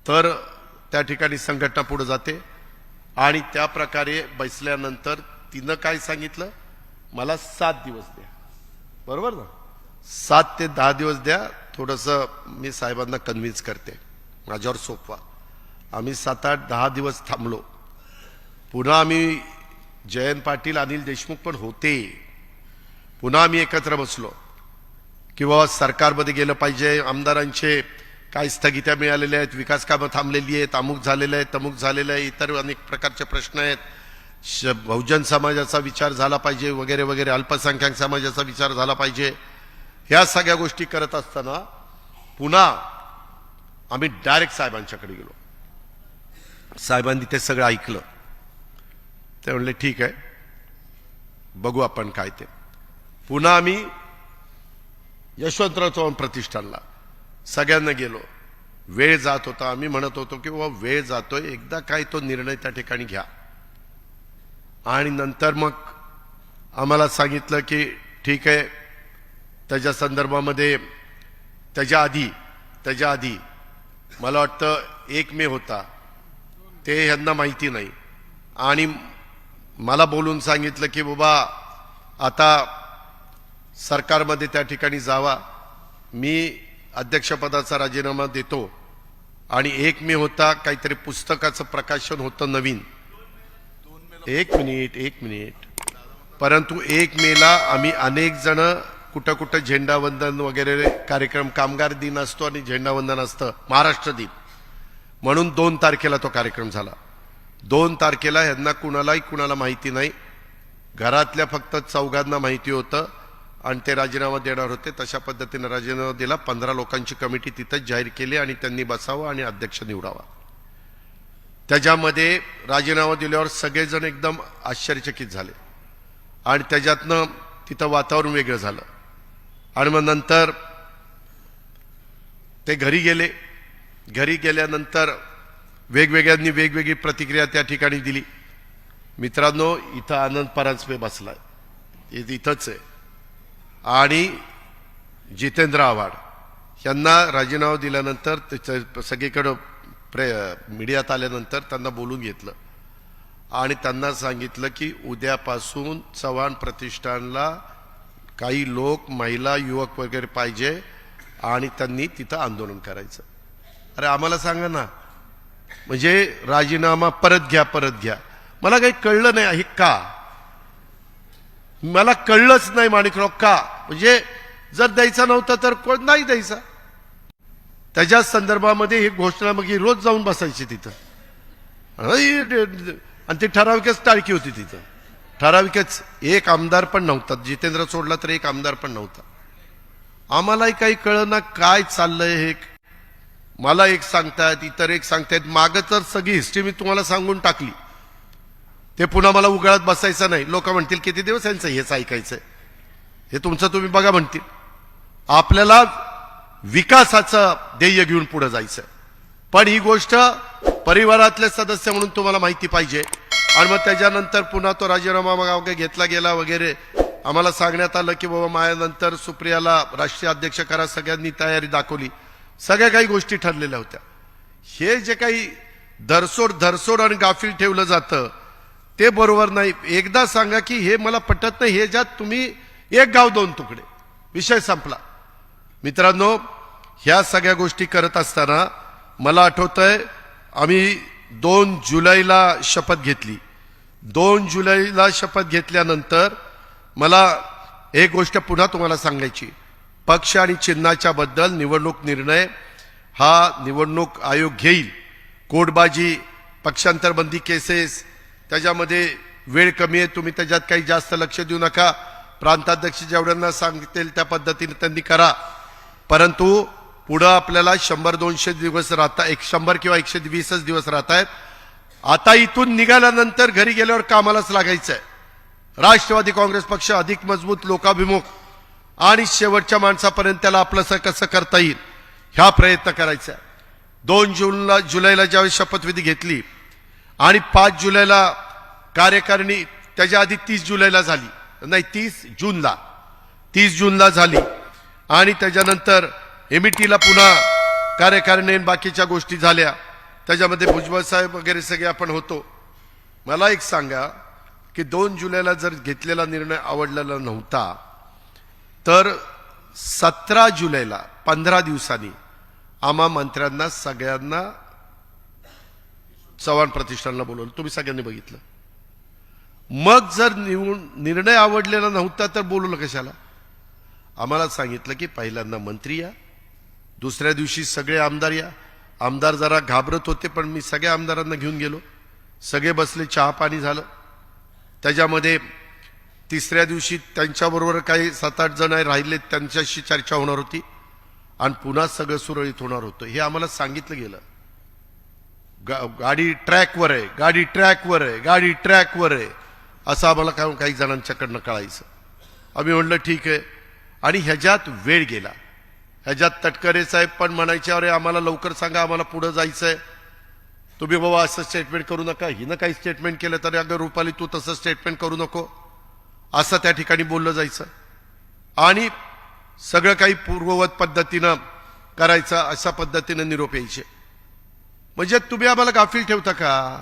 तर त्या ठिकाणी संघटना पुढे जाते. आणि त्या प्रकारे बसल्यानंतर तिनं काय सांगितलं, मला 7 दिवस द्या. बरोबर ना? 7 ते 10 दिवस द्या. थोडंसं मी साहेबांना कन्व्हिन्स करते, माझ्यावर सोपवा. आम्ही 7-8-10 दिवस थांबलो. पुन्हा आम्ही जयंत पाटील, अनिल देशमुख पण होते. पुन्हा आम्ही एकत्र बसलो की बाबा सरकारमध्ये गेलं पाहिजे, आमदारांचे काय स्थगित्या मिळालेल्या आहेत, विकास कामं थांबलेली आहेत, अमुक झालेलं आहे, तमुक झालेलं आहे, इतर अनेक प्रकारचे प्रश्न आहेत, बहुजन समाजाचा विचार झाला पाहिजे वगैरे वगैरे, अल्पसंख्याक समाजाचा विचार झाला पाहिजे. ह्या सगळ्या गोष्टी करत असताना पुन्हा आम्ही डायरेक्ट साहेबांच्याकडे गेलो. साहेबांनी ते सगळं ऐकलं. ते म्हणले ठीक आहे, बघू आपण काय ते. पुन्हा आम्ही यशवंतराव चव्हाण प्रतिष्ठानला सगळ्यांना गेलो. वेळ जात होता. आम्ही म्हणत होतो की बाबा वेळ जातोय, एकदा काय तो निर्णय त्या ठिकाणी घ्या. आणि नंतर मग आम्हाला सांगितलं की ठीक आहे. त्याच्या संदर्भामध्ये त्याच्या आधी मला वाटतं 1 मे होता, ते यांना माहिती नाही. आणि मला बोलून सांगितलं की बाबा आता सरकारमध्ये त्या ठिकाणी जावा, मी अध्यक्षपदाचा राजीनामा देतो. आणि 1 मे होता, काहीतरी पुस्तकाचं प्रकाशन होतं नवीन. एक मिनिट. परंतु 1 मेला आम्ही अनेक जण कुठं कुठं झेंडावंदन वगैरे कार्यक्रम, कामगार दिन असतो आणि झेंडावंदन असतं, महाराष्ट्र दिन म्हणून 2 तारखेला तो कार्यक्रम झाला. 2 तारखेला यांना कुणाला माहिती नाही, घरातल्या फक्त 4घांना माहिती होतं आणि ते राजीनामा देणार होते. तशा पद्धतीने राजीनामा दिला. 15 लोकांची कमिटी तिथंच जाहीर केली आणि त्यांनी बसावं आणि अध्यक्ष निवडावा. त्याच्यामध्ये राजीनामा दिल्यावर सगळेजण एकदम आश्चर्यचकित झाले आणि त्याच्यातनं तिथं वातावरण वेगळं झालं. आणि मग नंतर ते घरी गेले. घरी गेल्यानंतर वेगवेगळ्यांनी वेगवेगळी प्रतिक्रिया त्या ठिकाणी दिली. मित्रांनो, इथं आनंद परांजपे बसलाय, इथंच आहे. आणि जितेंद्र आव्हाड यांना राजीनामा दिल्यानंतर सगळीकडं मीडियात आल्यानंतर त्यांना बोलून घेतलं आणि त्यांना सांगितलं की उद्यापासून चव्हाण प्रतिष्ठानला काही लोक, महिला, युवक वगैरे पाहिजे आणि त्यांनी तिथं आंदोलन करायचं. अरे आम्हाला सांगा ना, म्हणजे राजीनामा परत घ्या. मला काही कळलं नाही, हे का मला कळलंच नाही माणिकराव, का म्हणजे जर द्यायचा नव्हता तर कोण नाही द्यायचा. त्याच्या संदर्भामध्ये ही घोषणा मग रोज जाऊन बसायची तिथं. आणि ती ठराविकच टाळकी होती तिथं, ठराविकच. एक आमदार पण नव्हता, जितेंद्र सोडला तर एक आमदार पण नव्हता. आम्हालाही काही कळना काय चाललंय हे. मला एक सांगतायत, इतर एक सांगतायत. मागं तर सगळी हिस्ट्री मी तुम्हाला सांगून टाकली, ते पुन्हा मला उगाळत बसायचं नाही. लोक म्हणतील किती दिवस यांचं हेच ऐकायचंय, हे तुमचं तुम्ही बघा म्हणतील. आपल्याला विकासाचं ध्येय घेऊन पुढे जायचं, पण ही गोष्ट परिवारातले सदस्य म्हणून तुम्हाला माहिती पाहिजे. आणि मग त्याच्यानंतर पुन्हा तो राजीनामा वगैरे घेतला गेला वगैरे. आम्हाला सांगण्यात आलं की बाबा माझ्यानंतर सुप्रियाला राष्ट्रीय अध्यक्ष करा, सगळ्यांनी तयारी दाखवली, सगळ्या काही गोष्टी ठरलेल्या होत्या. हे जे काही धरसोड आणि गाफील ठेवलं जातं ते बरोबर नाही. एकदा सांगा की हे मला पटत नाही, हे ज्यात तुम्ही 1 गाव 2 तुकडे, विषय संपला. मित्रांनो, ह्या सगळ्या गोष्टी करत असताना मला आठवतंय आम्ही 2 जुलैला शपथ घेतली. 2 जुलैला शपथ घेतल्यानंतर मला एक गोष्ट पुन्हा तुम्हाला सांगायची. पक्ष आणि चिन्हाच्या बद्दल निवडणूक निर्णय हा निवडणूक आयोग घेईल. कोडबाजी, पक्षांतरबंदी केसेस, त्याच्यामध्ये वेळ कमी आहे, तुम्ही त्याच्यात काही जास्त लक्ष देऊ नका. प्रांताध्यक्ष जेवढ्यांना सांगतील त्या पद्धतीने त्यांनी करा. परंतु पुढं आपल्याला 100-200 दिवस राहता, 100 किंवा 120 दिवस राहत आहेत. आता इथून निघाल्यानंतर घरी गेल्यावर कामालाच लागायचंय. राष्ट्रवादी काँग्रेस पक्ष अधिक मजबूत, लोकाभिमुख आणि शेवटच्या माणसापर्यंत त्याला आपलं कसं करता येईल ह्या प्रयत्न करायचा. 2 जुलैला ज्यावेळी शपथविधी घेतली आणि 5 जुलैला कार्यकारिणी, त्याच्या आधी 30 जुलैला झाली, नाही 30 जूनला झाली. आणि त्याच्यानंतर एमईटीला पुन्हा कार्यकारिणी बाकीच्या गोष्टी झाल्या. त्याच्यामध्ये भुजबळ साहेब वगैरे सगळे आपण होतो. मला एक सांगा की 2 जुलैला जर घेतलेला निर्णय आवडलेला नव्हता तर 17 जुलैला 15 दिवसांनी आम्हा मंत्र्यांना सगळ्यांना चव्हाण प्रतिष्ठानला बोलवलं. तुम्ही सगळ्यांनी बघितलं. मग जर निर्णय आवडलेला नव्हता तर बोलवलं कशाला? आम्हाला सांगितलं की पहिल्यांदा मंत्री या, दुसऱ्या दिवशी सगळे आमदार या. आमदार जरा घाबरत होते, पण मी सगळ्या आमदारांना घेऊन गेलो. सगळे बसले, चहा पाणी झालं. त्याच्यामध्ये तिसऱ्या दिवशी त्यांच्याबरोबर काही 7-8 जण राहिले, त्यांच्याशी चर्चा होणार होती आणि पुन्हा सगळं सुरळीत होणार होतं. हे आम्हाला सांगितलं गेलं. गाडी ट्रॅकवर आहे, गाडी ट्रॅकवर आहे असं आम्हाला काही जणांच्याकडनं कळायचं. आम्ही म्हणलं ठीक आहे. आणि ह्याच्यात वेळ गेला. ह्याच्यात तटकरे साहेब पण म्हणायचे, अरे आम्हाला लवकर सांगा, आम्हाला पुढे जायचंय, तुम्ही बाबा असं स्टेटमेंट करू नका. हिनं काही स्टेटमेंट केलं तरी अगं रुपाली तू तसं स्टेटमेंट करू नको, असं त्या ठिकाणी बोललं जायचं आणि सगळं काही पूर्ववत पद्धतीनं करायचं, अशा पद्धतीनं निरोप यायचे. म्हणजे तुम्ही आम्हाला गाफील ठेवता का?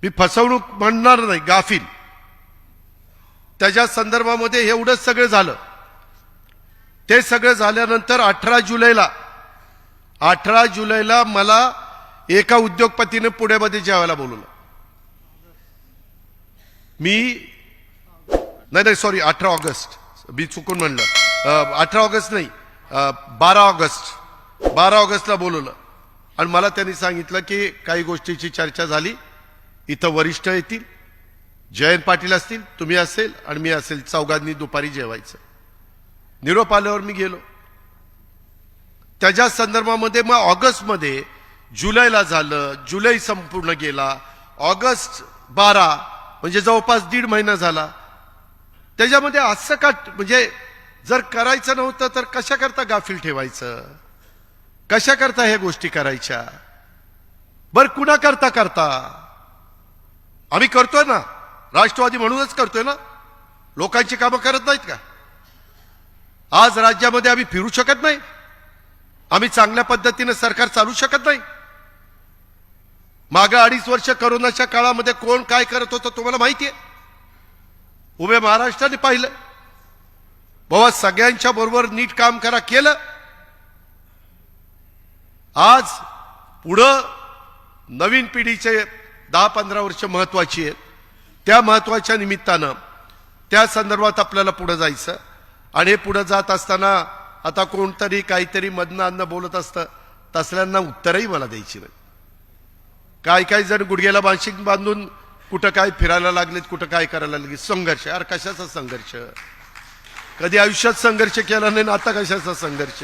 मी फसवणूक म्हणणार नाही, गाफील. त्याच्या संदर्भामध्ये एवढंच सगळं झालं. ते सगळं झाल्यानंतर 18 जुलैला मला एका उद्योगपतीने पुण्यामध्ये जेवायला बोलवलं. नाही सॉरी 18 ऑगस्ट, मी चुकून म्हणलं. 18 ऑगस्ट नाही, 12 ऑगस्टला बोलवलं आणि मला त्यांनी सांगितलं की काही गोष्टीची चर्चा झाली, इथं वरिष्ठ येतील, जयंत पाटील असतील, तुम्ही असेल आणि मी असेल, चौघांनी दुपारी जेवायचं. निरोप आल्यावर मी गेलो. त्याच्या संदर्भामध्ये मग ऑगस्टमध्ये जुलैला झालं, जुलै संपूर्ण गेला, ऑगस्ट 12 म्हणजे जवळपास 1.5 महिना झाला. त्याच्यामध्ये असं का, म्हणजे जर करायचं नव्हतं तर कशा करता गाफील ठेवायचं, कशा करता ह्या गोष्टी करायच्या? बर कुणा करता आम्ही करतोय ना, राष्ट्रवादी म्हणूनच करतोय ना, लोकांची कामं करत नाहीत का? आज राज्यामध्ये आम्ही फिरू शकत नाही, आम्ही चांगल्या पद्धतीने सरकार चालू शकत नाही. मागं 2.5 वर्ष कोरोनाच्या काळामध्ये कोण काय करत होतं तुम्हाला माहिती आहे. उभ्या महाराष्ट्राने पाहिलं, बाबा सगळ्यांच्या बरोबर नीट काम करा, केलं. आज पुढं नवीन पिढीचे 10-15 वर्ष महत्वाची आहेत. त्या महत्वाच्या निमित्तानं त्या संदर्भात आपल्याला पुढे जायचं आणि हे पुढे जात असताना आता कोणतरी काहीतरी मधनं अन्न बोलत असतं, तसल्यांना उत्तरही मला द्यायची नाही. काय जण गुडघ्याला बाशिंग बांधून कुठं काय फिरायला लागलेत, कुठं काय करायला लागले. संघर्ष, यार कशाचा संघर्ष? कधी आयुष्यात संघर्ष केला नाही, आता कशाचा संघर्ष?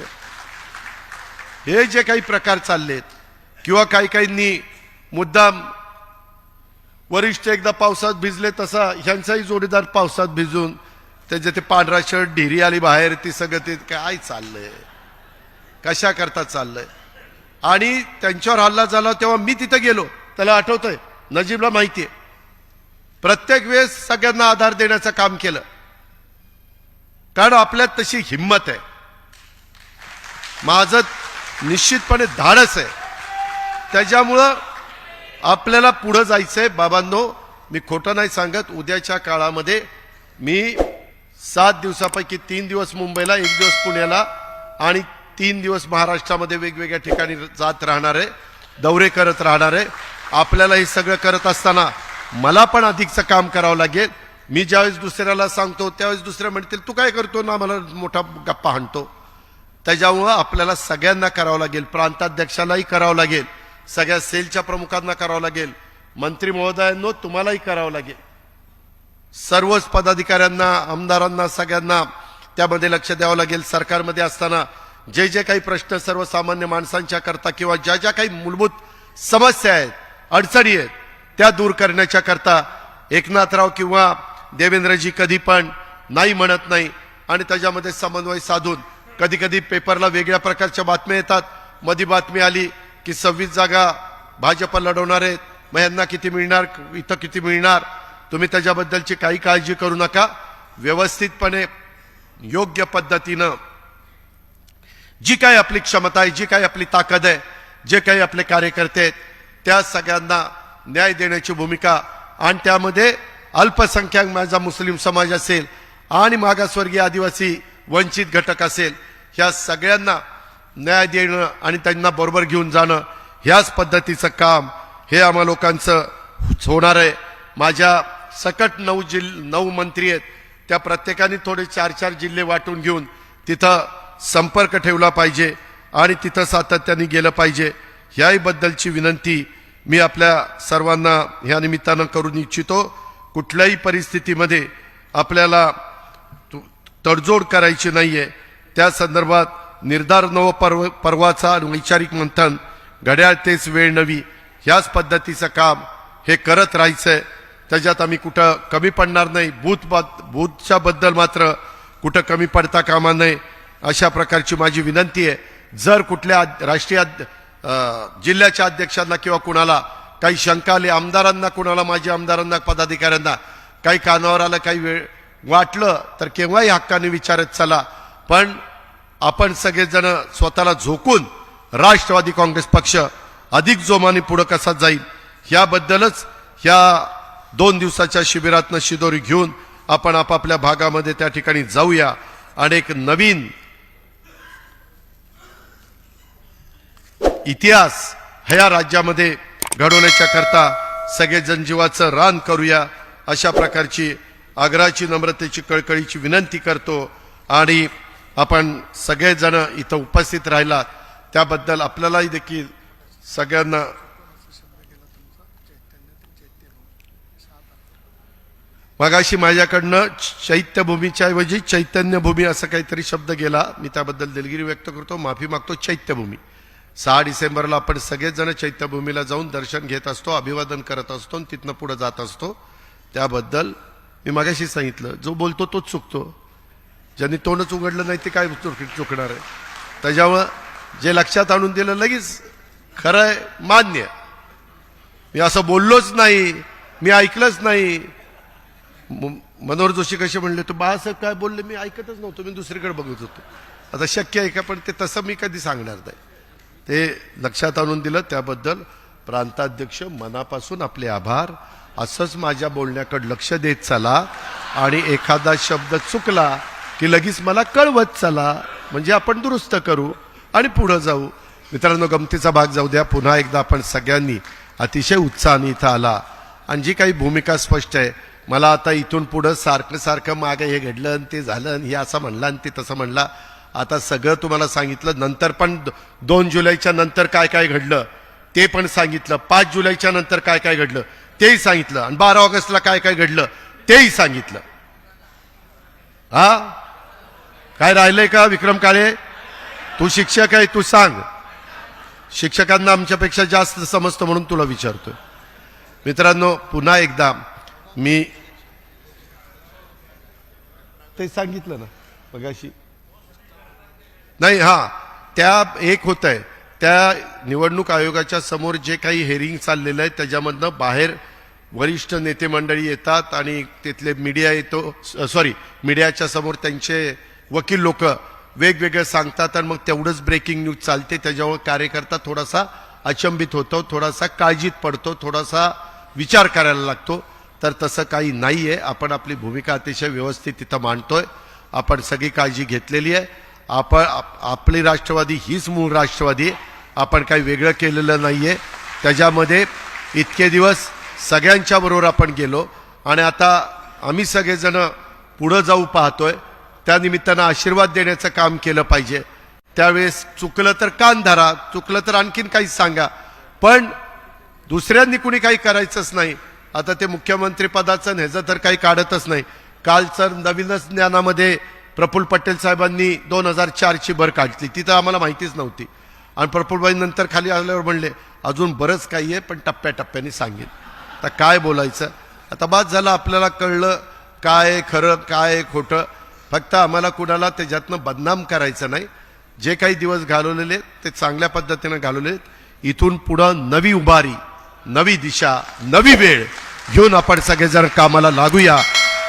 हे जे काही प्रकार चाललेत किंवा काहींनी मुद्दाम, वरिष्ठ एकदा पावसात भिजले तसा ह्यांचाही जोडीदार पावसात भिजून त्याचे ते पांढरा शर्ट, ढिरी आली बाहेर, ती सगळं ते काय चाललंय, कशा करता चाललंय. आणि त्यांच्यावर हल्ला झाला तेव्हा मी तिथे गेलो, त्याला आठवतंय, नजीबला माहितीये. प्रत्येक वेळेस सगळ्यांना आधार देण्याचं काम केलं, कारण आपल्यात तशी हिंमत आहे. माझं निश्चितपणे धाडस आहे. त्याच्यामुळं आपल्याला पुढे जायचंय. बाबांनो, मी खोटं नाही सांगत, उद्याच्या काळामध्ये मी 7 दिवसापैकी 3 दिवस मुंबईला, 1 दिवस पुण्याला आणि 3 दिवस महाराष्ट्रामध्ये वेगवेगळ्या ठिकाणी जात राहणार आहे, दौरे करत राहणार आहे. आपल्याला हे सगळं करत असताना मला पण अधिकचं काम करावं लागेल. मी ज्यावेळेस दुसऱ्याला सांगतो त्यावेळेस दुसऱ्या म्हणतील तू काय करतो ना, मला मोठा गप्पा हाणतो. त्याच्यामुळं आपल्याला सगळ्यांना करावं लागेल, प्रांताध्यक्षालाही करावं लागेल, सगळ्या सेलच्या प्रमुखांना करावं लागेल, मंत्री महोदयांनो तुम्हालाही करावं लागेल, सर्वच पदाधिकाऱ्यांना, आमदारांना, सगळ्यांना त्यामध्ये लक्ष द्यावं लागेल. सरकारमध्ये असताना जे जे काही प्रश्न सर्वसामान्य माणसांच्या करता किंवा ज्या ज्या काही मूलभूत समस्या आहेत, अडचणी आहेत, त्या दूर करण्याच्या करता एकनाथराव किंवा देवेंद्रजी कधी पण नाही म्हणत नाही आणि त्याच्यामध्ये समन्वय साधून कधी कधी पेपरला वेगळ्या प्रकारच्या बातम्या येतात. मधी बातमी आली की 26 जागा भाजप लढवणार आहेत, मग यांना किती मिळणार, इथं किती मिळणार. तुम्ही त्याच्याबद्दलची काही काळजी करू नका. व्यवस्थितपणे योग्य पद्धतीनं जी काही आपली क्षमता आहे, जी काही आपली ताकद आहे, जे काही आपले कार्यकर्ते आहेत, त्या सगळ्यांना न्याय देण्याची भूमिका आणि त्यामध्ये अल्पसंख्याक माझा मुस्लिम समाज असेल आणि मागासवर्गीय आदिवासी वंचित घटक असेल, ह्या सगळ्यांना न्याय देणं आणि त्यांना बरोबर घेऊन जाणं, ह्याच पद्धतीचं काम हे आम्हा लोकांचं होणार आहे. माझ्या सकट 9 मंत्री आहेत, त्या प्रत्येकाने थोडे 4-4 जिल्हे वाटून घेऊन तिथं संपर्क ठेवला पाहिजे आणि तिथं सातत्याने गेलं पाहिजे. ह्याही बद्दलची विनंती मी आपल्या सर्वांना ह्या निमित्तानं करून इच्छितो. कुठल्याही परिस्थितीमध्ये आपल्याला तडजोड करायची नाहीये. त्या संदर्भात निर्धार नव पर्वाचा आणि वैचारिक मंथन, घड्याळ तेच वेळ नवी, ह्याच पद्धतीचं काम हे करत राहायचंय. त्याच्यात आम्ही कुठं कमी पडणार नाही. भूतच्या बद्दल मात्र कुठं कमी पडता कामा नये अशा प्रकारची माझी विनंती आहे. जर कुठल्या राष्ट्रीय जिल्ह्याच्या अध्यक्षांना किंवा कुणाला काही शंका आली, आमदारांना, कुणाला माजी आमदारांना, पदाधिकाऱ्यांना काही कानावर आलं, काही वेळ वाटलं तर केव्हाही हक्काने विचारत चला. पण आपण सगळेजण स्वतःला झोकून राष्ट्रवादी काँग्रेस पक्ष अधिक जोमाने पुढे कसा जाईल याबद्दलच ह्या 2 दिवसाच्या शिबिरातनं शिदोरी घेऊन आपण आपापल्या भागामध्ये त्या ठिकाणी जाऊया आणि एक नवीन इतिहास ह्या राज्यामध्ये घडवण्याच्या करता सगळे जनजीवाचं रान करूया. अशा प्रकारची आग्रहाची, नम्रतेची, कळकळीची विनंती करतो. आणि आपण सगळेजण इथं उपस्थित राहिला त्याबद्दल आपल्यालाही देखील सगळ्यांना मगाशी माझ्याकडनं चैत्यभूमीच्या ऐवजी चैतन्यभूमी असं काहीतरी शब्द गेला. मी त्याबद्दल दिलगिरी व्यक्त करतो, माफी मागतो. चैत्यभूमी 6 डिसेंबरला आपण सगळेजण चैत्यभूमीला जाऊन दर्शन घेत असतो, अभिवादन करत असतो आणि तिथनं पुढे जात असतो. त्याबद्दल मी मगाशी सांगितलं, जो बोलतो तोच चुकतो. ज्यांनी तोंडच उघडलं नाही ते काय चुकणार आहे. त्याच्यामुळं जे लक्षात आणून दिलं लगेच खरं आहे, मान्य. मी असं बोललोच नाही, मी ऐकलंच नाही. मनोहर जोशी कसे म्हणले, तो बाळासाहेब काय बोलले मी ऐकतच नव्हतो, मी दुसरीकडे बघत होतो. आता शक्य आहे का? पण ते तसं मी कधी सांगणार नाही. ते लक्षात आणून दिलं त्याबद्दल प्रांताध्यक्ष मनापासून आपले आभार. असंच माझ्या बोलण्याकडे लक्ष देत चला आणि एखादा शब्द चुकला की लगेच मला कळवत चला, म्हणजे आपण दुरुस्त करू आणि पुढे जाऊ. मित्रांनो, गमतीचा भाग जाऊ द्या. पुन्हा एकदा आपण सगळ्यांनी अतिशय उत्साहाने इथं आला आणि जी काही भूमिका स्पष्ट आहे. मला आता इथून पुढं सारखं मागे हे घडलं आणि ते झालं आणि हे असं म्हणलं आणि ते तसं म्हणला, आता सगळं तुम्हाला सांगितलं. नंतर पण 2 जुलैच्या नंतर काय काय घडलं ते पण सांगितलं. 5 जुलैच्या नंतर काय काय घडलं तेही सांगितलं आणि 12 ऑगस्टला काय काय घडलं तेही सांगितलं. हा काय राहिलंय का? विक्रम काळे, तू शिक्षक आहे, तू सांग. शिक्षकांना आमच्यापेक्षा जास्त समजतं म्हणून तुला विचारतोय. मित्रांनो, पुन्हा एकदा मी ते सांगितलं ना मगाशी, नाही हा त्या एक होत आहे त्या निवडणूक आयोगाच्या समोर जे काही हेरिंग चाललेलं आहे त्याच्यामधनं बाहेर वरिष्ठ नेते मंडळी येतात आणि तिथले मीडिया येतो, मीडियाच्या समोर त्यांचे वकील लोक वेगवेगळे सांगतात आणि मग तेवढंच ब्रेकिंग न्यूज चालते. त्याच्यावर कार्यकर्ता थोडासा अचंबित होतो, थोडासा काळजीत पडतो, थोडासा विचार करायला लागतो. तर तसं काही नाही आहे. आपण आपली भूमिका अतिशय व्यवस्थित तिथं मांडतोय. आपण सगळी काळजी घेतलेली आहे. आपली राष्ट्रवादी हीच मूळ राष्ट्रवादी आहे. आपण काही वेगळं केलेलं नाही आहे. त्याच्यामध्ये इतके दिवस सगळ्यांच्या बरोबर आपण गेलो आणि आता आम्ही सगळेजण पुढं जाऊ पाहतोय. त्यानिमित्तानं आशीर्वाद देण्याचं काम केलं पाहिजे. त्यावेळेस चुकलं तर कान धरा, चुकलं तर आणखीन काही सांगा, पण दुसऱ्यांनी कुणी काही करायचंच नाही. आता ते मुख्यमंत्री पदाचं ह्याचं तर काही काढतच नाही. कालचं नवीनच ज्ञानामध्ये प्रफुल्ल पटेल साहेबांनी 2004ची भर काढली, ती तर आम्हाला माहितीच नव्हती. आणि प्रफुल्लबाई नंतर खाली आल्यावर म्हणले अजून बरंच काही आहे पण टप्प्याटप्प्याने सांगेन. आता काय बोलायचं? आता बाद झालं, आपल्याला कळलं काय खरं काय खोटं. फक्त आम्हाला कुणाला त्याच्यातनं बदनाम करायचं नाही. जे काही दिवस घालवलेले ते चांगल्या पद्धतीनं घालवले. इथून पुढं नवी उभारी, नवी दिशा, नवी वेळ घेऊन आपण सगळेजण कामाला लागूया.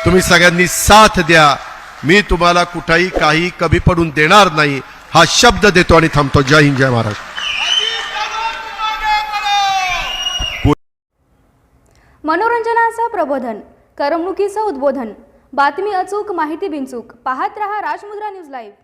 तुम्ही सगळ्यांनी साथ द्या. मी तुम्हाला कुठेही काही कमी पडून देणार नाही हा शब्द देतो आणि थांबतो. जय हिंद, जय महाराष्ट्र. मनोरंजनाचं प्रबोधन, करमणुकीचं उद्बोधन, बातमी अचूक, माहिती बिनचूक. पाहत रहा राजमुद्रा न्यूज लाईव्ह.